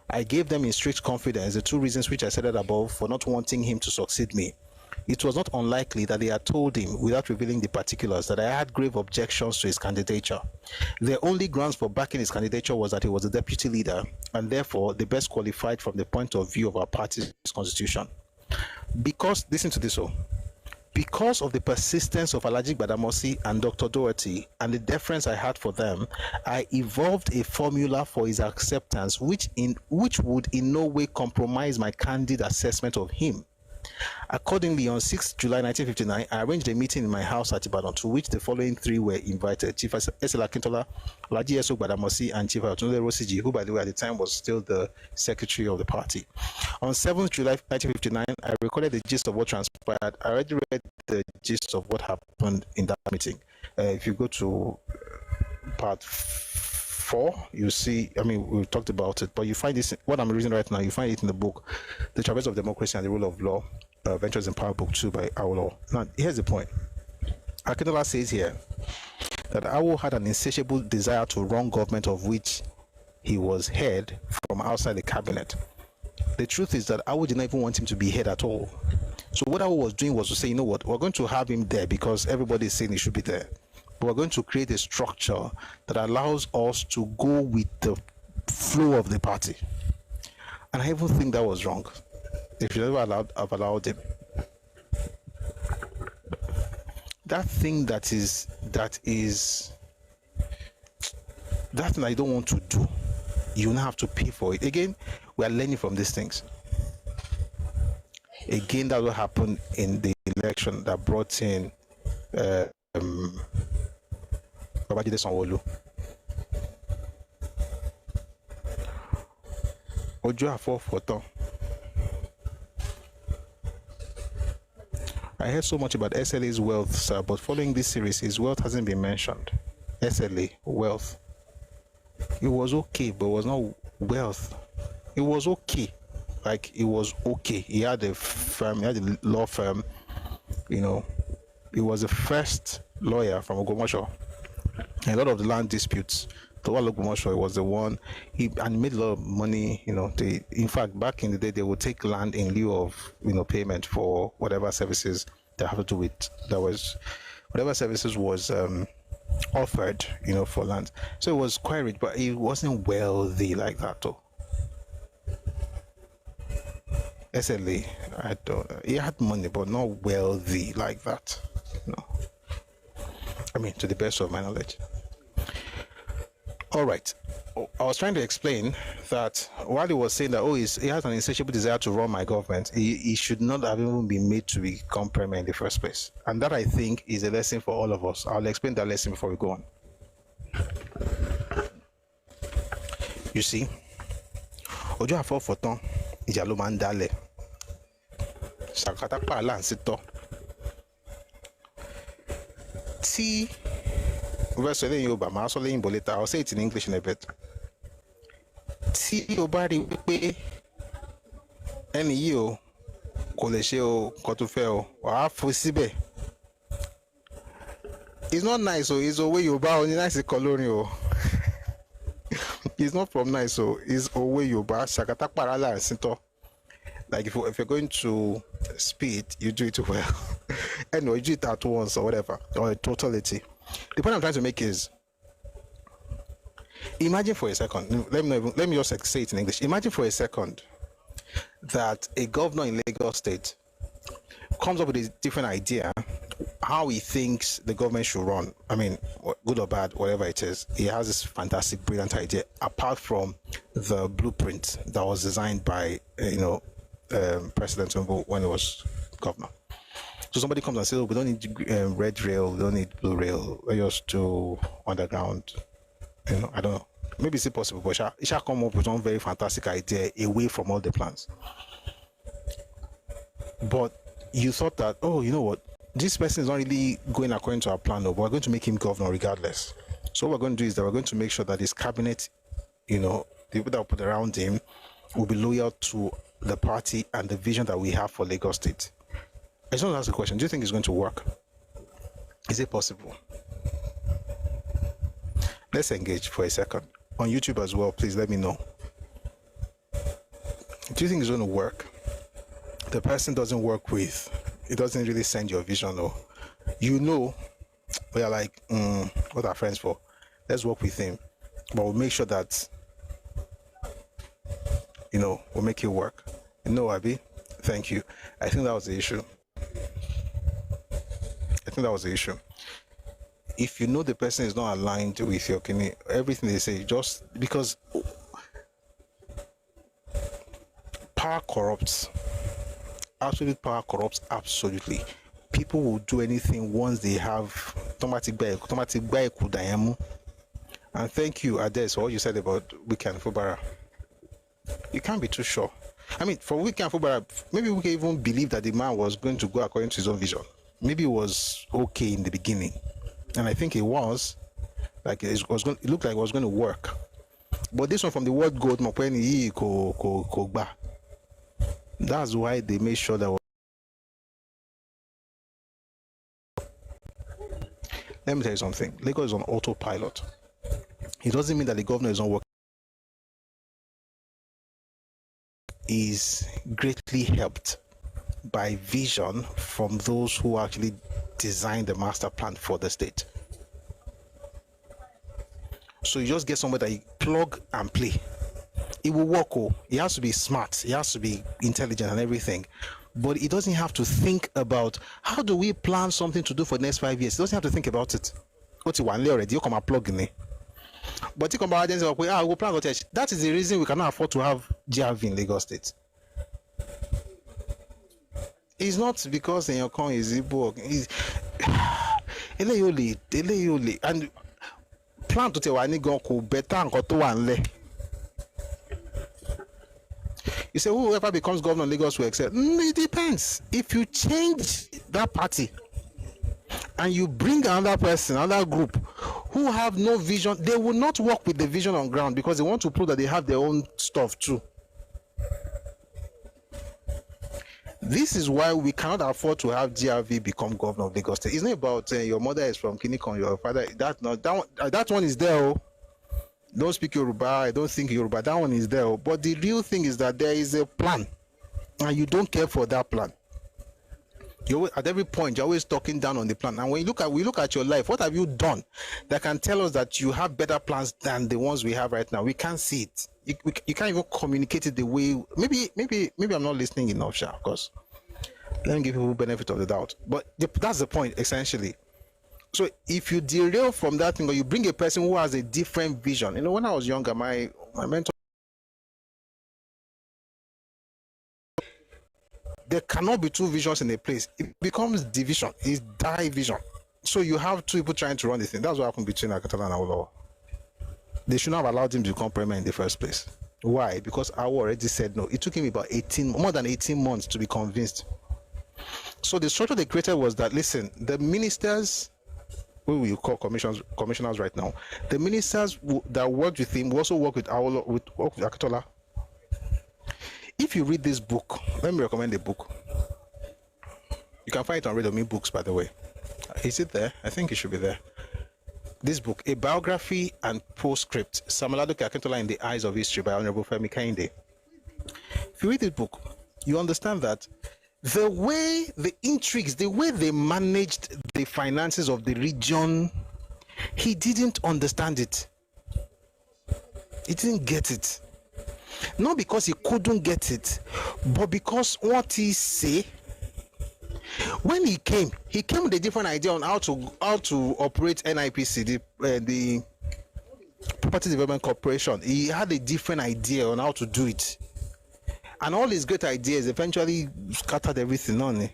A: I gave them in strict confidence the 2 reasons which I stated above for not wanting him to succeed me. It was not unlikely that they had told him, without revealing the particulars, that I had grave objections to his candidature. Their only grounds for backing his candidature was that he was a deputy leader, and therefore the best qualified from the point of view of our party's constitution. Listen to this, because of the persistence of Alhaji Gbadamosi and Dr. Doherty and the deference I had for them, I evolved a formula for his acceptance which would in no way compromise my candid assessment of him. Accordingly, on 6 July 1959, I arranged a meeting in my house at Ibadan, to which the following 3 were invited: Chief S.L. Akintola, Alhaji S. Gbadamosi, and Chief Atunde Rosiji, who, by the way, at the time was still the secretary of the party. On 7 July 1959, I recorded the gist of what transpired. I already read the gist of what happened in that meeting. If you go to part 4, you see, we've talked about it, but you find this, what I'm reading right now, you find it in the book, The Traverse of Democracy and the Rule of Law, Ventures in Power, Book 2 by Awolowo. Now, here's the point. Akintola says here that Awo had an insatiable desire to run government of which he was head from outside the cabinet. The truth is that Awo didn't even want him to be head at all. So what Awo was doing was to say, you know what, we're going to have him there because everybody is saying he should be there. But we're going to create a structure that allows us to go with the flow of the party. And I even think that was wrong. If you never have allowed him. That thing that I don't want to do, you now have to pay for it. Again, we are learning from these things. Again, that will happen in the election that brought in Babajide Sanwo-Olu. Ojo Afo-Foto. I heard so much about SLA's wealth, sir, but following this series, his wealth hasn't been mentioned. SLA, wealth. It was okay, but it was not wealth. It was okay. Like, it was okay. He had a firm, he had a law firm, you know. He was the first lawyer from Ogbomoso. A lot of the land disputes, the one Ogbomoso was the one, and made a lot of money, you know. In fact, back in the day, they would take land in lieu of, payment for whatever services they have to do with, whatever services was offered, for land. So it was quite rich, but he wasn't wealthy like that, though. SLA, he had money, but not wealthy like that. No. To the best of my knowledge. All right. I was trying to explain that while he was saying that, he has an insatiable desire to run my government, he should not have even been made to become premier in the first place. And that, I think, is a lesson for all of us. I'll explain that lesson before we go on. You see, ojú àfọ̀fọ̀tán ìjà ló máa ń dálẹ̀. Ṣàkátà pààlà ń sítọ́. Tí verse in Yoruba, máa sọ lẹ́yìn bọ̀ later, I'll say it in English in a bit. Tí o bá rí wípé ẹni yìí o kò lè ṣe o nǹkan tó fẹ́ o, wàá fò síbẹ̀. It's not nice, o. It's òwe Yorùbá o, ní nice kọ lórin o. It's not from nice, so it's òwe Yorùbá. Ṣàkátà pààlà ń sítọ́. Like if you're going to speed, you do it well. Anyway, you do it at once or whatever, or a totality. The point I'm trying to make is, imagine for a second, let me just say it in English. Imagine for a second that a governor in Lagos State comes up with a different idea how he thinks the government should run. I mean, good or bad, whatever it is, he has this fantastic, brilliant idea, apart from the blueprint that was designed by, President Tinubu when he was governor. So somebody comes and says, we don't need red rail, we don't need blue rail, we just do underground. I don't know. Maybe it's possible, but it shall come up with one very fantastic idea away from all the plans. But you thought that, you know what, this person is not really going according to our plan, but we're going to make him governor regardless. So what we're going to do is that we're going to make sure that his cabinet, the people that we put around him will be loyal to the party and the vision that we have for Lagos State. I just want to ask a question. Do you think it's going to work? Is it possible? Let's engage for a second. On YouTube as well, please let me know. Do you think it's going to work? The person doesn't work with, it doesn't really send your vision, or we are like, what are friends for? Let's work with him. But we'll make sure that, we'll make it work. Abi, thank you. I think that was the issue. If you know the person is not aligned with your everything they say, just because power corrupts. Absolute power corrupts absolutely. People will do anything once they have automatic buy. And thank you, Ades, for what you said about Wike and Fubara. You can't be too sure. I mean, for Wike and Fubara, maybe we can even believe that the man was going to go according to his own vision. Maybe it was okay in the beginning, and I think it was. Like it looked like it was going to work. But this one from the word God, that's why they made sure that. Let me tell you something. Lagos is on autopilot. It doesn't mean that the governor is not working. Is greatly helped by vision from those who actually designed the master plan for the state. So you just get somebody that you plug and play. It will work. He has to be smart, he has to be intelligent and everything, but he doesn't have to think about how do we plan something to do for the next 5 years. He doesn't have to think about it. What's one already? You come and plug in. But you come back and say, we'll plan. That is the reason we cannot afford to have GRV in Lagos State. It's not because in your con is Igbo. And plan to tell wani go better and to one. You say whoever becomes governor of Lagos will accept. It depends. If you change that party and you bring another person, another group who have no vision, they will not work with the vision on ground because they want to prove that they have their own stuff too. This is why we cannot afford to have GRV become governor of Lagos State. It's not about your mother is from Kinikon, your father. That one is there. Don't speak Yoruba. I don't think Yoruba. That one is there. But the real thing is that there is a plan, and you don't care for that plan. At every point, you're always talking down on the plan. And when we look at your life, what have you done that can tell us that you have better plans than the ones we have right now? We can't see it. You can't even communicate it the way. Maybe I'm not listening enough, of course. Let me give people benefit of the doubt. But that's the point, essentially. So if you derail from that thing, or you bring a person who has a different vision, when I was younger, my mentor, there cannot be two visions in a place. It becomes division. It's division. So you have two people trying to run the thing. That's what happened between Akintola and Awolowo. They should not have allowed him to become premier in the first place. Why? Because Awo already said no. It took him about more than 18 months to be convinced. So the structure they created was that, listen, the ministers, who we call commissioners right now, the ministers that worked with him will also work with Awolowo, with Akintola. If you read this book, let me recommend the book. You can find it on Read of Me Books, by the way. Is it there? I think it should be there. This book, A Biography and Postscript, Samaladuke Akintola in the Eyes of History by Honorable Femi Kainde. If you read this book, you understand that the way the intrigues, the way they managed the finances of the region, he didn't understand it. He didn't get it. Not because he couldn't get it, but because what he say, when he came with a different idea on how to operate NIPC, the Property Development Corporation. He had a different idea on how to do it, and all his great ideas eventually scattered everything on it.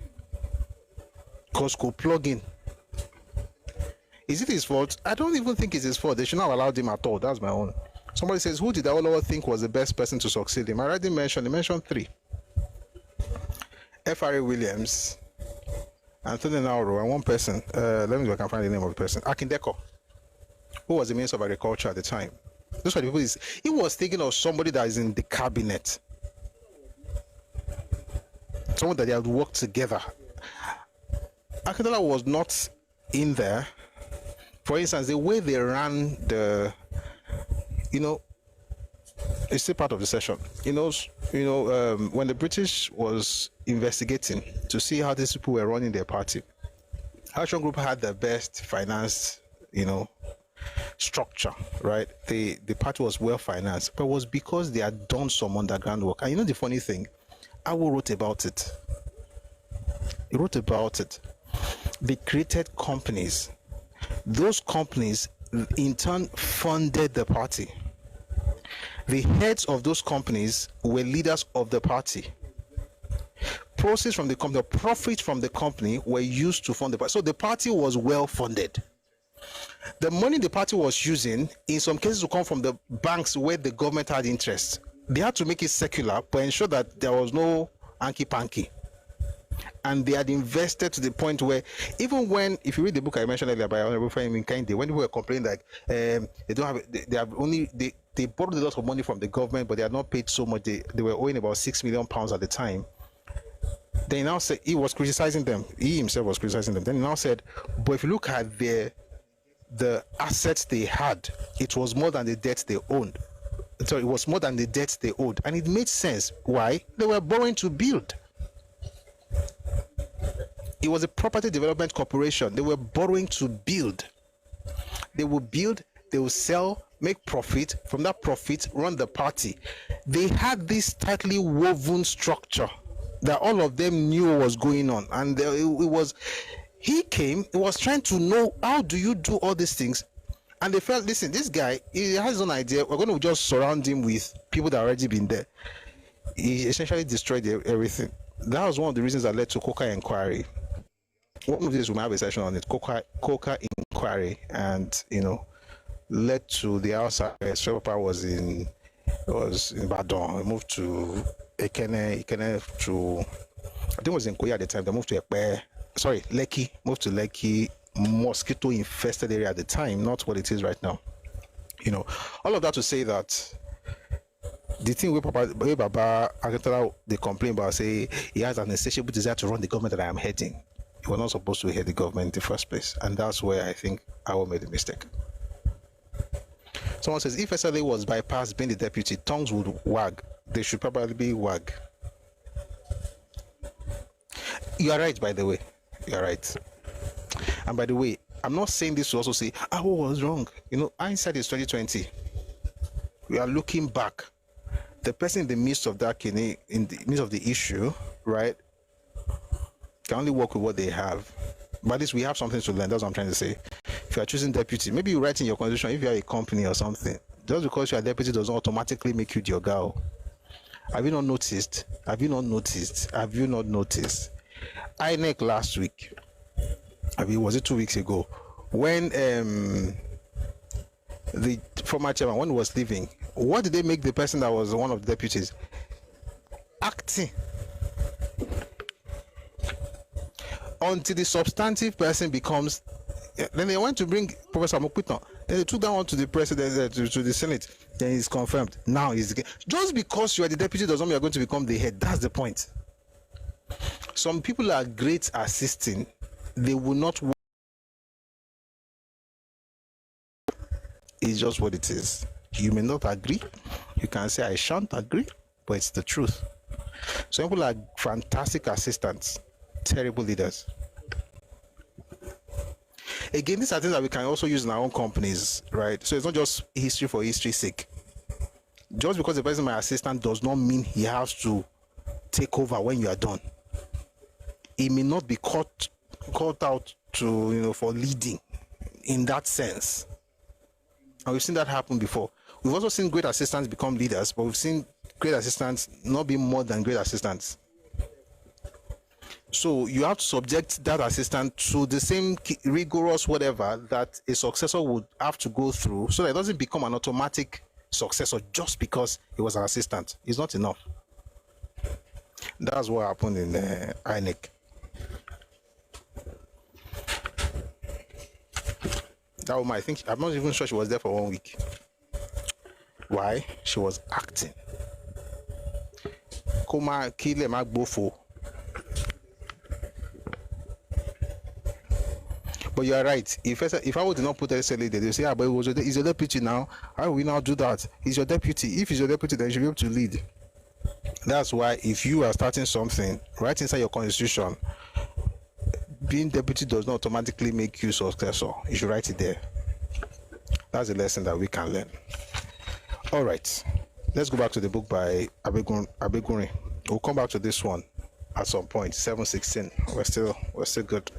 A: Because could plug in. Is it his fault? I don't even think it's his fault. They should not have allowed him at all. That's my own. Somebody says, who did Awolowo think was the best person to succeed him? I already mentioned. He mentioned 3: F.R.A. Williams, Anthony Nauro, and one person. Let me see if I can find the name of the person. Akintola, who was the Minister of Agriculture at the time. Those are the people. He was thinking of somebody that is in the cabinet, someone that they had worked together. Akintola was not in there. For instance, the way they ran the, it's still part of the session. When the British was investigating to see how these people were running their party, Action Group had the best finance, structure, right? The party was well financed, but it was because they had done some underground work. And the funny thing, Awo wrote about it. He wrote about it. They created companies. Those companies in turn funded the party. The heads of those companies were leaders of the party. Proceeds from the company, profits from the company were used to fund the party. So the party was well funded. The money the party was using, in some cases, to come from the banks where the government had interest. They had to make it secular, but ensure that there was no hanky-panky. And they had invested to the point where, even when, if you read the book I mentioned earlier by Honorable Femi Kainde, when people were complaining that they borrowed a lot of money from the government, but they had not paid so much. They were owing about £6 million at the time. They now said he was criticizing them. He himself was criticizing them. Then he now said, but if you look at the assets they had, it was more than the debts they owned. So it was more than the debts they owed, and it made sense. Why? They were borrowing to build. It was a property development corporation. They were borrowing to build. They will build, they will sell, make profit. From that profit, run the party. They had this tightly woven structure that all of them knew what was going on. And he came, he was trying to know, how do you do all these things? And they felt, listen, this guy, he has his own idea. We're going to just surround him with people that already been there. He essentially destroyed everything. That was one of the reasons that led to Coca inquiry. One of these we might have a session on it. Coca inquiry, and led to the outside. Papa was in Badon. He moved to Ekene to, I think it was in Korea at the time. They moved to Lekki. Moved to Lekki, mosquito infested area at the time, not what it is right now. All of that to say that the thing where Baba Akintola, they complain about, say he has an insatiable desire to run the government that I am heading. He was not supposed to head the government in the first place, and that's where I think Awo made a mistake. Someone says, if SLA was bypassed being the deputy, tongues would wag. They should probably wag. You are right, by the way. You are right. And by the way, I'm not saying this to also say Awo was wrong. Hindsight is 2020. We are looking back. The person in the midst of that, in the midst of the issue, right, can only work with what they have. But at least we have something to learn. That's what I'm trying to say. If you are choosing deputy, maybe you write in your constitution, if you are a company or something, just because you are deputy does not automatically make you the oga. Have you not noticed? Have you not noticed? Have you not noticed? INEC last week, was it 2 weeks ago, when the former chairman, when he was leaving, what did they make the person that was one of the deputies? Acting. Until the substantive person becomes, then they went to bring Professor Mokwiton. Then they took that one to the president, to the Senate. Then he's confirmed. Now he's just because you are the deputy doesn't mean you're going to become the head. That's the point. Some people are great assisting. They will not work. It's just what it is. You may not agree. You can say I shan't agree, but it's the truth. Some people are fantastic assistants, terrible leaders. Again, these are things that we can also use in our own companies, right? So it's not just history for history's sake. Just because the person is my assistant does not mean he has to take over when you are done. He may not be caught out to, for leading in that sense. And we've seen that happen before. We've also seen great assistants become leaders, but we've seen great assistants not be more than great assistants. So you have to subject that assistant to the same rigorous whatever that a successor would have to go through, so that it doesn't become an automatic successor just because he was an assistant. It's not enough. That's what happened in INEC. That woman, I'm not even sure she was there for 1 week. Why? She was acting. Koma kile magbofo. But you are right. If I would not put SLA there, they say, but he's your deputy now. How will we now do that? He's your deputy. If he's your deputy, then you should be able to lead. That's why if you are starting something right inside your constitution, being deputy does not automatically make you successor. You should write it there. That's a lesson that we can learn. All right. Let's go back to the book by Abeguni. We'll come back to this one at some point. 7:16. We're still good.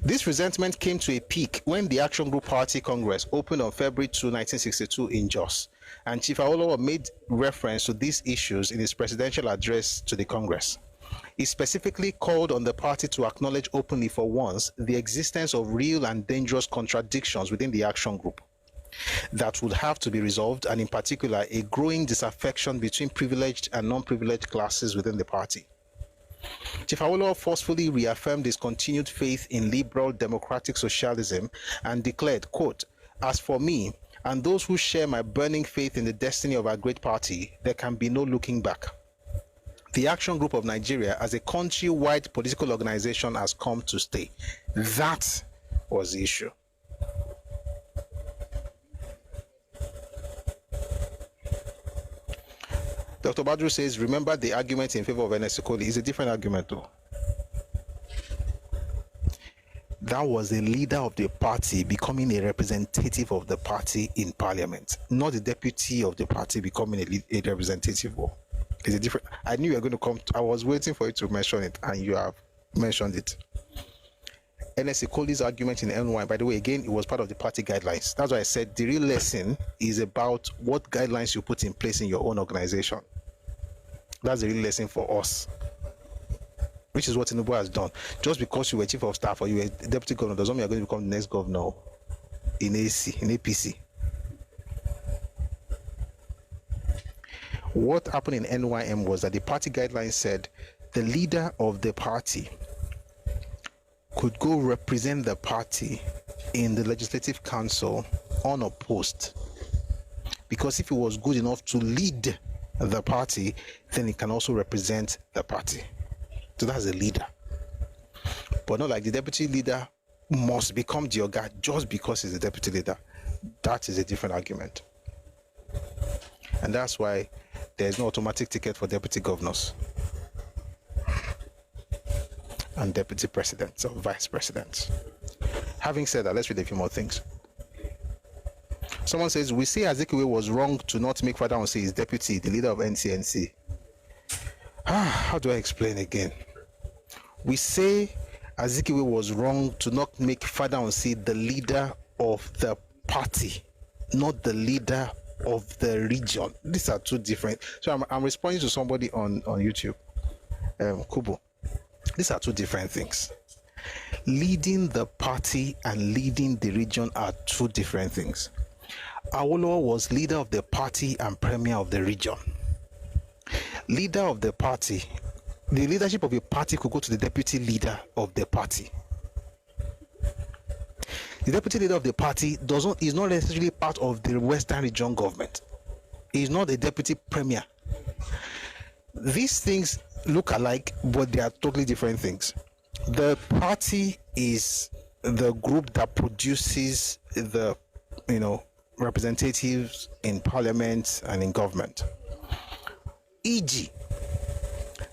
A: This resentment came to a peak when the Action Group Party Congress opened on February 2, 1962 in Jos, and Chief Awolowo made reference to these issues in his presidential address to the Congress. He specifically called on the party to acknowledge openly for once the existence of real and dangerous contradictions within the Action Group that would have to be resolved, and in particular, a growing disaffection between privileged and non-privileged classes within the party. Chief Awolowo forcefully reaffirmed his continued faith in liberal democratic socialism and declared, quote, "As for me and those who share my burning faith in the destiny of our great party, there can be no looking back. The Action Group of Nigeria as a country-wide political organization has come to stay." That was the issue. Dr. Badru says, remember the argument in favor of Enesikoli is a different argument though. That was the leader of the party becoming a representative of the party in parliament, not the deputy of the party becoming a representative. It's a different. I knew you were going to come. I was waiting for you to mention it, and you have mentioned it. Enesikoli's argument in NY, by the way, again, it was part of the party guidelines. That's why I said the real lesson is about what guidelines you put in place in your own organization. That's the real lesson for us, which is what Tinubu has done. Just because you were chief of staff or you were deputy governor doesn't mean you're going to become the next governor in APC. What happened in NYM was that the party guidelines said the leader of the party could go represent the party in the legislative council unopposed, because if he was good enough to lead the party, then he can also represent the party. So that's a leader. But not like the deputy leader must become the oga just because he's a deputy leader. That is a different argument. And that's why there's no automatic ticket for deputy governors and deputy presidents or vice presidents. Having said that, let's read a few more things. Someone says, we say Azikiwe was wrong to not make Father Onse his deputy, the leader of NCNC. How do I explain again? We say Azikiwe was wrong to not make Father Onsi the leader of the party, not the leader of the region. These are two different. So I'm responding to somebody on YouTube, Kubo. These are two different things. Leading the party and leading the region are two different things. Awolowo was leader of the party and premier of the region. Leader of the party, the leadership of a party could go to the deputy leader of the party. The deputy leader of the party is not necessarily part of the Western region government. He is not a deputy premier. These things look alike, but they are totally different things. The party is the group that produces the, representatives in parliament and in government. E.g.,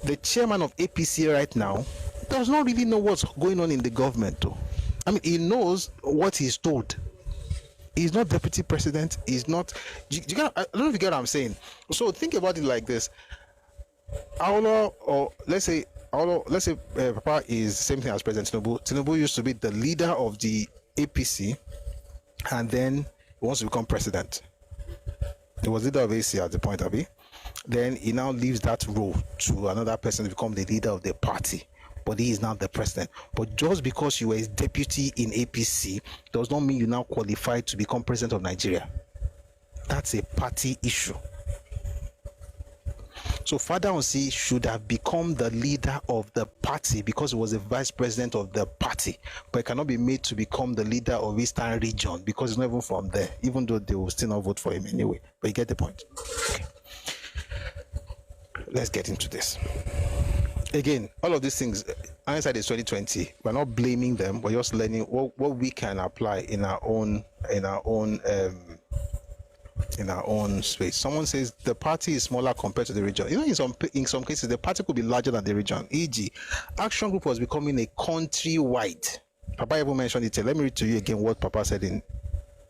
A: the chairman of APC right now does not really know what's going on in the government, though. I mean, he knows what he's told. He's not deputy president. He's not. I don't know if you get what I'm saying. So think about it like this: Awolowo, or let's say Papa is the same thing as President Tinubu. Tinubu used to be the leader of the APC, and then he wants to become president. He was leader of AC at the point of it. Then he now leaves that role to another person to become the leader of the party. But he is now the president. But just because you were a deputy in APC does not mean you now qualify to become president of Nigeria. That's a party issue. So Father Onsi should have become the leader of the party because he was the vice president of the party, but he cannot be made to become the leader of Eastern region because he's not even from there, even though they will still not vote for him anyway. But you get the point. Okay. Let's get into this. Again, all of these things, hindsight is 2020. We're not blaming them. We're just learning what we can apply in our own space. Someone says the party is smaller compared to the region. In some cases, the party could be larger than the region. E.g., Action Group was becoming a country-wide. Papa even mentioned it. Let me read to you again what Papa said in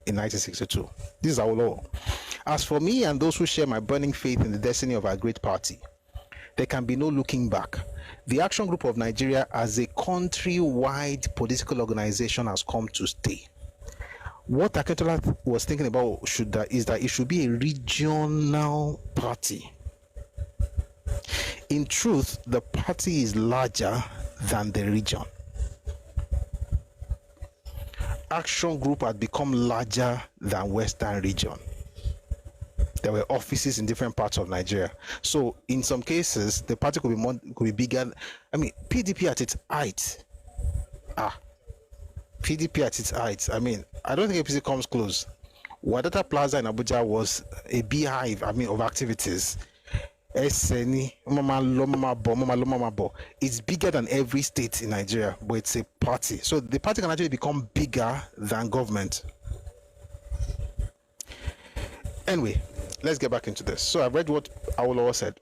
A: 1962. This is Awolowo. As for me and those who share my burning faith in the destiny of our great party, there can be no looking back. The Action Group of Nigeria as a country-wide political organization has come to stay. What Akintola was thinking about is that it should be a regional party. In truth, the party is larger than the region. Action Group had become larger than Western region. There were offices in different parts of Nigeria. So in some cases, the party could be bigger. I mean, PDP at its height. PDP at its height. I mean, I don't think APC comes close. Wadata Plaza in Abuja was a beehive, of activities. It's bigger than every state in Nigeria, but it's a party. So the party can actually become bigger than government. Anyway, let's get back into this. So I've read what Awolowo said.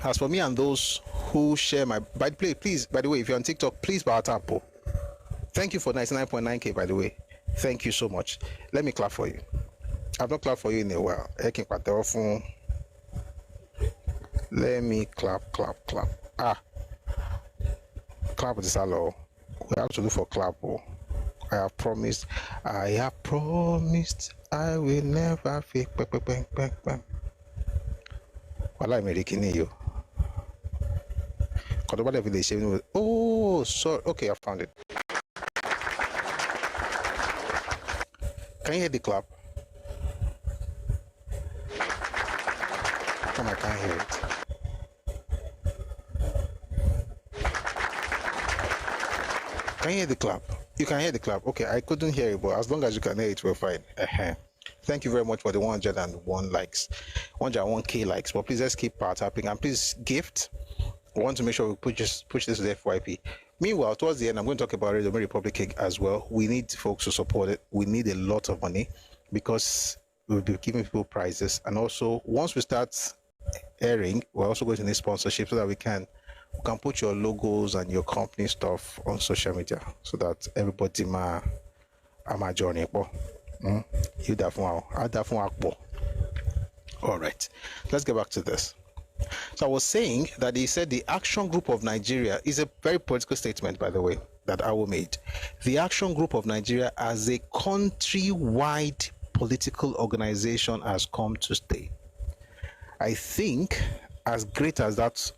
A: As for me and those who share my... By the way, if you're on TikTok, please bow tap. Thank you for 99.9K, by the way. Thank you so much. Let me clap for you. I've not clapped for you in a while. Let me clap. Clap with this hello. We have to do for clap. I have promised I will never fake. Well, I'm making you. Oh, sorry. Okay, I found it. Can you hear the clap? Come, I can't hear it. Can you hear the clap? You can hear the clap. Okay, I couldn't hear it, but as long as you can hear it, we're fine. Thank you very much for the 101 likes, 101K likes. But please, let's keep tapping, and please gift. We want to make sure we push this to the FYP. Meanwhile, towards the end, I'm going to talk about the Republic Cake as well. We need folks to support it. We need a lot of money because we'll be giving people prizes. And also, once we start airing, we're also going to need sponsorship so that we can put your logos and your company stuff on social media so that everybody ma journey. All right, let's get back to this. So I was saying that he said the Action Group of Nigeria is a very political statement, by the way, that Awo made. The Action Group of Nigeria as a country-wide political organization has come to stay. I think as great as that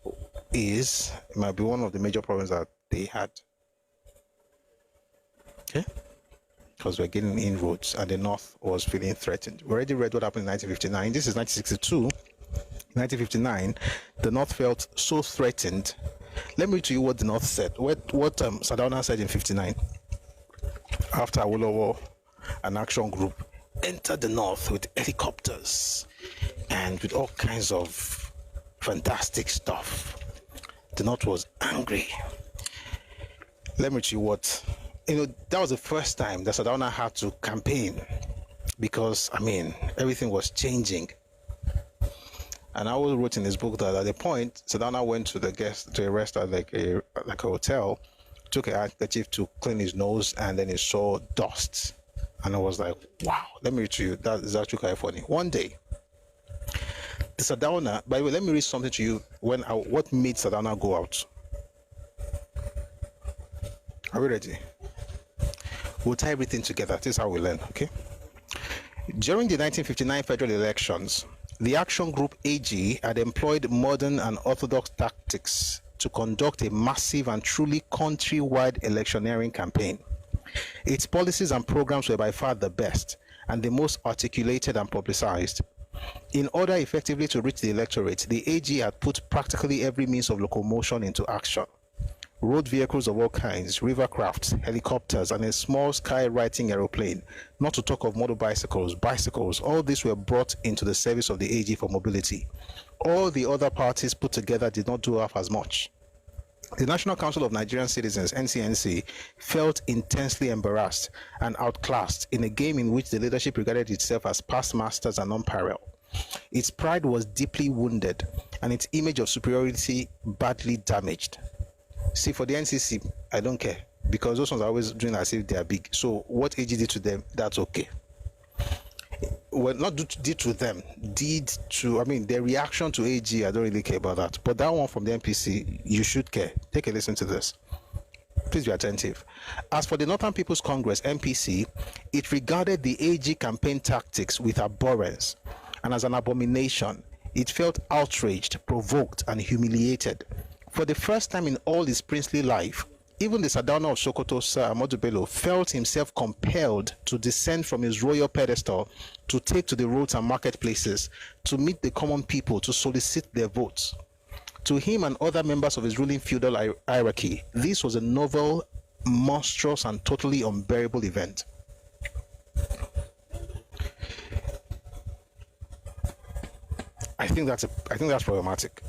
A: is, it might be one of the major problems that they had. Okay? Because we're getting inroads and the North was feeling threatened. We already read what happened in 1959. This is 1962. 1959, the North felt so threatened. Let me read to you what the North said. What Sardauna said in 59. After Awolowo, an action group entered the North with helicopters and with all kinds of fantastic stuff. The North was angry. Let me read to you what, that was the first time that Sardauna had to campaign because, everything was changing. And I always wrote in his book that at the point, Sardauna went to a restaurant, like a hotel, took a handkerchief to clean his nose, and then he saw dust. And I was like, wow, let me read to you. That is actually quite funny. One day, the Sardauna, by the way, let me read something to you what made Sardauna go out. Are we ready? We'll tie everything together. This is how we learn, okay? During the 1959 federal elections, the Action Group AG had employed modern and orthodox tactics to conduct a massive and truly country-wide electioneering campaign. Its policies and programs were by far the best and the most articulated and publicized. In order effectively to reach the electorate, the AG had put practically every means of locomotion into action. Road vehicles of all kinds, river crafts, helicopters, and a small skywriting aeroplane, not to talk of motorbicycles, bicycles, all these were brought into the service of the AG for mobility. All the other parties put together did not do half as much. The National Council of Nigerian Citizens, NCNC, felt intensely embarrassed and outclassed in a game in which the leadership regarded itself as past masters and unparalleled. Its pride was deeply wounded and its image of superiority badly damaged. See, for the NCC, I don't care because those ones are always doing as if they are big. So what AG did to them, that's okay. Well, not did to them, their reaction to AG, I don't really care about that. But that one from the NPC, you should care. Take a listen to this. Please be attentive. As for the Northern People's Congress, NPC, it regarded the AG campaign tactics with abhorrence and as an abomination. It felt outraged, provoked, and humiliated. For the first time in all his princely life, even the Sardauna of Sokoto, Sir Ahmadu Bello, felt himself compelled to descend from his royal pedestal to take to the roads and marketplaces, to meet the common people, to solicit their votes. To him and other members of his ruling feudal hierarchy, this was a novel, monstrous, and totally unbearable event. I think that's problematic.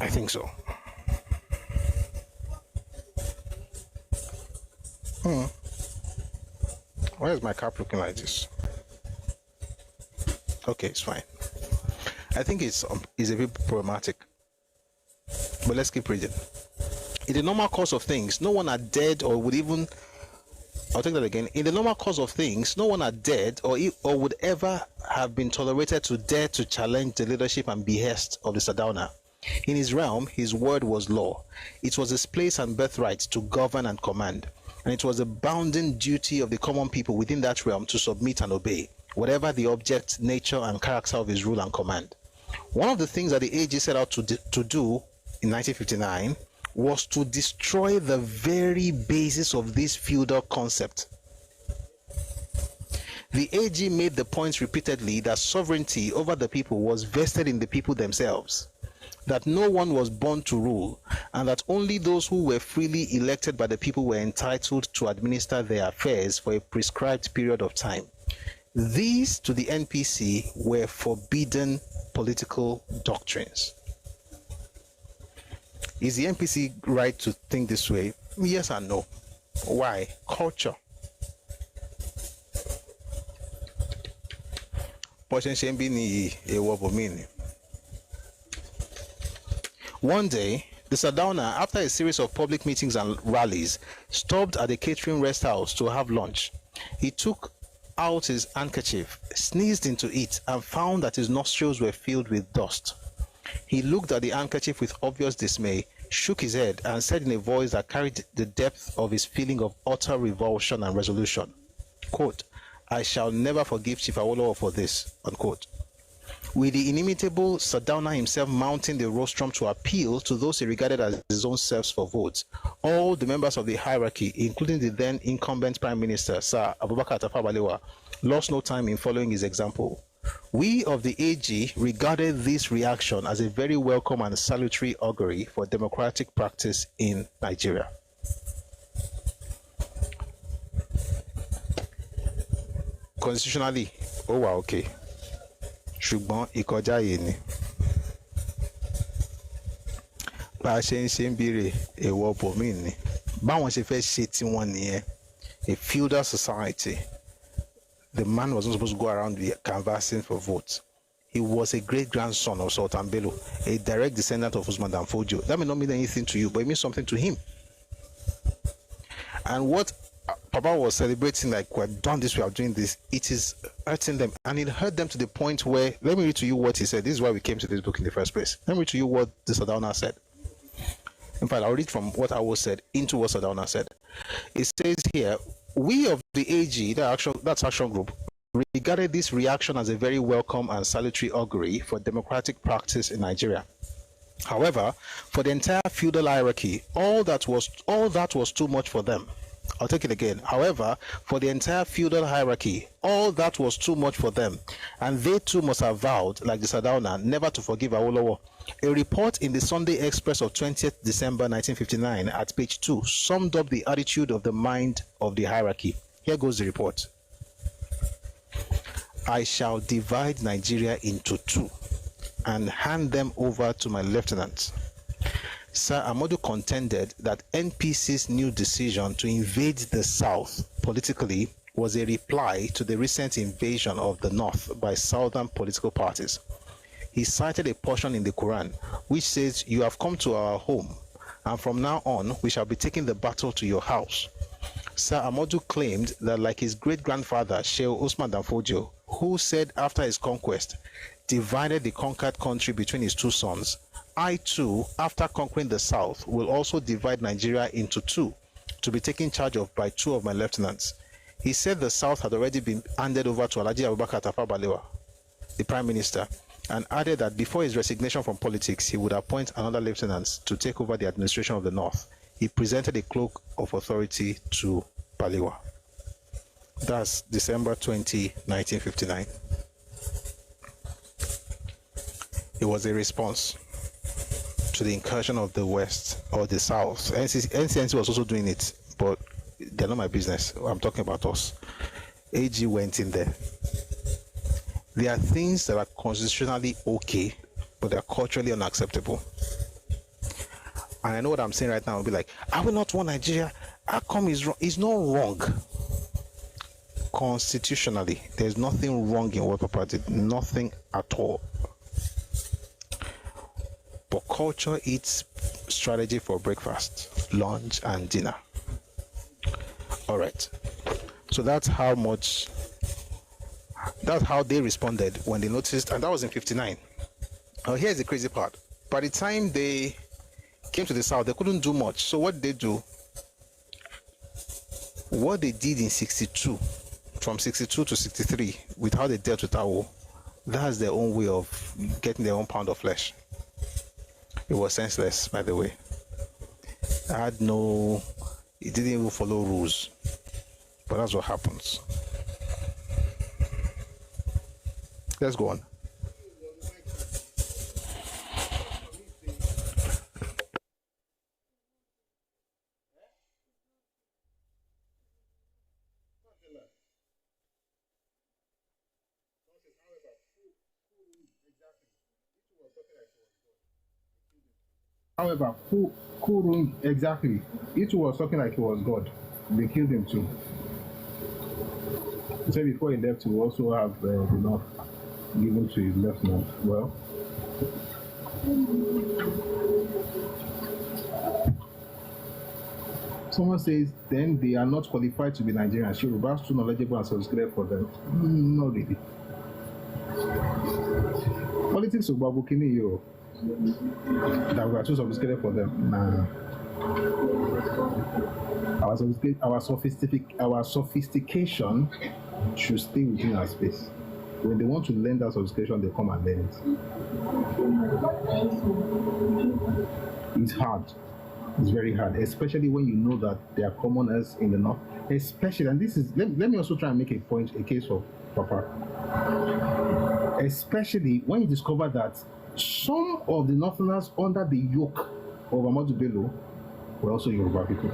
A: I think so. Why is my cap looking like this? Okay, it's fine. I think it's a bit problematic. But let's keep reading. In the normal course of things, no one had dared or would even... I'll take that again. In the normal course of things, no one had dared or would ever have been tolerated to dare to challenge the leadership and behest of the Sardauna. In his realm, his word was law. It was his place and birthright to govern and command, and it was a bounden duty of the common people within that realm to submit and obey, whatever the object, nature, and character of his rule and command. One of the things that the AG set out to do in 1959 was to destroy the very basis of this feudal concept. The AG made the point repeatedly that sovereignty over the people was vested in the people themselves, that no one was born to rule, and that only those who were freely elected by the people were entitled to administer their affairs for a prescribed period of time. These, to the NPC, were forbidden political doctrines. Is the NPC right to think this way? Yes and no. Why? Culture. One day, the Sardauna, after a series of public meetings and rallies, stopped at a catering rest house to have lunch. He took out his handkerchief, sneezed into it, and found that his nostrils were filled with dust. He looked at the handkerchief with obvious dismay, shook his head, and said in a voice that carried the depth of his feeling of utter revulsion and resolution, quote, "I shall never forgive Chief Awolowo for this," unquote. With the inimitable Sardauna himself mounting the rostrum to appeal to those he regarded as his own selves for votes, all the members of the hierarchy, including the then incumbent Prime Minister, Sir Abubakar Tafawa Balewa, lost no time in following his example. We of the AG regarded this reaction as a very welcome and salutary augury for democratic practice in Nigeria. Constitutionally, oh wow, okay. Ṣùgbọ́n ìkọjá yìí ni. Bá a ṣe ń ṣe ń bèrè èèwọ̀ bòmíì ni. Báwọn ṣe fẹ́ ṣe tiwọn nìyẹn. A feudal society. The man was not supposed to go around canvassing for votes. He was a great-grandson of Sultan Bello, a direct descendant of Usman Dan Fodio. That may not mean anything to you, but it means something to him. And what Papa was celebrating, like, we're done this, we are doing this, it is hurting them. And it hurt them to the point where, let me read to you what he said. This is why we came to this book in the first place. Let me read to you what the Sardauna said. In fact, I'll read from what Awo said into what Sardauna said. It says here, we of the AG, that's Action Group, regarded this reaction as a very welcome and salutary augury for democratic practice in Nigeria. However, for the entire feudal hierarchy, all that was too much for them. I'll take it again. However, for the entire feudal hierarchy, all that was too much for them, and they too must have vowed, like the Sardauna, never to forgive Awolowo. A report in the Sunday Express of 20th December 1959 at page 2 summed up the attitude of the mind of the hierarchy. Here goes the report. I shall divide Nigeria into two and hand them over to my lieutenants. Sir Amadu contended that NPC's new decision to invade the South politically was a reply to the recent invasion of the North by southern political parties. He cited a portion in the Quran which says, "You have come to our home, and from now on we shall be taking the battle to your house." Sir Amadu claimed that, like his great-grandfather Sheikh Usman Dan Fodio, who said after his conquest, divided the conquered country between his two sons, I too, after conquering the South, will also divide Nigeria into two, to be taken charge of by two of my lieutenants. He said the South had already been handed over to Alhaji Abubakar Tafawa Balewa, the Prime Minister, and added that before his resignation from politics, he would appoint another lieutenant to take over the administration of the North. He presented a cloak of authority to Balewa. That's December 20, 1959. It was a response to the incursion of the West or the South. NCNC was also doing it, but they're not my business. I'm talking about us. AG went in there. There are things that are constitutionally okay, but they're culturally unacceptable. And I know what I'm saying right now. I'll be like, I will not want Nigeria. How come it's wrong? It's not wrong. Constitutionally, there's nothing wrong in what Papa did. Nothing at all. But culture eats strategy for breakfast, lunch, and dinner. All right. So that's how they responded when they noticed, and that was in 59. Here's the crazy part. By the time they came to the South, they couldn't do much. So what did they do? What they did in 62, from 62 to 63, with how they dealt with Awo, that's their own way of getting their own pound of flesh. It was senseless, by the way. It didn't even follow rules. But that's what happens. Let's go on. However, who exactly? It was talking like he was God. They killed him too. He said before he left, he will also have the north given to his lieutenant. Well, someone says then they are not qualified to be Nigerians. Yorubas too knowledgeable and sophisticated for them. Not really. Politics of Babukini, that we are too sophisticated for them. Nah. Our sophistication should stay within our space. When they want to learn that sophistication, they come and learn it. It's hard. It's very hard, especially when you know that there are commoners in the north. Especially, and this is let me also try and make a case for Papa. Especially when you discover that some of the northerners under the yoke of Ahmadu Bello were also Yoruba people.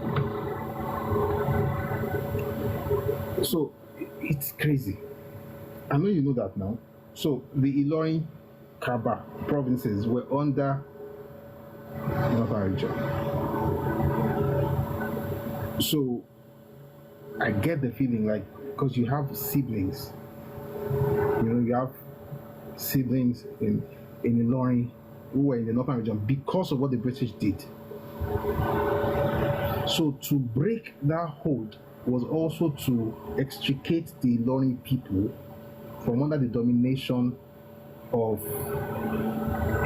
A: So it's crazy. I know you know that now. So the Ilorin, Kaba provinces were under Northern region. So I get the feeling like, because you have siblings, you have siblings in Ilorin who were in the Northern region because of what the British did. So to break that hold was also to extricate the Ilorin people from under the domination of...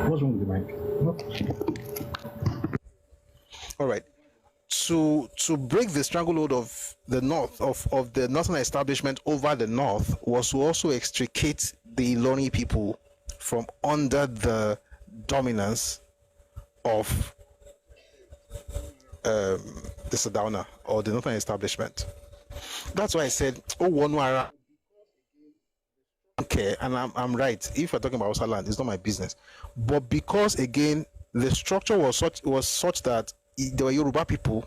A: What's wrong with the mic? All right. To break the stranglehold of the north, of the northern establishment over the north, was to also extricate the Ilorin people from under the dominance of the Sardauna or the northern establishment. That's why I said, oh, one wara. Okay, and I'm right. If you're talking about Hausa land, it's not my business. But because again, the structure was such that there were Yoruba people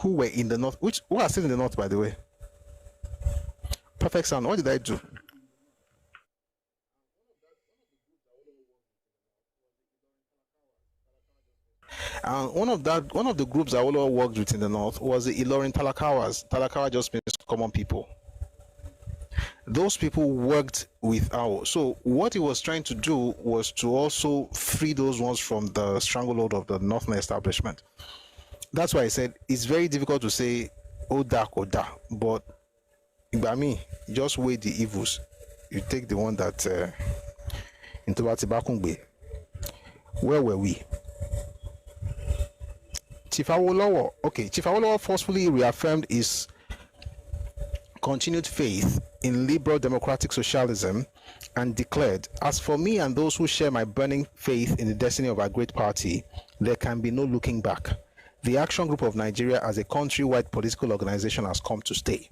A: who were in the north, who are still in the north, by the way. Perfect sound. What did I do? And one of the groups Awolowo worked with in the north was the Ilorin Talakawas. Talakawa just means common people. Those people worked with Awo. So what he was trying to do was to also free those ones from the stranglehold of the northern establishment. That's why I said it's very difficult to say Oda, but by me, just weigh the evils. You take the one that in Tobatibakungbe. Where were we? Chief Awolowo forcefully reaffirmed his continued faith in liberal democratic socialism and declared, "As for me and those who share my burning faith in the destiny of our great party, there can be no looking back. The Action Group of Nigeria as a countrywide political organization has come to stay."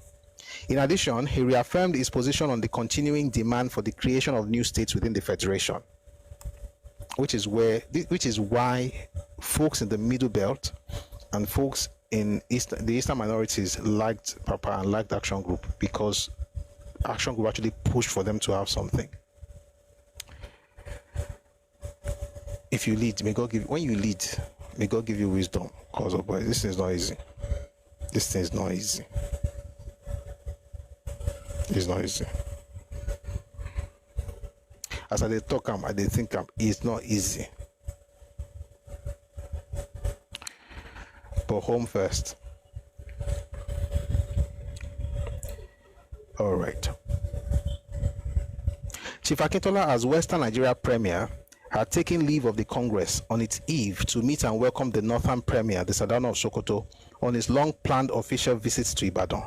A: In addition, he reaffirmed his position on the continuing demand for the creation of new states within the federation, which is why folks in the Middle Belt and folks in the Eastern minorities liked Papa and liked Action Group, because Action Group actually pushed for them to have something. If you lead, may God give you wisdom, because of boy, this thing is not easy. This thing is not easy. It's not easy. As I talk, I think it's not easy. But home first. All right. Chief Akintola, as Western Nigeria Premier, had taken leave of the Congress on its eve to meet and welcome the Northern Premier, the Sardauna of Sokoto, on his long-planned official visits to Ibadan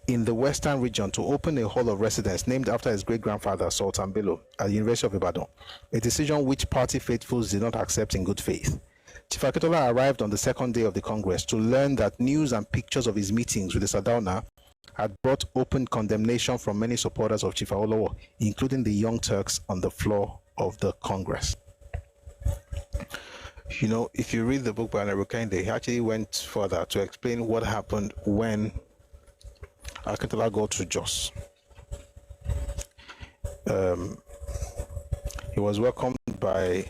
A: in the Western region to open a hall of residence named after his great-grandfather, Sultan Bello, at the University of Ibadan, a decision which party faithfuls did not accept in good faith. Chief Akintola arrived on the second day of the Congress to learn that news and pictures of his meetings with the Sardauna had brought open condemnation from many supporters of Chief Awolowo, including the Young Turks on the floor of the Congress. You know, if you read the book by Nebukende, he actually went further to explain what happened when Akintola got to Jos. He was welcomed by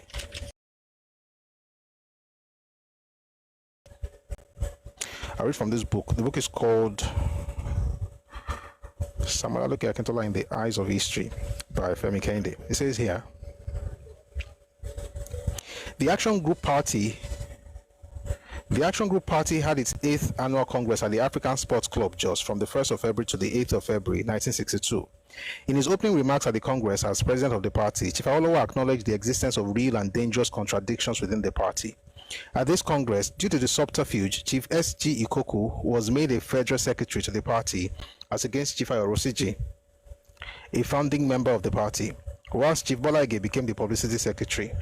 A: I read from this book. The book is called Samuel Look at Akintola in the Eyes of History by Femi Kende. It says here, the Action Group Party The Action Group Party had its 8th annual Congress at the African Sports Club Jos from the 1st of February to the 8th of February 1962. In his opening remarks at the Congress as president of the party, Chief Awolowo acknowledged the existence of real and dangerous contradictions within the party. At this Congress, due to the subterfuge, Chief S.G. Ikoku was made a federal secretary to the party as against Chief Ayorosiji, a founding member of the party, whilst Chief Bolaige became the publicity secretary.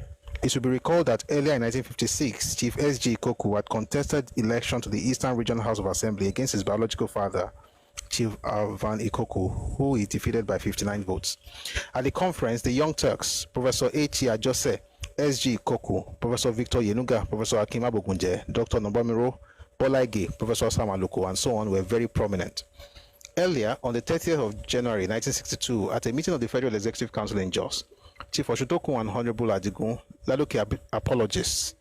A: It should be recalled that earlier in 1956, Chief S.G. Ikoku had contested election to the Eastern Regional House of Assembly against his biological father, Chief Van Ikoku, who he defeated by 59 votes. At the conference, the Young Turks, Professor H. Ajose, S.G. Ikoku, Professor Victor Yenuga, Professor Akintola Gunje, Dr. Nobamiro, Bolaige, Professor Samaluko, and so on were very prominent. Earlier, on the 30th of January 1962, at a meeting of the Federal Executive Council in Jos, Chief Oshutoku and Honorable Adigun Ladoke apologists.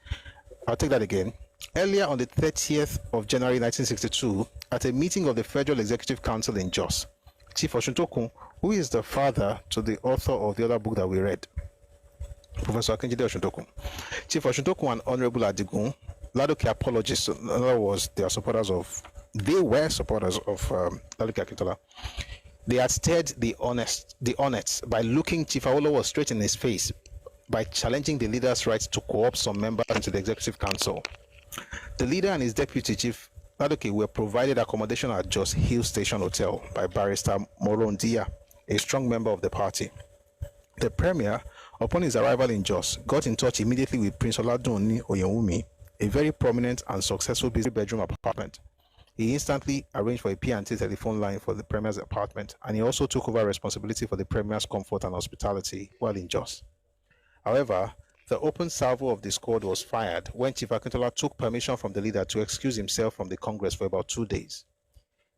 A: I'll take that again. Earlier on the 30th of January 1962, at a meeting of the Federal Executive Council in Jos, Chief Oshutoku, who is the father to the author of the other book that we read, Professor Akinjide Oshutoku, Chief Oshutoku and Honorable Adigun Ladoke apologists, in other words, they were supporters of Ladoke Akintola. They had stirred the honest by looking Chief Awolowo straight in his face by challenging the leader's right to co-opt some members into the Executive Council. The leader and his deputy, Chief Ladoke, were provided accommodation at Jos Hill Station Hotel by Barrister Moro Ndia, a strong member of the party. The Premier, upon his arrival in Jos, got in touch immediately with Prince Oladunni Oyewumi, a very prominent and successful bedroom apartment. He instantly arranged for a P&T telephone line for the Premier's apartment, and he also took over responsibility for the Premier's comfort and hospitality while in Jos. However, the open salvo of discord was fired when Chief Akintola took permission from the leader to excuse himself from the Congress for about 2 days.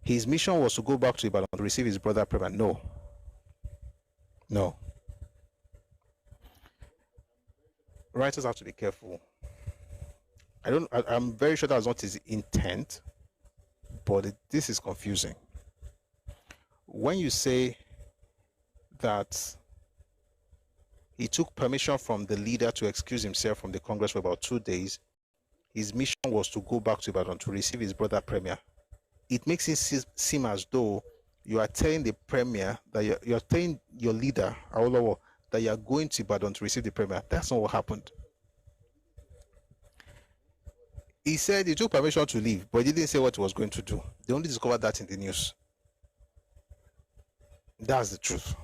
A: His mission was to go back to Ibadan to receive his brother Premier. No. Writers have to be careful. I'm very sure that's not his intent, but this is confusing. When you say that he took permission from the leader to excuse himself from the Congress for about 2 days, his mission was to go back to Ibadan to receive his brother Premier. It makes it seem as though you are telling the Premier that you're telling your leader, Awolowo, that you are going to Ibadan to receive the Premier. That's not what happened. He said he took permission to leave, but he didn't say what he was going to do. They only discovered that in the news. That's the truth.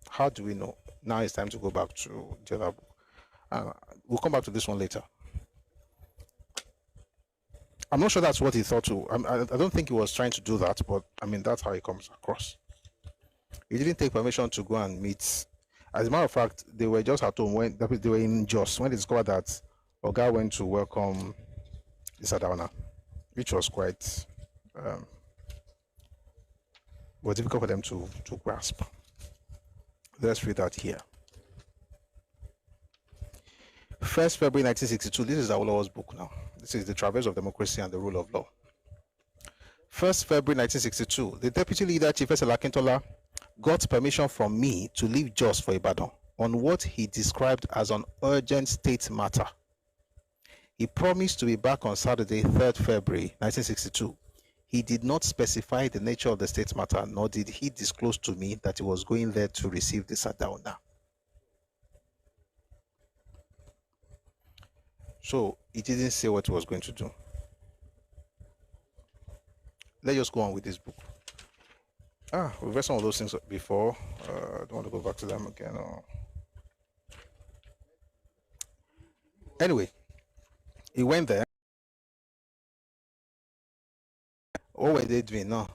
A: How do we know? Now it's time to go back to the other book. We'll come back to this one later. I'm not sure that's what he thought to. I don't think he was trying to do that, but I mean, that's how it comes across. He didn't take permission to go and meet. As a matter of fact, they were just at home when they were in Jos when they discovered that Oga went to welcome the Sardauna, which was quite was difficult for them to grasp. Let's read that here. 1st February 1962. This is Awolowo's book now. This is The Traverse of Democracy and the Rule of Law. 1st February 1962. The deputy leader, Chief Akintola, got permission from me to leave Jos for Ibadan on what he described as an urgent state matter. He promised to be back on Saturday, 3rd February 1962. He did not specify the nature of the state matter, nor did he disclose to me that he was going there to receive the Sardauna. So he didn't say what he was going to do. Let's just go on with this book. We've read some of those things before. I don't want to go back to them again. Anyway, he went there. What were they doing now?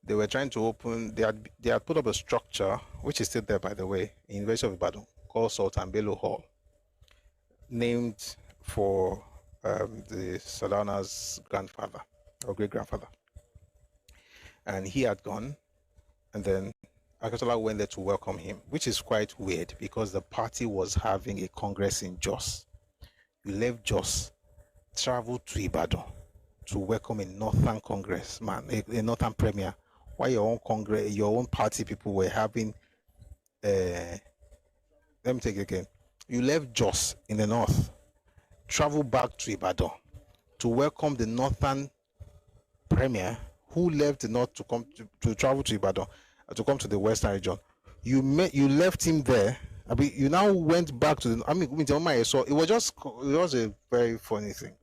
A: They were trying to open. They had put up a structure, which is still there, by the way, in University of Ibadan, called Sultan Bello Hall, named for the Sardauna's grandfather or great grandfather. And he had gone, and then Akintola went there to welcome him, which is quite weird because the party was having a congress in Jos. You left Jos, traveled to Ibadan to welcome a northern congressman, a northern premier. Why your own congress, your own party people were having? Let me take it again. You left Jos in the north, traveled back to Ibadan to welcome the northern premier who left the north to come to travel to Ibadan, to come to the western region. You left him there. I mean, you now went back to the. I mean, so it was a very funny thing.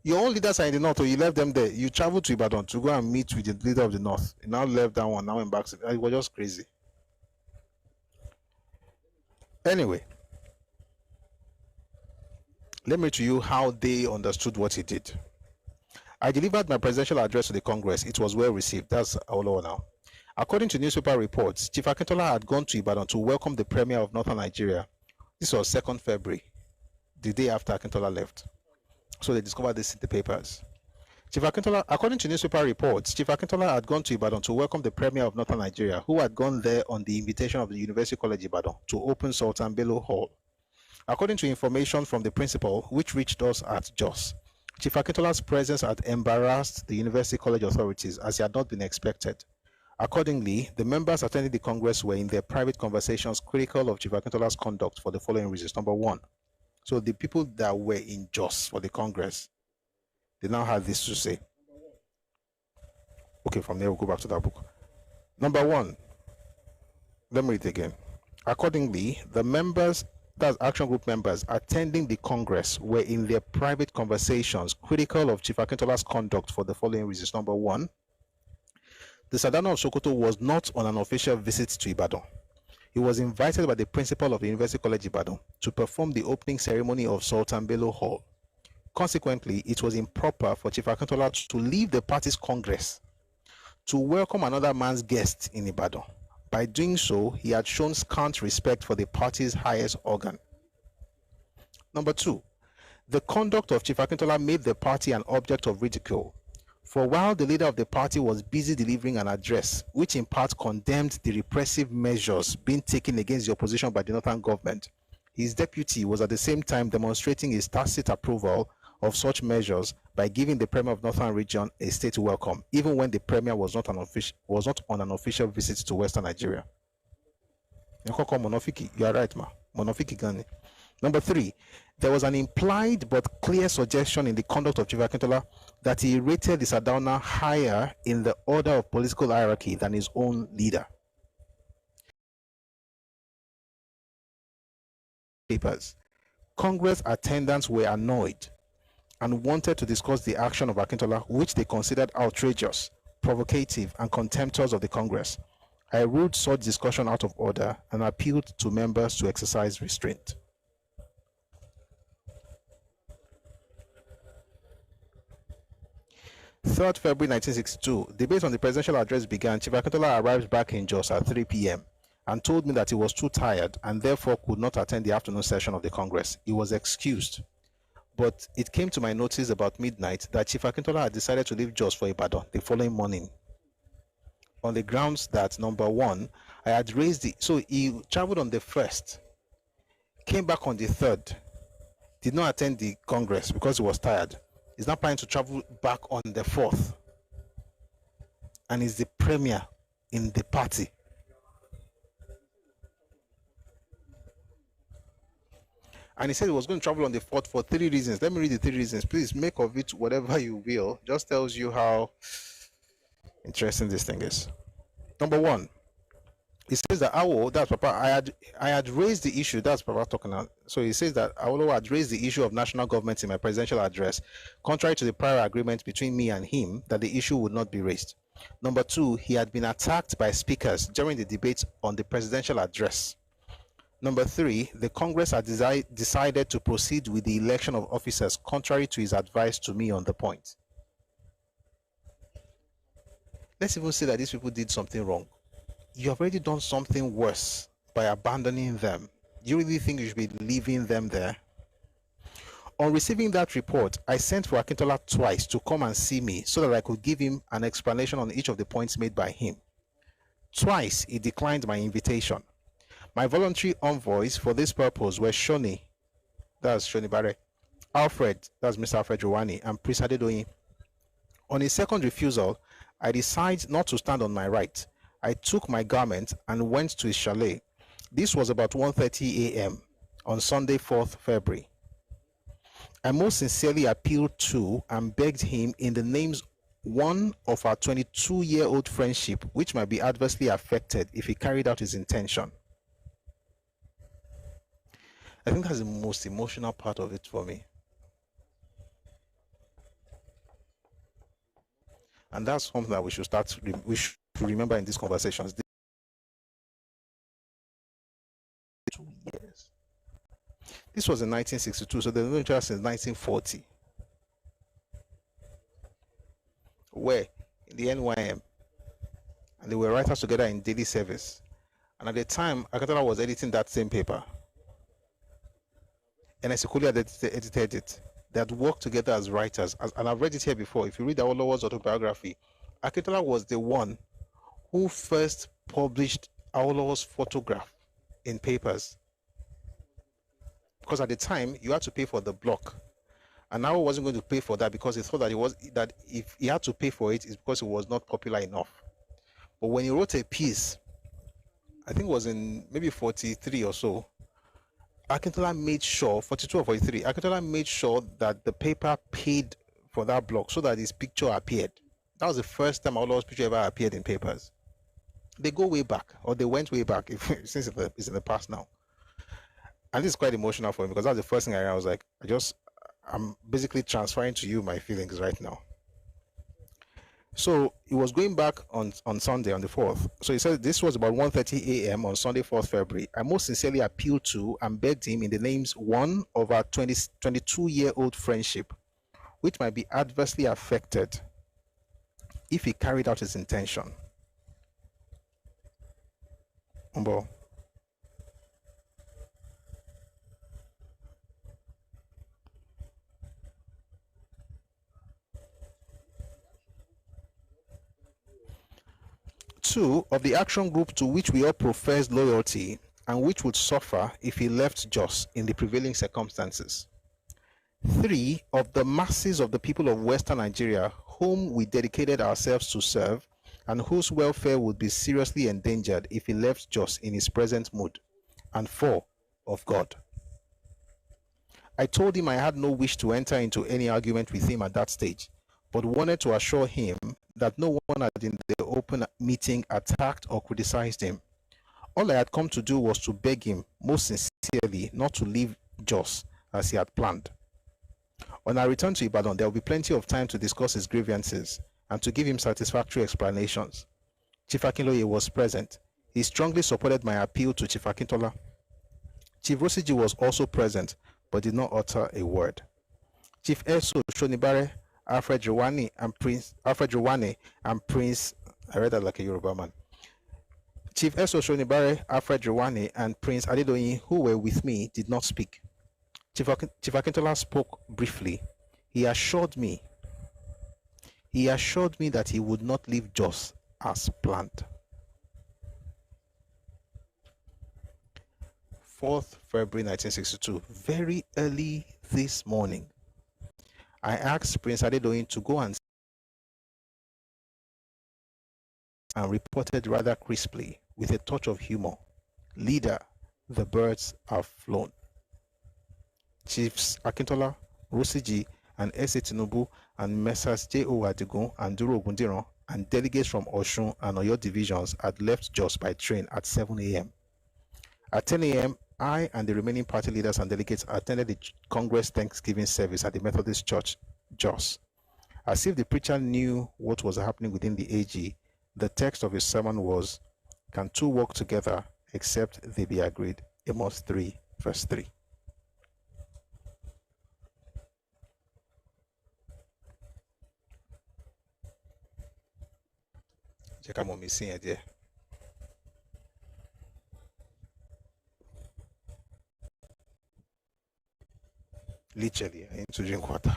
A: Your own leaders are in the north, so you left them there. You traveled to Ibadan to go and meet with the leader of the north. You now left that one, now went back. It was just crazy. Anyway, let me read to you how they understood what he did. I delivered my presidential address to the Congress. It was well received. That's Awolowo now. According to newspaper reports, Chief Akintola had gone to Ibadan to welcome the Premier of Northern Nigeria. This was 2nd February, the day after Akintola left. So they discovered this in the papers. Chief Akintola, according to newspaper reports, Chief Akintola had gone to Ibadan to welcome the Premier of Northern Nigeria, who had gone there on the invitation of the University College Ibadan to open Sultan Bello Hall. According to information from the principal, which reached us at Jos, Chief Akintola's presence had embarrassed the University College authorities as he had not been expected. Accordingly, the members attending the Congress were in their private conversations critical of Chief Akintola's conduct for the following reasons. Number one, so the people that were in Jos for the Congress, they now had this to say. Okay, from there we'll go back to that book. Number one, let me read it again. Accordingly, the members, that's Action Group members, attending the Congress were in their private conversations critical of Chief Akintola's conduct for the following reasons. Number one, the Sadano of Sokoto was not on an official visit to Ibadan. He was invited by the principal of the University College Ibadan to perform the opening ceremony of Sultan Bello Hall. Consequently, it was improper for Chief Akintola to leave the party's Congress to welcome another man's guest in Ibadan. By doing so, he had shown scant respect for the party's highest organ. Number two, the conduct of Chief Akintola made the party an object of ridicule. For while the leader of the party was busy delivering an address, which in part condemned the repressive measures being taken against the opposition by the northern government, his deputy was at the same time demonstrating his tacit approval of such measures by giving the Premier of Northern Region a state welcome, even when the Premier was not on an official visit to Western Nigeria. You are right, ma. Monofiki Gani. Number three, there was an implied but clear suggestion in the conduct of Chief Akintola that he rated the Sardauna higher in the order of political hierarchy than his own leader. Papers. Congress attendants were annoyed and wanted to discuss the action of Akintola, which they considered outrageous, provocative, and contemptuous of the Congress. I ruled such discussion out of order and appealed to members to exercise restraint. 3rd February 1962, debate on the presidential address began. Chief Akintola arrived back in Jos at 3 p.m. and told me that he was too tired and therefore could not attend the afternoon session of the Congress. He was excused. But it came to my notice about midnight that Chief Akintola had decided to leave Jos for Ibadan the following morning, on the grounds that, number one, I had raised the... So he traveled on the 1st, came back on the 3rd, did not attend the Congress because he was tired. He's now planning to travel back on the 4th, and is the premier in the party. And he said he was going to travel on the 4th for 3 reasons. Let me read the 3 reasons. Please make of it whatever you will. Just tells you how interesting this thing is. Number one, he says that that's Papa, I had raised the issue. That's Papa talking now. So he says that Awolowo had raised the issue of national government in my presidential address, contrary to the prior agreement between me and him that the issue would not be raised. Number two, he had been attacked by speakers during the debate on the presidential address. Number three, the Congress had decided to proceed with the election of officers contrary to his advice to me on the point. Let's even say that these people did something wrong. You have already done something worse by abandoning them. Do you really think you should be leaving them there? On receiving that report, I sent for Akintola twice to come and see me so that I could give him an explanation on each of the points made by him. Twice, he declined my invitation. My voluntary envoys for this purpose were Shoni, that's Shoni Bare, Alfred, that's Mr. Alfred Rowani, and Prince Adedoyin. On his second refusal, I decided not to stand on my right. I took my garment and went to his chalet. This was about 1:30 a.m. on Sunday, 4th February. I most sincerely appealed to and begged him in the names one of our 22-year-old friendship, which might be adversely affected if he carried out his intention. I think that's the most emotional part of it for me. And that's something that we should remember in these conversations. 2 years. This was in 1962, so they've known each other since 1940. Where? In the NYM. And they were writers together in daily service. And at the time, Akintola was editing that same paper. And Esikuli had edited it. They had worked together as writers. And I've read it here before. If you read Awolowo's autobiography, Akintola was the one who first published Awolowo's photograph in papers. Because at the time, you had to pay for the block. And Awo wasn't going to pay for that because he thought that if he had to pay for it, it's because it was not popular enough. But when he wrote a piece, I think it was in maybe 43 or so, Akintola made sure, 42 or 43, Akintola made sure that the paper paid for that block so that his picture appeared. That was the first time Awolowo's picture ever appeared in papers. They go way back, or they went way back, since it's in the past now. And this is quite emotional for me because that's the first thing I was like, I'm basically transferring to you my feelings right now. So it was going back on Sunday, on the 4th. So he said this was about 1:30 a.m. on Sunday, 4th February. I most sincerely appealed to and begged him in the names one of our 22-year-old friendship, which might be adversely affected if he carried out his intention. Umbo. Two, of the action group to which we all professed loyalty and which would suffer if he left Jos in the prevailing circumstances. 3, of the masses of the people of Western Nigeria whom we dedicated ourselves to serve and whose welfare would be seriously endangered if he left Jos in his present mood. And 4, of God. I told him I had no wish to enter into any argument with him at that stage, but wanted to assure him that no one had in the open meeting attacked or criticized him. All I had come to do was to beg him most sincerely not to leave Jos as he had planned. When I return to Ibadan, there will be plenty of time to discuss his grievances and to give him satisfactory explanations. Chief Akinloye was present. He strongly supported my appeal to Chief Akintola. Chief Rosiji was also present, but did not utter a word. Chief Eso Shonibare, Alfred Rwani and Prince, I read that like a Yoruba man. Chief Eso Shonibare, Alfred Rwani and Prince Adedoyin, who were with me, did not speak. Chief Akintola spoke briefly. He assured me that he would not leave Jos as planned. 4th February 1962, very early this morning, I asked Prince Adedoyin to go and reported rather crisply, with a touch of humor, "Leader, the birds have flown." Chiefs Akintola, Rosiji, and S.A. Tinubu, and Messrs. J.O. Adigun and Duro Ogundiran, and delegates from Osun and Oyo divisions had left Jos by train at 7 a.m. At 10 a.m., I and the remaining party leaders and delegates attended the Congress Thanksgiving service at the Methodist Church, Jos. As if the preacher knew what was happening within the AG, the text of his sermon was, "Can two walk together except they be agreed?" Amos 3, verse 3. Check out what I'm seeing there. Literally, I need to drink water.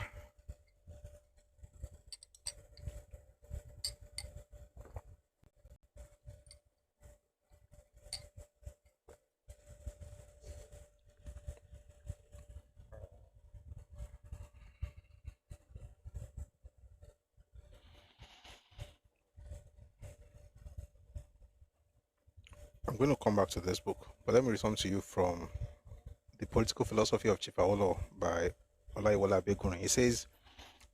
A: I'm going to come back to this book, but let me return to you from The Political Philosophy of Chief Awolowo by Olaiwola Begurin. He says,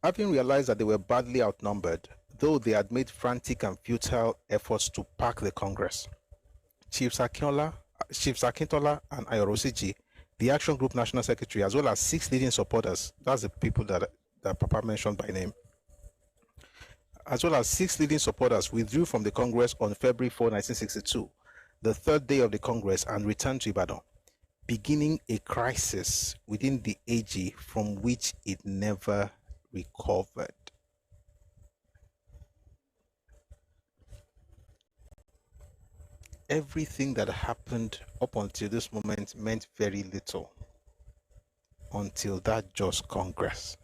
A: having realized that they were badly outnumbered, though they had made frantic and futile efforts to pack the Congress, Chiefs Akintola and Ayorosiji, the Action Group National Secretary, as well as 6 leading supporters, that's the people that Papa mentioned by name, as well as 6 leading supporters, withdrew from the Congress on February 4, 1962, the 3rd day of the Congress, and returned to Ibadan, beginning a crisis within the AG from which it never recovered. Everything that happened up until this moment meant very little until that just Congress.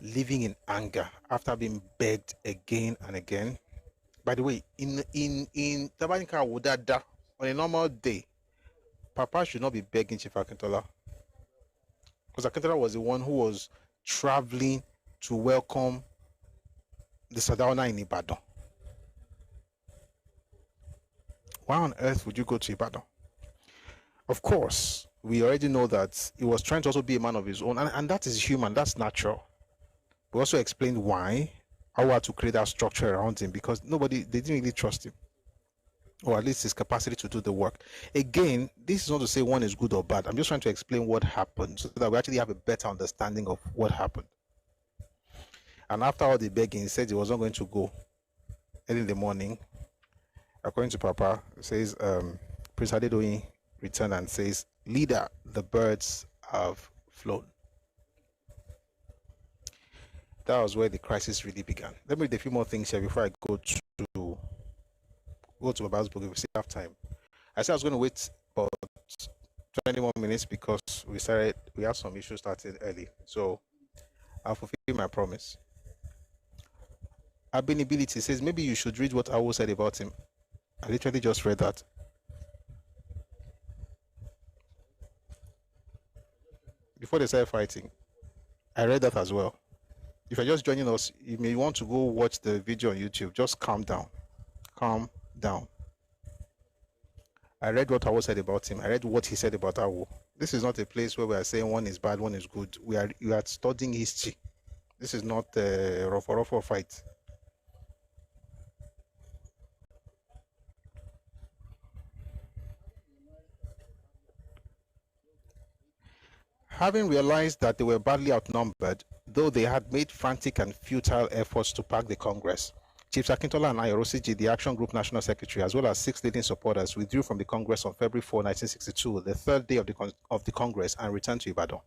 A: Living in anger after being begged again and again. By the way, in Tabanika Wudada, on a normal day, Papa should not be begging Chief Akintola, because Akintola was the one who was traveling to welcome the Sadauna in Ibadan. Why on earth would you go to Ibadan? Of course, we already know that he was trying to also be a man of his own, and that is human, that's natural. We also explained why, how to create that structure around him, because they didn't really trust him, or at least his capacity to do the work. Again, this is not to say one is good or bad. I'm just trying to explain what happened so that we actually have a better understanding of what happened. And after all the begging, he said he was not going to go early in the morning. According to Papa, says Prince Adedoyin returned and says, "Leader, the birds have flown." That was where the crisis really began. Let me read a few more things here before I go to Baba's book if we still have time. I said I was going to wait about 20 more minutes because we have some issues started early. So I'll fulfill my promise. Abenibility says, maybe you should read what Awo said about him. I literally just read that. Before they started fighting, I read that as well. If you're just joining us, you may want to go watch the video on YouTube. Just calm down. Calm down. I read what Awo said about him. I read what he said about Awo. This is not a place where we are saying one is bad, one is good. You are studying history. This is not a rough fight. Having realized that they were badly outnumbered, though they had made frantic and futile efforts to pack the Congress, Chiefs Akintola and Ayorosiji, the Action Group National Secretary, as well as 6 leading supporters, withdrew from the Congress on February 4, 1962, the 3rd day of the Congress, and returned to Ibadan,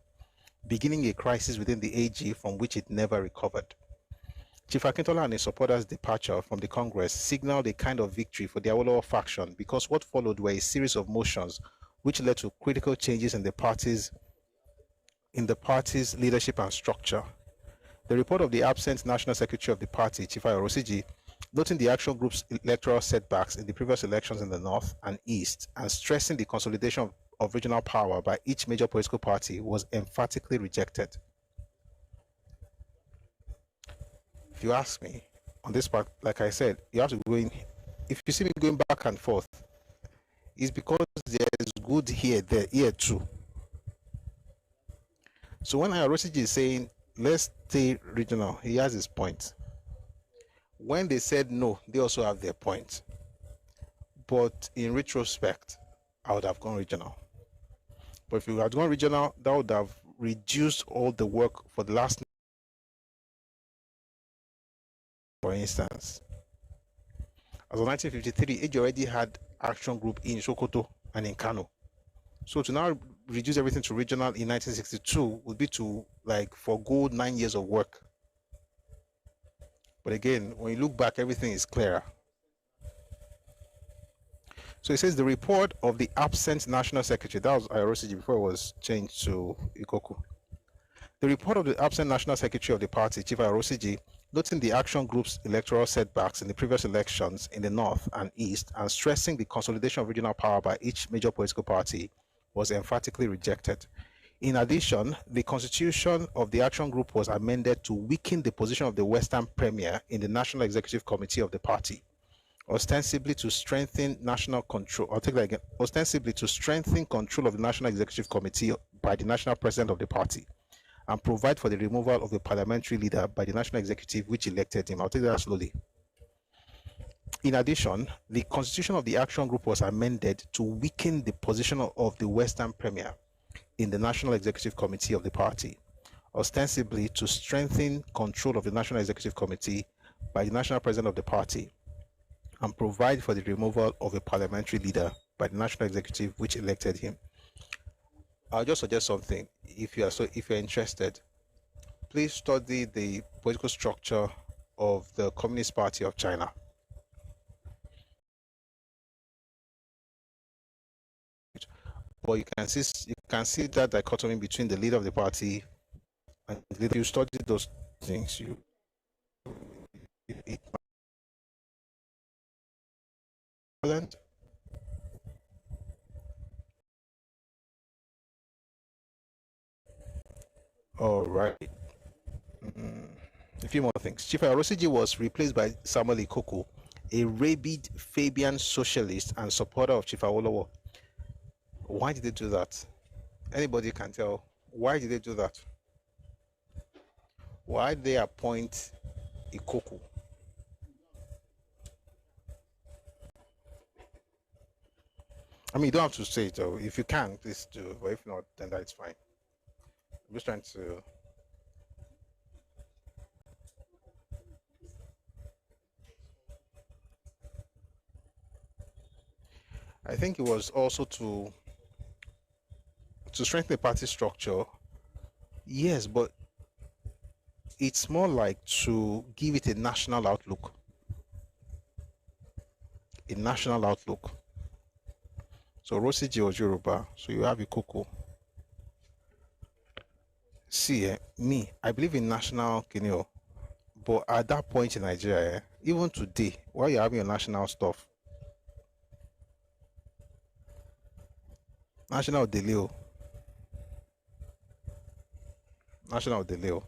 A: beginning a crisis within the AG from which it never recovered. Chief Akintola and his supporters' departure from the Congress signaled a kind of victory for the Awolowo faction, because what followed were a series of motions which led to critical changes in the party's leadership and structure. The report of the absent National Secretary of the party, Chief Ayorosiji, noting the Action Group's electoral setbacks in the previous elections in the North and East, and stressing the consolidation of regional power by each major political party, was emphatically rejected. If you ask me, on this part, like I said, you have to go in. If you see me going back and forth, it's because there's good here, there, here too. So when Ayorosiji is saying, let's stay regional, he has his point. When they said no, they also have their point. But in retrospect, I would have gone regional. But if you had gone regional, that would have reduced all the work for the last. For instance, as of 1953, AG already had Action Group in Sokoto and in Kano. So to now reduce everything to regional in 1962 would be to forgo 9 years of work. But again, when you look back, everything is clearer. So it says the report of the absent National Secretary, that was Ayorosiji before it was changed to Ikoku. The report of the absent National Secretary of the party, Chief Ayorosiji, noting the Action Group's electoral setbacks in the previous elections in the North and East, and stressing the consolidation of regional power by each major political party, was emphatically rejected. In addition, the constitution of the Action Group was amended to weaken the position of the Western Premier in the National Executive Committee of the party. ostensibly to strengthen national control. I'll take that again. Ostensibly to strengthen control of the National Executive Committee by the national president of the party, and provide for the removal of a parliamentary leader by the national executive which elected him. I'll take that slowly. In addition, the constitution of the action group was amended to weaken the position of the Western Premier in the National Executive Committee of the party, ostensibly to strengthen control of the National Executive Committee by the national president of the party, and provide for the removal of a parliamentary leader by the national executive which elected him. I'll just suggest something. If you're interested, please study the political structure of the Communist Party of China. But you can see that dichotomy between the leader of the party and if you study those things, all right. A few more things. Chief Arosiji was replaced by Samuel Ikoko, a rabid Fabian socialist and supporter of Chief Awolowo. Why did they do that? Anybody can tell. Why did they do that? Why did they appoint Ikoko? I mean, you don't have to say it, though. If you can, please do. But if not, then that's fine. I'm just trying to... I think it was also to strengthen the party structure. Yes, but it's more like to give it a national outlook. A national outlook. So Rosiji was Yoruba, so you have Ikoko. See, me, I believe in national Kenyo, but at that point in Nigeria, even today, while you're having your national stuff, National Deleo. National Deleo.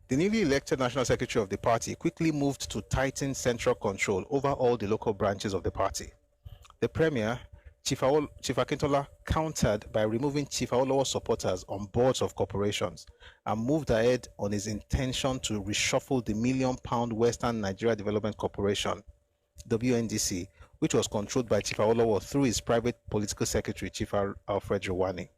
A: The newly elected National Secretary of the party quickly moved to tighten central control over all the local branches of the party. The Premier, Chief Akintola, countered by removing Chief Awolowo supporters on boards of corporations and moved ahead on his intention to reshuffle the £1 million Western Nigeria Development Corporation, WNDC, which was controlled by Chief Awolowo through his private political secretary, Chief Alfred Rwani.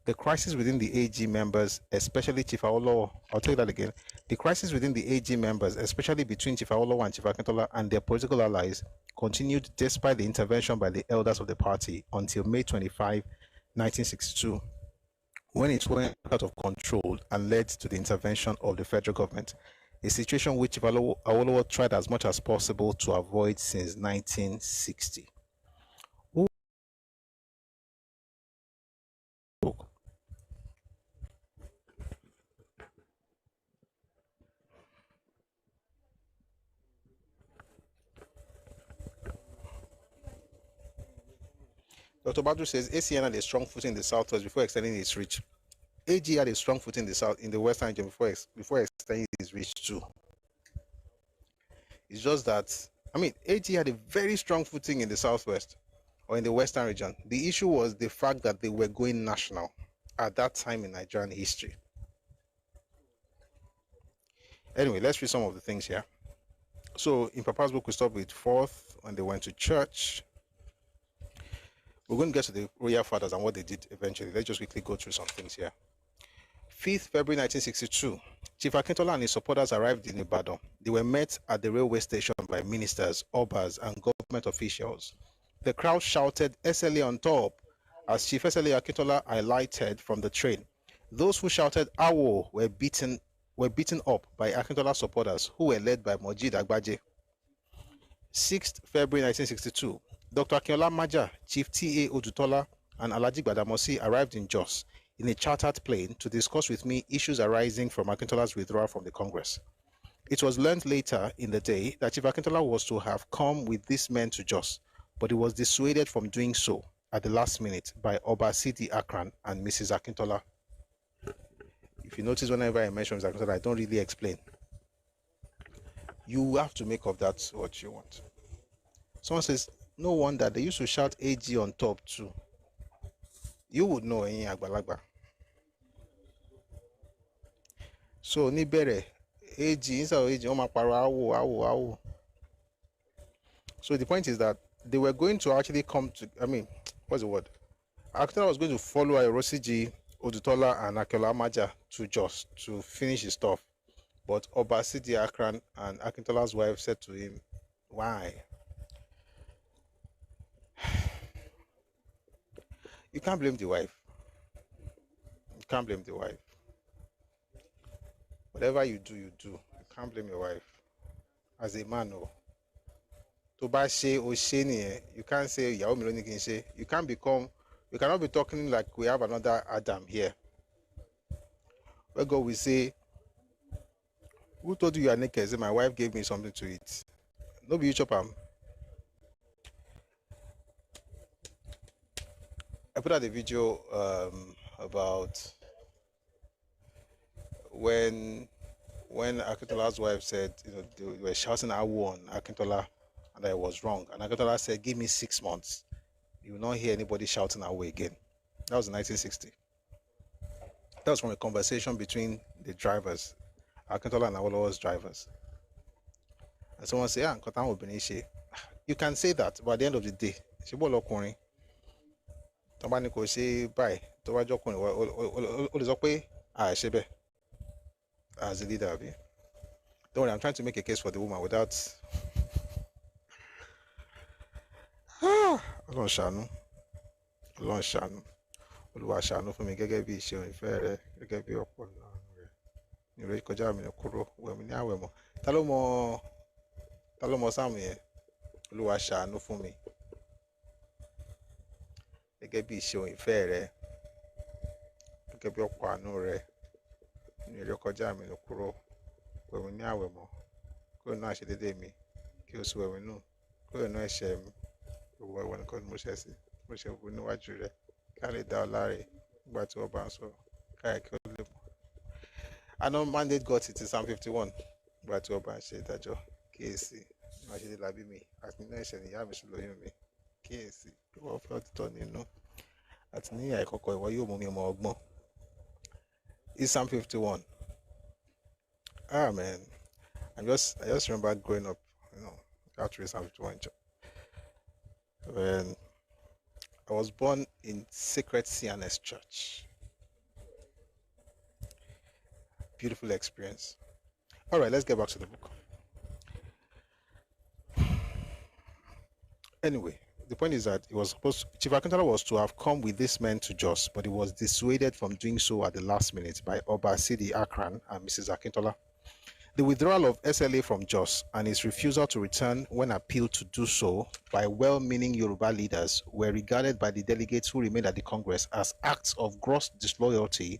A: The crisis within the AG members, especially Chief Awolowo, I'll take that again. The crisis within the AG members, especially between Chief Awolowo and Chief Akintola and their political allies, continued despite the intervention by the elders of the party until May 25, 1962, when it went out of control and led to the intervention of the federal government, a situation which Chief Awolowo tried as much as possible to avoid since 1960. Dr. Badru says ACN had a strong footing in the southwest before extending its reach. AG had a strong footing in the south, in the western region before extending its reach too. It's just that, I mean, AG had a very strong footing in the southwest or in the western region. The issue was the fact that they were going national at that time in Nigerian history. Anyway, let's read some of the things here. So in Papa's book, we start with 4th when they went to church. We're going to get to the royal fathers and what they did eventually. Let's just quickly go through some things here. 5th February 1962, Chief Akintola and his supporters arrived in Ibadan. They were met at the railway station by ministers, obas, and government officials. The crowd shouted "SLA on top" as Chief SLA Akintola alighted from the train. Those who shouted "Awo" were beaten up by Akintola supporters who were led by Mojid Agbaje. 6th February 1962, Dr. Akinola Maja, Chief T.A. Odutola, and Alhaji Gbadamosi arrived in Jos in a chartered plane to discuss with me issues arising from Akintola's withdrawal from the Congress. It was learned later in the day that Chief Akintola was to have come with these men to Jos, but he was dissuaded from doing so at the last minute by Oba Sidi Akran and Mrs. Akintola. If you notice, whenever I mention Mrs. Akintola, I don't really explain. You have to make of that what you want. Someone says, no wonder they used to shout AG on top too. You would know any Agbalagba. So Nibere, AG, instead of AG, awo. So the point is that they were going to actually come to, I mean, what's the word? Akintola was going to follow Rosiji, Odutola, and Akeola Amaja to Jos to finish his stuff. But Obasidi Akran and Akintola's wife said to him, why? You can't blame the wife. You can't blame the wife. Whatever you do, you do. You can't blame your wife. As a man, no. To buy she or she, you can't say you can't become. We cannot be talking like we have another Adam here. Where God will say, who told you are naked? Say, my wife gave me something to eat. Nobody you chop am. I put out a video about when Akintola's wife said, they were shouting Awo on Akintola, and I was wrong. And Akintola said, give me 6 months. You will not hear anybody shouting Awo again. That was in 1960. That was from a conversation between the drivers, Akintola and Awolowo's drivers. And someone say, you can say that, but at the end of the day, somebody could say, bye. As a leader, don't worry, I'm trying to make a case for the woman without. Ọlọ́run ṣàánú, Ọlọ́run ṣàánú, Olúwa ṣàánú fún mi gẹ́gẹ́ bí ìṣe ìfẹ́ rẹ, gẹ́gẹ́ bí ọ̀pọ̀ rẹ. Ìròyìn kọjá mi kúrò, wẹ̀mí ní àwẹ̀mọ́. Ta ló mọ sáàmù yẹn? Olúwa ṣàánú fún mi gẹ́gẹ́ bí ìṣe ìfẹ́ rẹ, gẹ́gẹ́ bí ọ̀pọ̀ àánú rẹ. Ìròyìn kọjá mi kúrò, wẹ̀mí ní àwẹ̀mọ́. Kúrò náà ṣe déédéé mi, kí o sì wẹ̀mí nù, kúrò náà ẹ̀ṣẹ̀ mi. Gbogbo ẹ̀wọ̀n nìkan ni mo ṣe sí, mo ṣe bu níwájú rẹ̀, ká lè dá ọ láre nígbà tí wọ́n bá ń sọ̀rọ̀, káyà kí ó lè mọ̀. Àná mandate got it in Psalm 51 nígbà tí wọ́n bá ń ṣe ìdájọ́. Kíyèsí, máa ṣe dé lábí mi, àti nínú ẹ̀ṣẹ̀ nìyá mi ṣe lóyún mi. Kíyèsí, ìwọ fẹ́ òtítọ́ nínú, àti ní ìyà ìkọ̀kọ̀ ìwọ yóò mú mi mọ ọgbọ́n. It's Psalm 51. Ah man, I just remember growing up, how to read Psalm 51. When I was born in Sacred CNS Church. Beautiful experience. All right, let's get back to the book. Anyway, the point is that Chief Akintola was to have come with this men to Jos, but he was dissuaded from doing so at the last minute by Obasidi Akran and Mrs. Akintola. The withdrawal of SLA from Jos and his refusal to return when appealed to do so by well-meaning Yoruba leaders were regarded by the delegates who remained at the Congress as acts of gross disloyalty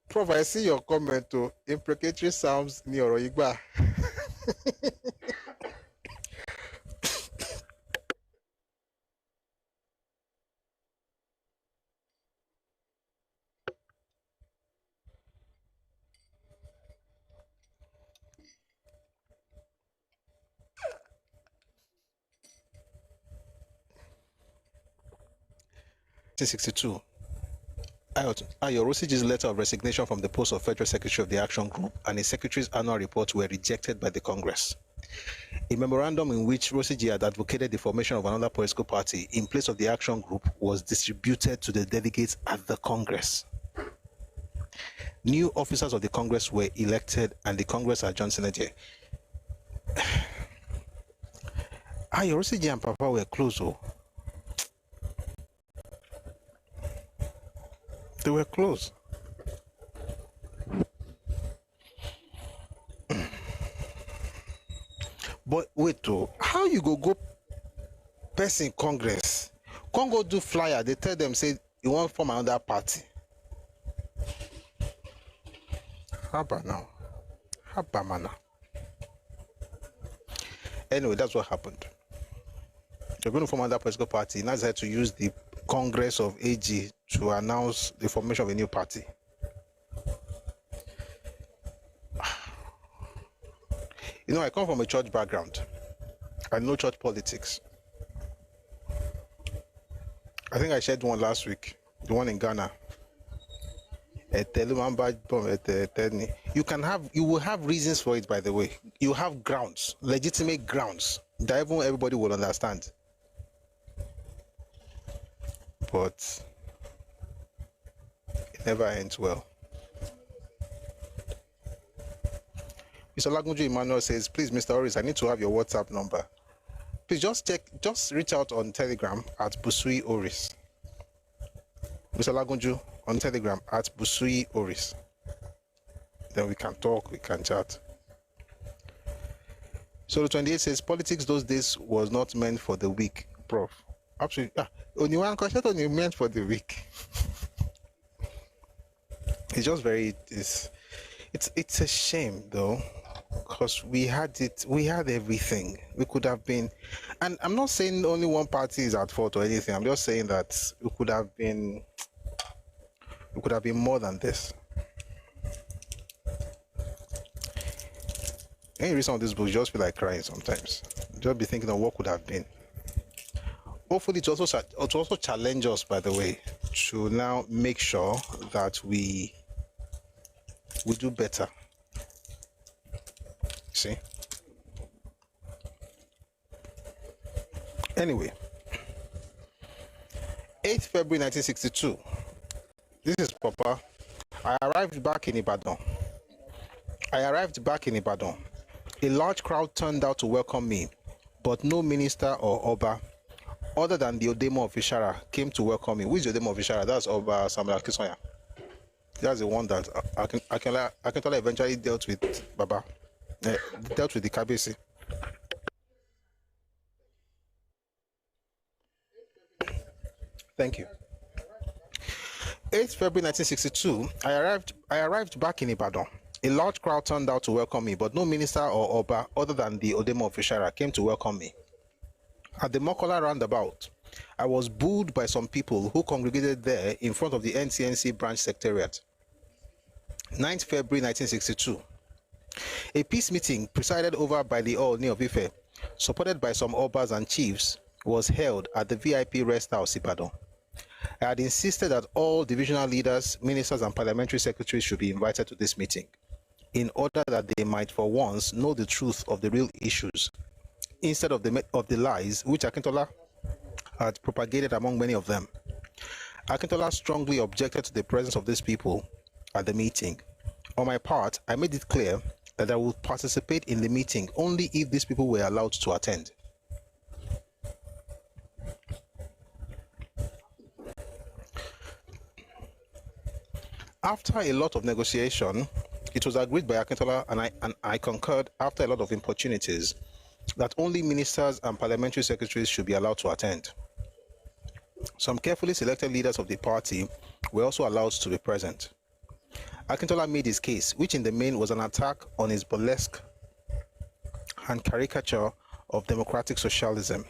A: Prof, I see your comment to imprecatory sounds ní ọ̀rọ̀ Igba. (1962). Ayo Rosiji's letter of resignation from the post of Federal Secretary of the Action Group and his secretary's annual report were rejected by the Congress. A memorandum in which Rosiji had advocated the formation of another political party in place of the Action Group was distributed to the delegates at the Congress. New officers of the Congress were elected and the Congress adjourned Senate. Ayo Rosiji and Papa were close. They were close. But wait, how you go person Congress? Can't go do flyer. They tell them, say, you want to form another party. How about now? How about now? Anyway, that's what happened. you're going to form another political party, now decide to use the Congress of AG to announce the formation of a new party. You know, I come from a church background. I know church politics. I think I shared one last week, the one in Ghana. You will have reasons for it, by the way. You have grounds, legitimate grounds that even everybody will understand. But it never ends well. Mr. Lagunju Emmanuel says, please, Mr. Oris, I need to have your WhatsApp number. Please just reach out on Telegram at Busui Oris. Mr. Lagunju on Telegram at Busui Oris. Then we can talk, we can chat. So the 28 says, politics those days was not meant for the weak, Prof. Absolutely. Only one question only meant for the weak. It's just very, it's a shame though, because we had everything. We could have been, and I'm not saying only one party is at fault or anything. I'm just saying that we could have been more than this. Any reason of this book, just feel like crying sometimes. Just be thinking of what could have been. Hopefully, it also challenge us, by the way, to now make sure that we do better. See? Anyway, 8th February 1962. This is Papa. I arrived back in Ibadan. A large crowd turned out to welcome me, but no minister or Oba, other than the Odemo of Ishara, came to welcome me. Who is the Odemo of Ishara? That's Oba Samuel Akintola. That's the one that Akintola eventually dealt with Baba, dealt with the Kabesi. Thank you. 8th February 1962, I arrived back in Ibadan. A large crowd turned out to welcome me, but no minister or Oba, other than the Odemo of Ishara, came to welcome me. At the Mokola roundabout, I was booed by some people who congregated there in front of the NCNC branch secretariat. 9th February 1962. A peace meeting presided over by the Ooni of Ife, supported by some Obas and chiefs, was held at the VIP Rest House, Ibadan. I had insisted that all divisional leaders, ministers, and parliamentary secretaries should be invited to this meeting, in order that they might for once know the truth of the real issues, instead of the lies which Akintola had propagated among many of them. Akintola strongly objected to the presence of these people at the meeting. On my part, I made it clear that I would participate in the meeting only if these people were allowed to attend. After a lot of negotiation, it was agreed by Akintola and I concurred after a lot of importunities that only ministers and parliamentary secretaries should be allowed to attend. Some carefully selected leaders of the party were also allowed to be present. Akintola made his case, which in the main was an attack on his burlesque and caricature of democratic socialism.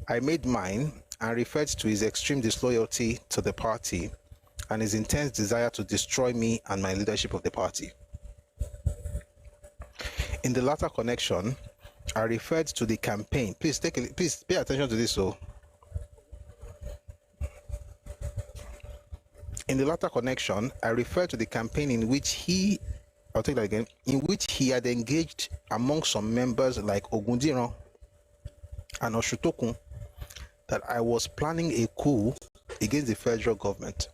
A: I made mine and referred to his extreme disloyalty to the party and his intense desire to destroy me and my leadership of the party. In the latter connection, I referred to the campaign. Please pay attention to this. In the latter connection, I referred to the campaign in which he had engaged among some members like Ogundiran and Oshutokun, that I was planning a coup against the federal government.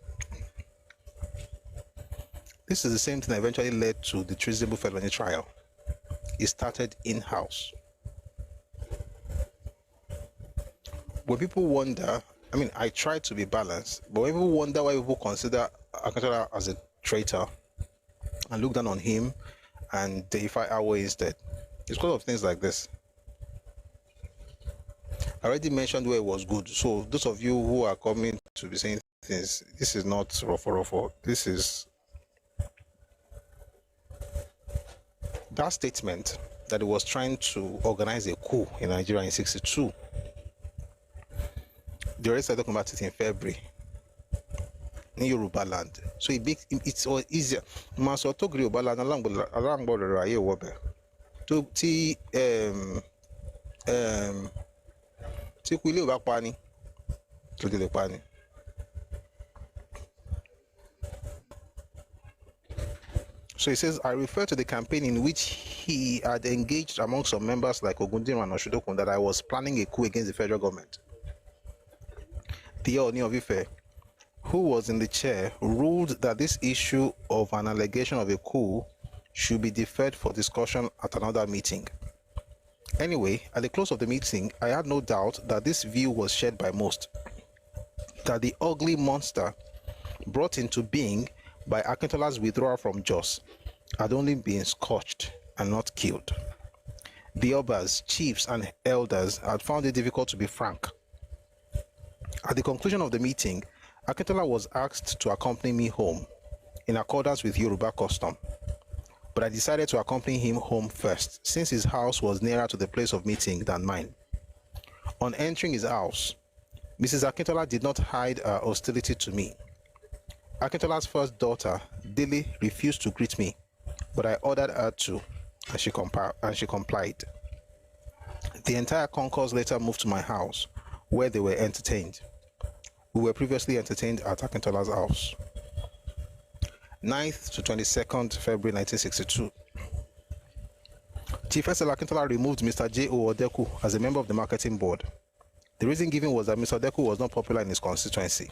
A: This is the same thing that eventually led to the treasonable felony trial. It started in-house. When people wonder, I try to be balanced, but when people wonder why people consider Akintola as a traitor and look down on him and deify Awo instead, it's because of things like this. I already mentioned where it was good, so those of you who are coming to be saying things, this is not ruffle. This is that statement that he was trying to organize a coup in Nigeria in 1962 They already started talking about it in February in Yoruba land. So it's all easier. Maso to Yoruba land along border aye wobe. To ti kwile ba pani. To the pani. So he says, I refer to the campaign in which he had engaged among some members like Ogundin and Oshudokun that I was planning a coup against the federal government. The Ooni of Ife, who was in the chair, ruled that this issue of an allegation of a coup should be deferred for discussion at another meeting. Anyway, at the close of the meeting, I had no doubt that this view was shared by most, that the ugly monster brought into being by Akintola's withdrawal from Jos had only been scorched and not killed. The Obas, chiefs, and elders had found it difficult to be frank. At the conclusion of the meeting, Akintola was asked to accompany me home, in accordance with Yoruba custom. But I decided to accompany him home first, since his house was nearer to the place of meeting than mine. On entering his house, Mrs. Akintola did not hide her hostility to me. Akintola's first daughter, Dili, refused to greet me, but I ordered her to, and she complied. The entire concourse later moved to my house, where they were entertained. We were previously entertained at Akintola's house. 9th to 22nd February 1962. Chief Esel Akintola removed Mr. J.O. Odeku as a member of the marketing board. The reason given was that Mr. Odeku was not popular in his constituency.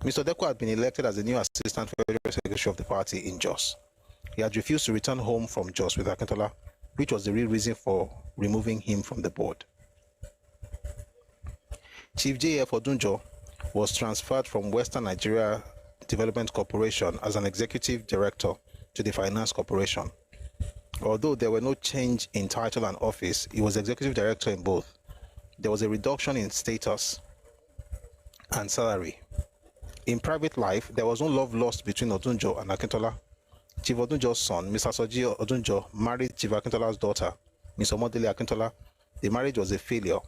A: Mr. Odeku had been elected as the new assistant federal secretary of the party in Jos. He had refused to return home from Jos with Akintola, which was the real reason for removing him from the board. Chief J.F. Odunjo was transferred from Western Nigeria Development Corporation as an executive director to the Finance Corporation. Although there were no change in title and office, he was executive director in both. There was a reduction in status and salary. In private life, there was no love lost between Odunjo and Akintola. Chief Odunjo's son, Mr. Soji Odunjo, married Chief Akintola's daughter, Ms. Omodele Akintola. The marriage was a failure.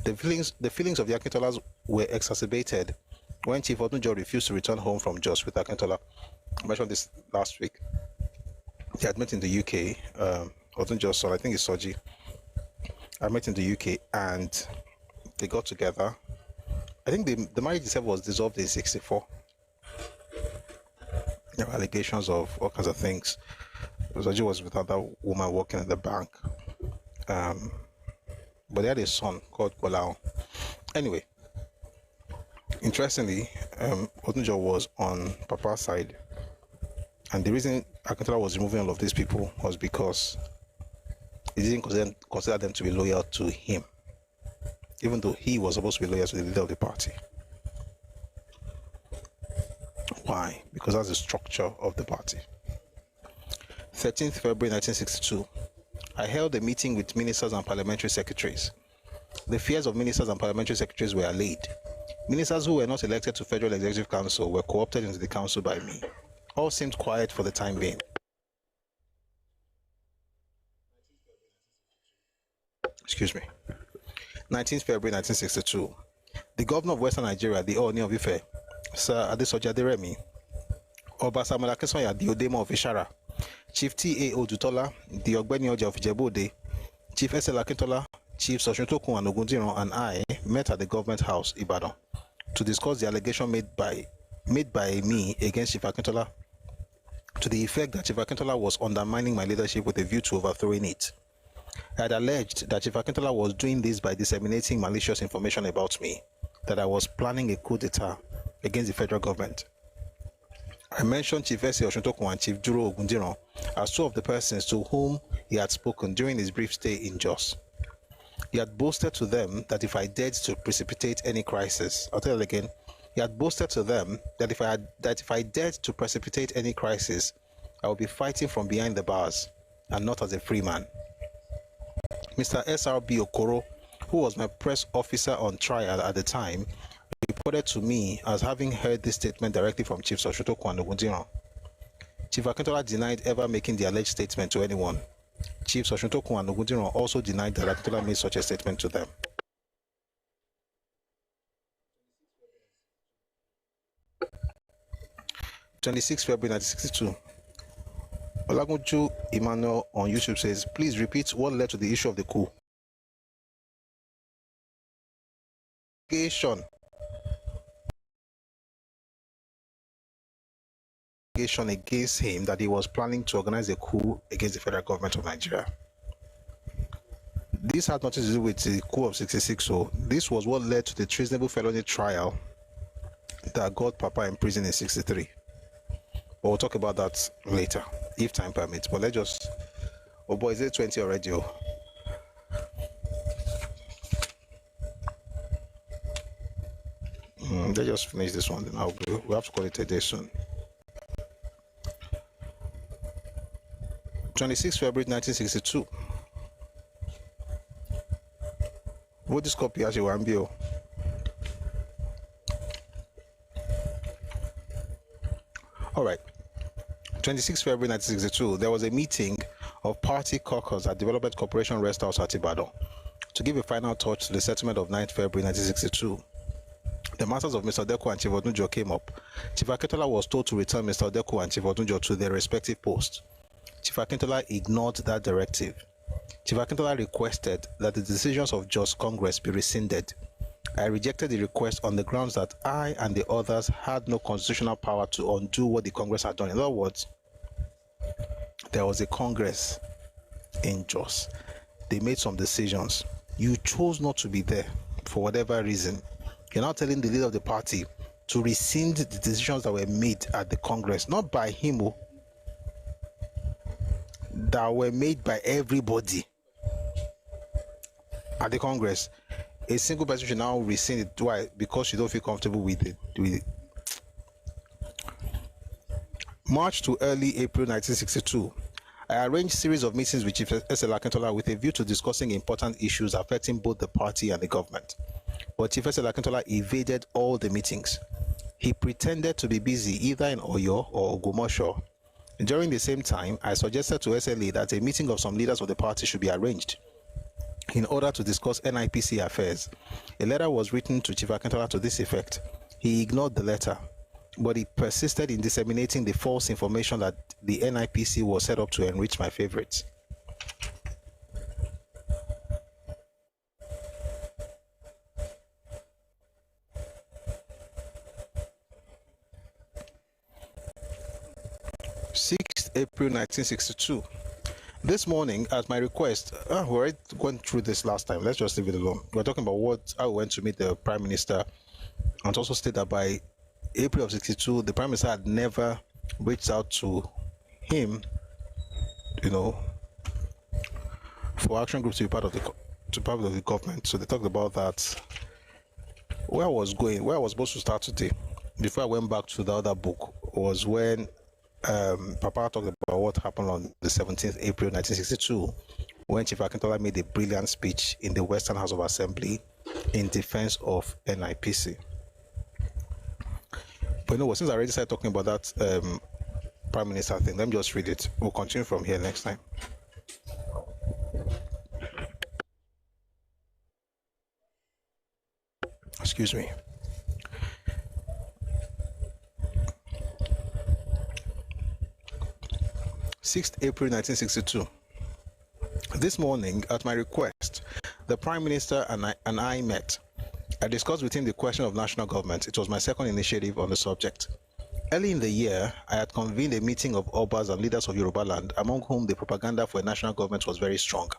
A: The feelings of the Akintolas were exacerbated when Chief Odunjo refused to return home from Jos with Akintola. I mentioned this last week. They had met in the UK. Odunjo's son, I think it's Soji, I met in the UK and they got together. I think the marriage itself was dissolved in 1964. There were allegations of all kinds of things. Soji was with another woman working at the bank. But they had a son called Awolowo. Anyway, interestingly, Odunjo was on Papa's side. And the reason Akintola was removing all of these people was because he didn't consider them to be loyal to him, even though he was supposed to be loyal to the leader of the party. Why? Because that's the structure of the party. 13th February 1962. I held a meeting with ministers and parliamentary secretaries. The fears of ministers and parliamentary secretaries were allayed. Ministers who were not elected to Federal Executive Council were co-opted into the council by me. All seemed quiet for the time being. Excuse me. 19th February 1962. The governor of Western Nigeria, the Ooni of Ife, Sir Adesoji Aderemi, Oba Samuel Akesanya, the Odemo of Ishara, Chief T.A. Odutola, the Ogbeni Oja of Ijebu-Ode, Chief Esel Akintola, Chief Soshintokun and Ogundiran and I met at the government house, Ibadan, to discuss the allegation made by me against Chief Akintola, to the effect that Chief Akintola was undermining my leadership with a view to overthrowing it. I had alleged that Chief Akintola was doing this by disseminating malicious information about me, that I was planning a coup d'etat against the federal government. I mentioned Chief Ese Oshintokun and Chief Duro Ogundiran as two of the persons to whom he had spoken during his brief stay in Jos. He had boasted to them that if I dared to precipitate any crisis, I'll tell you again, he had boasted to them that if I dared to precipitate any crisis, I would be fighting from behind the bars and not as a free man. Mr. SRB Okoro, who was my press officer on trial at the time, reported to me as having heard this statement directly from Chief Soshintokun and Ogundiran. Chief Akintola denied ever making the alleged statement to anyone. Chief Soshintokun and Ogundiran also denied that Akintola made such a statement to them. 26 February 1962. Olagunju Emmanuel on YouTube says, please repeat what led to the issue of the coup. Against him that he was planning to organize a coup against the federal government of Nigeria. This had nothing to do with the coup of 66, so this was what led to the treasonable felony trial that got Papa in prison in 63. But we'll talk about that later, if time permits. But let's just... Oh boy, is it 20 already? Let's just finish this one, then we'll have to call it a day soon. 26 February 1962. What this copy as you want to. All right. 26 February 1962, there was a meeting of party caucus at Development Corporation Rest House at Ibadan to give a final touch to the settlement of 9th February 1962. The masters of Mr. Deku and Chief Odunjo came up. Chief Akintola was told to return Mr. Deku and Chief Odunjo to their respective posts. Chief Akintola ignored that directive. Chief Akintola requested that the decisions of Just Congress be rescinded. I rejected the request on the grounds that I and the others had no constitutional power to undo what the Congress had done. In other words, there was a Congress in Jos. They made some decisions. You chose not to be there for whatever reason. You're now telling the leader of the party to rescind the decisions that were made at the Congress, not by him, that were made by everybody at the Congress. A single person should now rescind it. Why? Because you don't feel comfortable with it. March to early April 1962, I arranged a series of meetings with Chief S.L. Akintola with a view to discussing important issues affecting both the party and the government. But Chief S.L. Akintola evaded all the meetings. He pretended to be busy either in Oyo or Ogumosho. During the same time, I suggested to SLA that a meeting of some leaders of the party should be arranged in order to discuss NIPC affairs. A letter was written to Chief Akintola to this effect. He ignored the letter, but he persisted in disseminating the false information that the NIPC was set up to enrich my favorites. April 1962. This morning, at my request, we already went through this last time. Let's just leave it alone. We're talking about how we went to meet the Prime Minister, and also state that by April of 62, the Prime Minister had never reached out to him, for action groups to be part of the government. So they talked about that. Where I was supposed to start today, before I went back to the other book, was when Papa talked about what happened on the 17th April 1962 when Chief Akintola made a brilliant speech in the Western House of Assembly in defense of NIPC. But since I already started talking about that Prime Minister thing, let me just read it. We'll continue from here next time. Excuse me. 6th April 1962. This morning, at my request, the Prime Minister and I met. I discussed with him the question of national government. It was my second initiative on the subject. Early in the year, I had convened a meeting of Obas and leaders of Yoruba land, among whom the propaganda for a national government was very strong.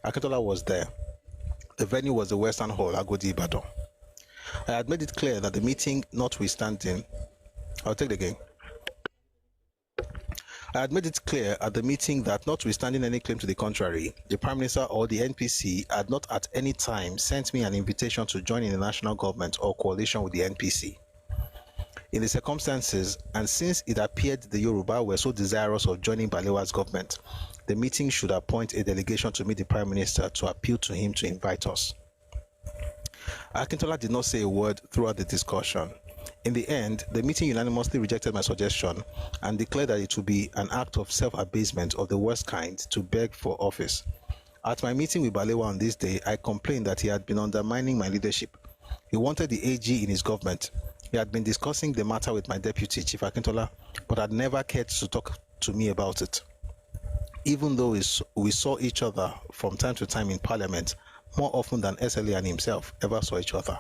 A: Akintola was there. The venue was the Western Hall, Agodi Ibadan. I had made it clear that the meeting notwithstanding... I'll take it again. I had made it clear at the meeting that notwithstanding any claim to the contrary, the Prime Minister or the NPC had not at any time sent me an invitation to join in the national government or coalition with the NPC. In the circumstances, and since it appeared the Yoruba were so desirous of joining Balewa's government, the meeting should appoint a delegation to meet the Prime Minister to appeal to him to invite us. Akintola did not say a word throughout the discussion. In the end, the meeting unanimously rejected my suggestion and declared that it would be an act of self-abasement of the worst kind to beg for office. At my meeting with Balewa on this day, I complained that he had been undermining my leadership. He wanted the AG in his government. He had been discussing the matter with my deputy, Chief Akintola, but had never cared to talk to me about it. Even though we saw each other from time to time in Parliament, more often than SLA and himself ever saw each other.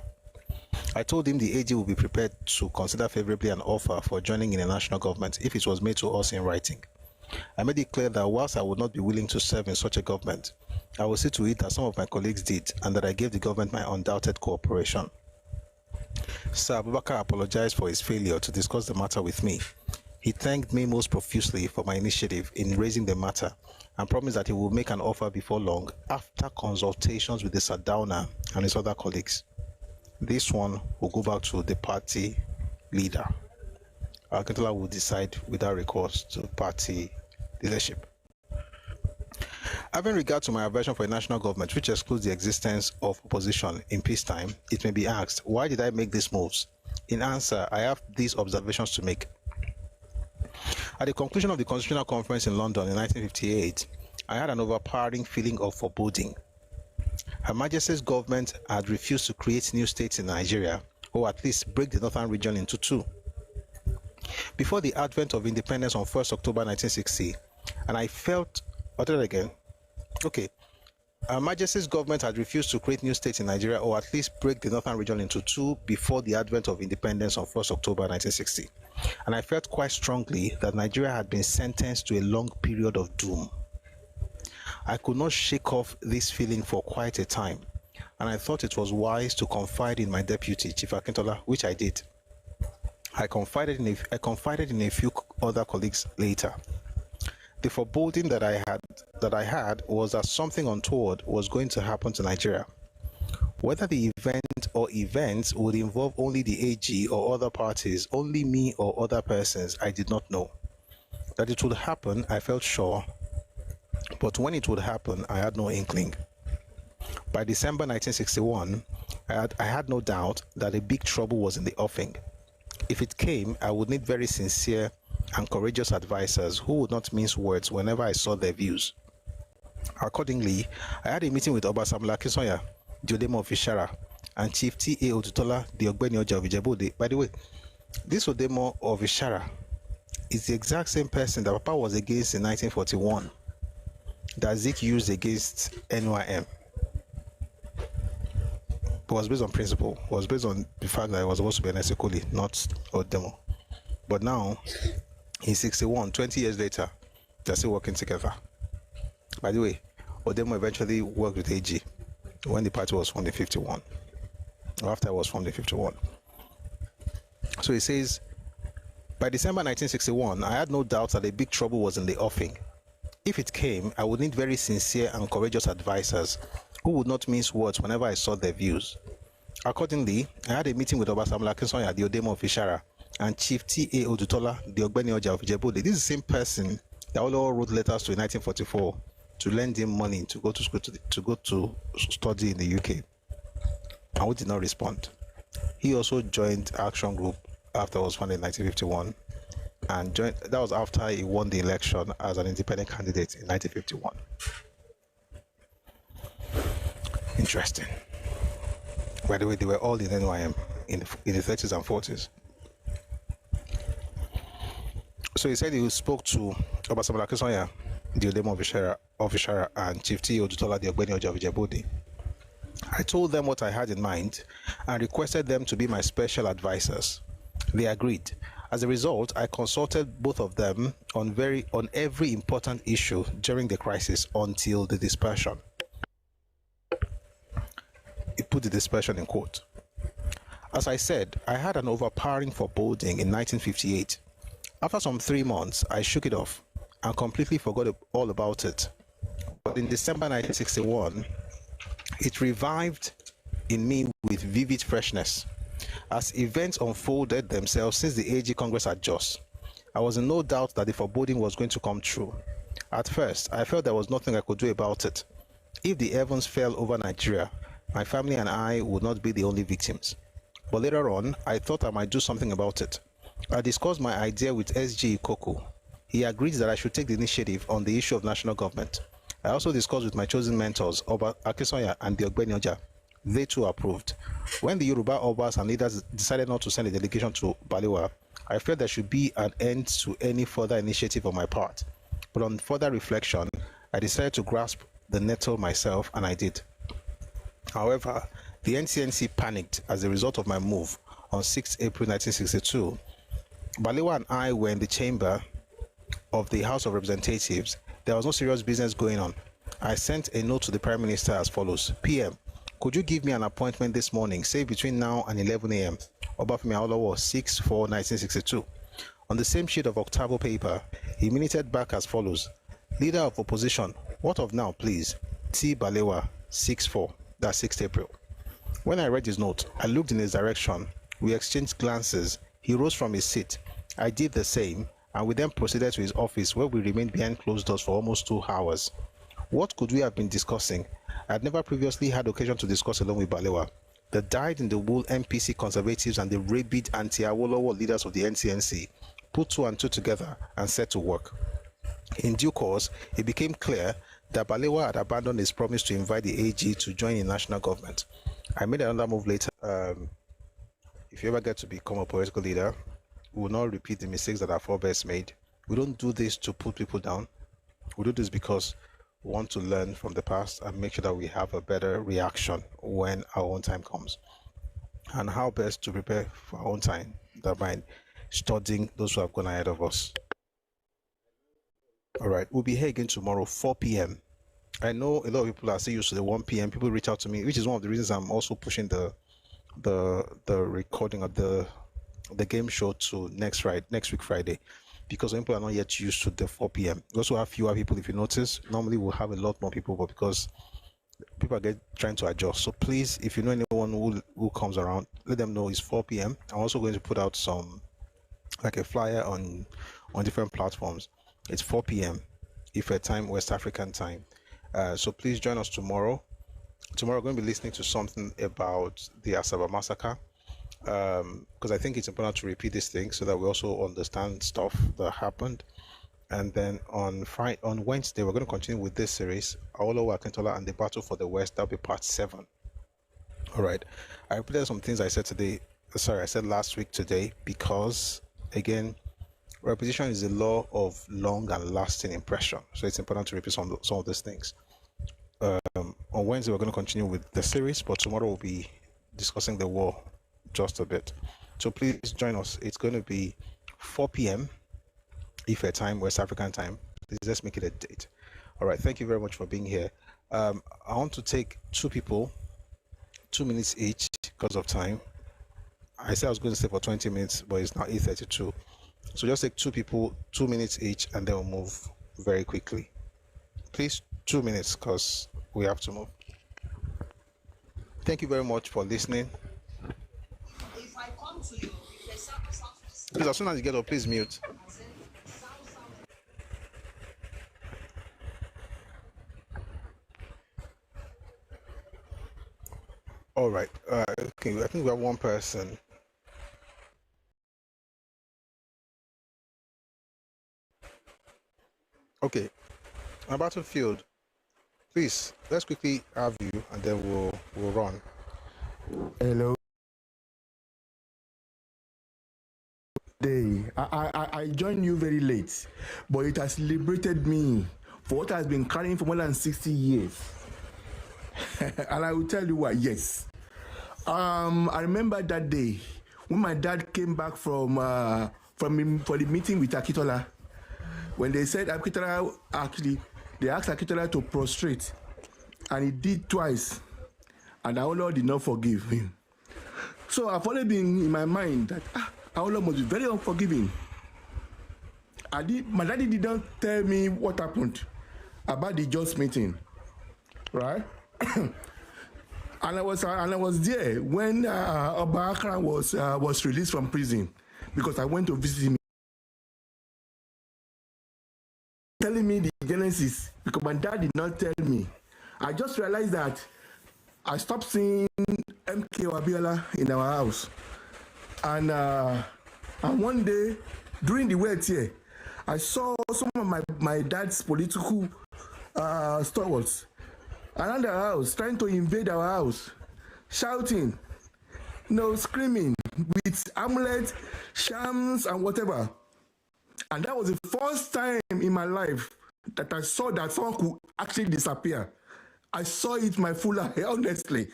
A: I told him the AG would be prepared to consider favorably an offer for joining in a national government if it was made to us in writing. I made it clear that whilst I would not be willing to serve in such a government, I would see to it that some of my colleagues did, and that I gave the government my undoubted cooperation. Sir Abubakar apologized for his failure to discuss the matter with me. He thanked me most profusely for my initiative in raising the matter and promised that he would make an offer before long after consultations with the Sardauna and his other colleagues. This one will go back to the party leader. Akintola will decide without recourse to party leadership. Having regard to my aversion for a national government which excludes the existence of opposition in peacetime, it may be asked, why did I make these moves? In answer, I have these observations to make. At the conclusion of the Constitutional Conference in London in 1958, I had an overpowering feeling of foreboding. Her Majesty's government had refused to create new states in Nigeria, or at least break the northern region into two. Before the advent of independence on 1st October 1960, and I felt, Her Majesty's government had refused to create new states in Nigeria, or at least break the northern region into two before the advent of independence on 1st October 1960. And I felt quite strongly that Nigeria had been sentenced to a long period of doom. I could not shake off this feeling for quite a time, and I thought it was wise to confide in my deputy, Chief Akintola, which I did. I confided in a few other colleagues later. The foreboding that I had was that something untoward was going to happen to Nigeria. Whether the event or events would involve only the AG or other parties, only me or other persons, I did not know. That it would happen, I felt sure, but when it would happen, I had no inkling. By December 1961, I had no doubt that a big trouble was in the offing. If it came, I would need very sincere and courageous advisors who would not mince words whenever I saw their views. Accordingly, I had a meeting with Oba Samuel Akinsoya, the Odemo of Ishara, and Chief T.A. Odutola, the Ogbeni Oja of Ijebode. By the way, this Odemo of Ishara is the exact same person that Papa was against in 1941, that Zik used against NYM. It was based on principle. It was based on the fact that it was supposed to be an Esekoli, not Odemo. But now, in 61, 20 years later, they're still working together. By the way, Odemo eventually worked with AG when the party was formed in 51, or after it was formed in 51. So he says, by December 1961, I had no doubt that a big trouble was in the offing. If it came, I would need very sincere and courageous advisors who would not mince words whenever I saw their views. Accordingly, I had a meeting with Oba Samuel Akinsoya, the Odemo of Ishara, and Chief T.A. Odutola, the Ogbeni Oja of Ijebode. This is the same person that Awolowo wrote letters to in 1944 to lend him money to go to school to go to study in the UK, and who did not respond. He also joined Action Group after it was founded in 1951, and that was after he won the election as an independent candidate in 1951. Interesting. By the way, they were all in NYM in the 30s and 40s. So he said he spoke to Oba Samuel Akinsoya, the Odemo of Ishara, and Chief T. Odutola, the Ogbeni Oja of Ijebode. I told them what I had in mind and requested them to be my special advisors. They agreed. As a result, I consulted both of them on every important issue during the crisis until the dispersion. He put the dispersion in quote. As I said, I had an overpowering foreboding in 1958. After some 3 months, I shook it off and completely forgot all about it. But in December 1961, it revived in me with vivid freshness. As events unfolded themselves since the AG Congress at Jos, I was in no doubt that the foreboding was going to come true. At first, I felt there was nothing I could do about it. If the heavens fell over Nigeria, my family and I would not be the only victims. But later on, I thought I might do something about it. I discussed my idea with S.G. Ikoku. He agreed that I should take the initiative on the issue of national government. I also discussed with my chosen mentors, Oba Akinsoya and the Ogbeni Oja, They too approved. When the Yoruba Obas and leaders decided not to send a delegation to Balewa, I felt there should be an end to any further initiative on my part. But on further reflection, I decided to grasp the nettle myself, and I did. However, the NCNC panicked as a result of my move on 6 April 1962. Balewa and I were in the chamber of the House of Representatives. There was no serious business going on. I sent a note to the Prime Minister as follows. PM, could you give me an appointment this morning, say between now and 11 a.m. Obafemi Awolowo, 6/4/1962. On the same sheet of octavo paper, he minuted back as follows. Leader of Opposition, what of now, please? T. Balewa, 6/4, that's 6th April. When I read his note, I looked in his direction. We exchanged glances. He rose from his seat. I did the same, and we then proceeded to his office, where we remained behind closed doors for almost 2 hours. What could we have been discussing? I had never previously had occasion to discuss along with Balewa. The dyed-in-the-wool MPC conservatives and the rabid anti-Awolowo leaders of the NCNC put 2 and 2 together and set to work. In due course, it became clear that Balewa had abandoned his promise to invite the AG to join in national government. I made another move later. If you ever get to become a political leader, we will not repeat the mistakes that our forebears made. We don't do this to put people down. We do this because we want to learn from the past and make sure that we have a better reaction when our own time comes. And how best to prepare for our own time, that by studying those who have gone ahead of us. All right, we'll be here again tomorrow, 4 p.m. I know a lot of people are still used to the 1 p.m. People reach out to me, which is one of the reasons I'm also pushing the recording of the game show to next week Friday, because people are not yet used to the 4 p.m. We also have fewer people. If you notice, normally we'll have a lot more people, but because people are trying to adjust. So please, if you know anyone who comes around, let them know it's 4 p.m. I'm also going to put out some, like a flyer on different platforms. It's 4 p.m. Ife time, West African time. So please join us tomorrow. Tomorrow we're going to be listening to something about the Asaba massacre, because I think it's important to repeat these things so that we also understand stuff that happened. And then on Wednesday, we're going to continue with this series, Awolowo, Akintola, and the Battle for the West. That'll be part 7. All right. I repeated some things I said last week today, because, again, repetition is the law of long and lasting impression. So it's important to repeat some of these things. On Wednesday, we're going to continue with the series, but tomorrow we'll be discussing the war just a bit. So please join us. It's going to be 4 p.m. Ife time, West African time. Please, let's make it a date. All right. Thank you very much for being here. I want to take 2 people, 2 minutes each because of time. I said I was going to stay for 20 minutes, but it's now 8:32. So just take 2 people, 2 minutes each, and then we'll move very quickly. Please, 2 minutes, because we have to move. Thank you very much for listening.
K: If I come to you,
A: please, as soon as you get up, please mute. All right. Okay, I think we have one person. Okay. Battlefield, please, let's quickly have you, and then we'll run.
L: Hello. I joined you very late, but it has liberated me for what has been carrying for more than 60 years. And I will tell you why. Yes. I remember that day when my dad came back for the meeting with Akintola, when they said Akintola they asked Akintola to prostrate, and he did twice, and Awolowo did not forgive him. So I've always been in my mind that Awolowo must be very unforgiving. My daddy did not tell me what happened about the just meeting, right? And I was there when Oba Akran was released from prison, because I went to visit him. Telling me the genesis, because my dad did not tell me. I just realized that I stopped seeing MK Abiola in our house, and one day during the wait here, I saw some of my dad's political stalwarts around our house trying to invade our house. shouting, screaming with amulets, shams, and whatever. And that was the first time in my life that I saw that someone could actually disappear. I saw it my full eye, honestly.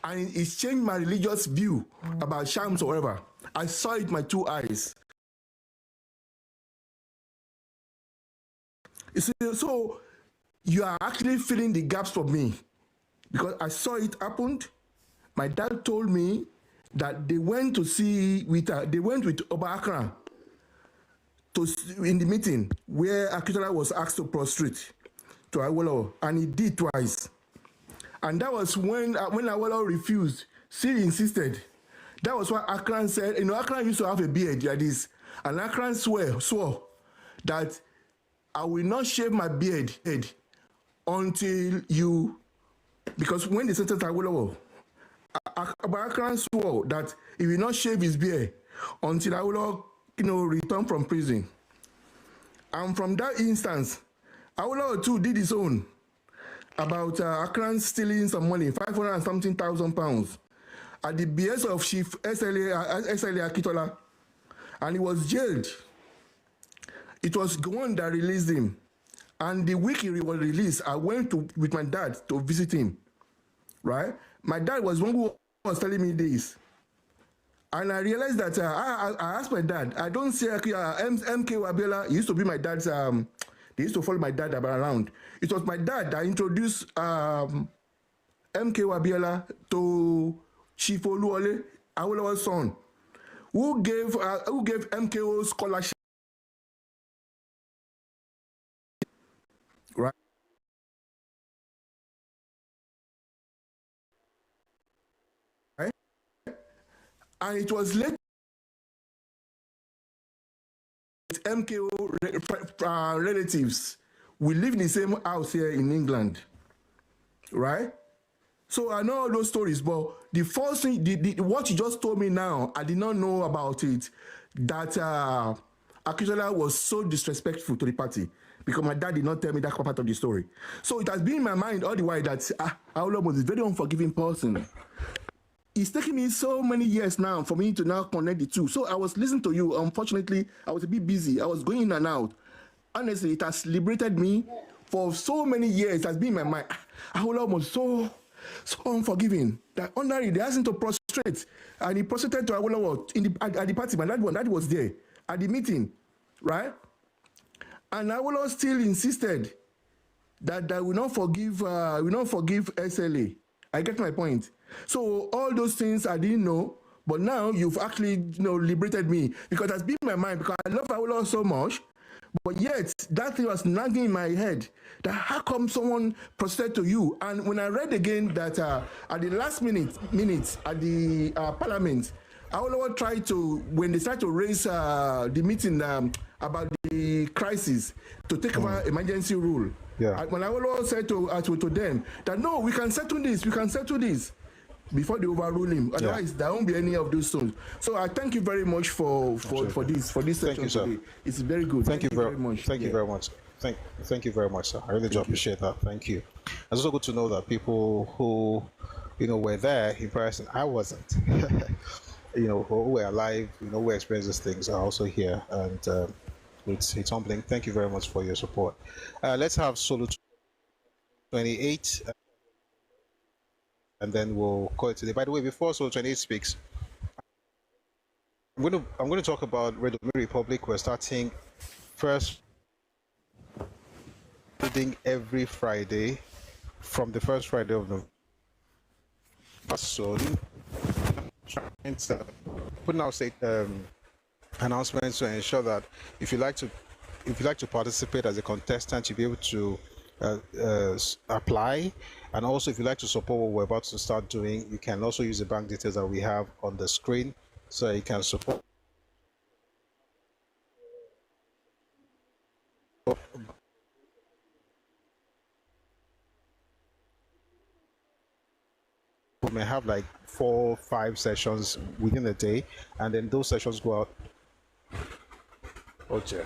L: And it changed my religious view about shams or whatever. I saw it with my 2 eyes. You see, so you are actually filling the gaps for me because I saw it happened. My dad told me that they went to see they went with Oba Akran in the meeting where Akintola was asked to prostrate to Awolowo, and he did twice. And that was when Awolowo refused. Still insisted. That was what Akran said. Akran used to have a beard like this, and Akran swore that I will not shave my beard until you, because when they sentenced Awolowo, Akran swore that he will not shave his beard until Awolowo, return from prison. And from that instance, Awolowo too did his own about Akran stealing some money, 500 and something thousand pounds, at the behest of Chief SLA Akintola, and he was jailed. It was Gowon that released him. And the week he was released, I went with my dad to visit him, right? My dad was one who was telling me this. And I realized that I asked my dad, I don't see MK Wabiola, he used to be my dad's, they used to follow my dad around. It was my dad that introduced MK Wabiola to Chief Oluwole, Awolowo's son, who gave MKO scholarship. Right. Right. And it was later with MKO relatives. We live in the same house here in England. Right? So I know all those stories, but the first thing, what you just told me now, I did not know about it, that Akintola was so disrespectful to the party, because my dad did not tell me that part of the story. So it has been in my mind all the while that Awolowo was a very unforgiving person. It's taken me so many years now for me to now connect the two. So I was listening to you. Unfortunately, I was a bit busy. I was going in and out. Honestly, it has liberated me for so many years. It has been in my mind. Awolowo was so unforgiving that ordinarily they asked him to prostrate, and he prostrated to Awolowo at the party. My dad was there at the meeting, right? And Awolowo still insisted that I will not forgive SLA. I get my point. So all those things I didn't know, but now you've actually liberated me, because that's been in my mind, because I love Awolowo so much. But yet, that thing was nagging in my head, that how come someone prostrated to you? And when I read again that at the last minute at the parliament, Awolowo tried to, when they tried to raise the meeting about the crisis, to take over emergency rule. Yeah. When Awolowo said to them that, no, we can settle this, before they overrule him. Otherwise, there won't be any of those stones. So I thank you very much for this session today. It's very good. Thank you very much.
A: Thank you very much. Thank you very much, sir. I really do appreciate that. Thank you. It's also good to know that people who were there in person, I wasn't, who were alive, who experienced these things, are also here, and it's humbling. Thank you very much for your support. Let's have Solo 28. And then we'll call it today. By the way, before Solo 28 speaks, I'm going to talk about Radio Republic. We're starting first reading every Friday from the first Friday of November. So, putting out announcements to ensure that if you like to participate as a contestant, you'll be able to apply. And also, if you'd like to support what we're about to start doing, you can also use the bank details that we have on the screen, so you can support. We may have like 4 or 5 sessions within a day, and then those sessions go out. Okay.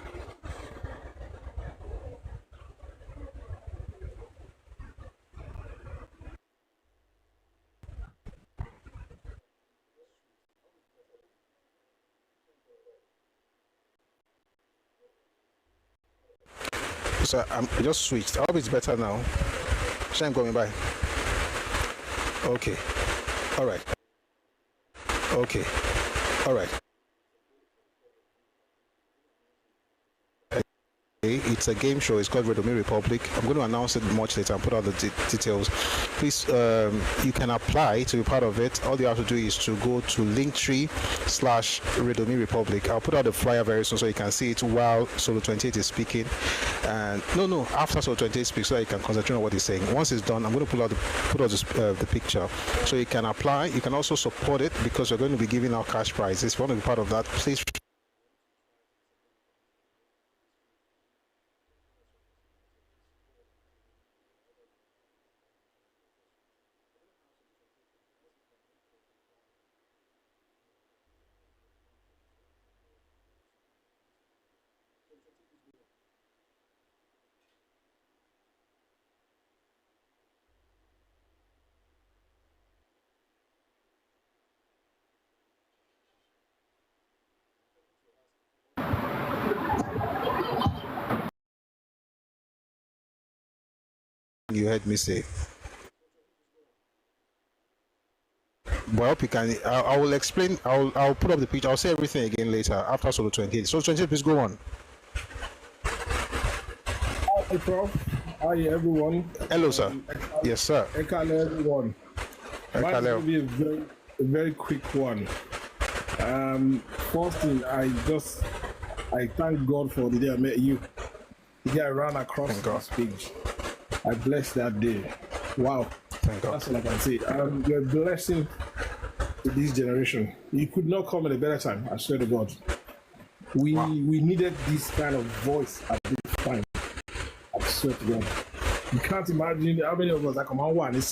A: So I just switched. I hope it's better now. Shame coming by. Okay. All right. Okay. All right. It's a game show. It's called Redomi Republic. I'm going to announce it much later and put out the details. Please, you can apply to be part of it. All you have to do is to go to Linktree/Redomi Republic. I'll put out the flyer very soon so you can see it while Solo 28 is speaking. And no, after Solo 28 speaks, so you can concentrate on what he's saying. Once it's done, I'm going to put out the picture so you can apply. You can also support it because we're going to be giving out cash prizes. If you want to be part of that, please. You heard me say. But I hope you can. I will explain. I'll put up the picture. I'll say everything again later after Solo 28. Solo 28, please go on.
M: Hi, Prof. Hi, everyone.
A: Hello, sir. Yes, sir.
M: Ẹkáàbọ, everyone. Mine will be a very quick one. First thing, I thank God for the day I met you. The day I ran across this page. I blessed that day. Wow.
A: Thank God.
M: That's all I can say. You're a blessing to this generation. You could not come at a better time, I swear to God. We needed this kind of voice at this time. I swear to God. You can't imagine how many of us that come on one is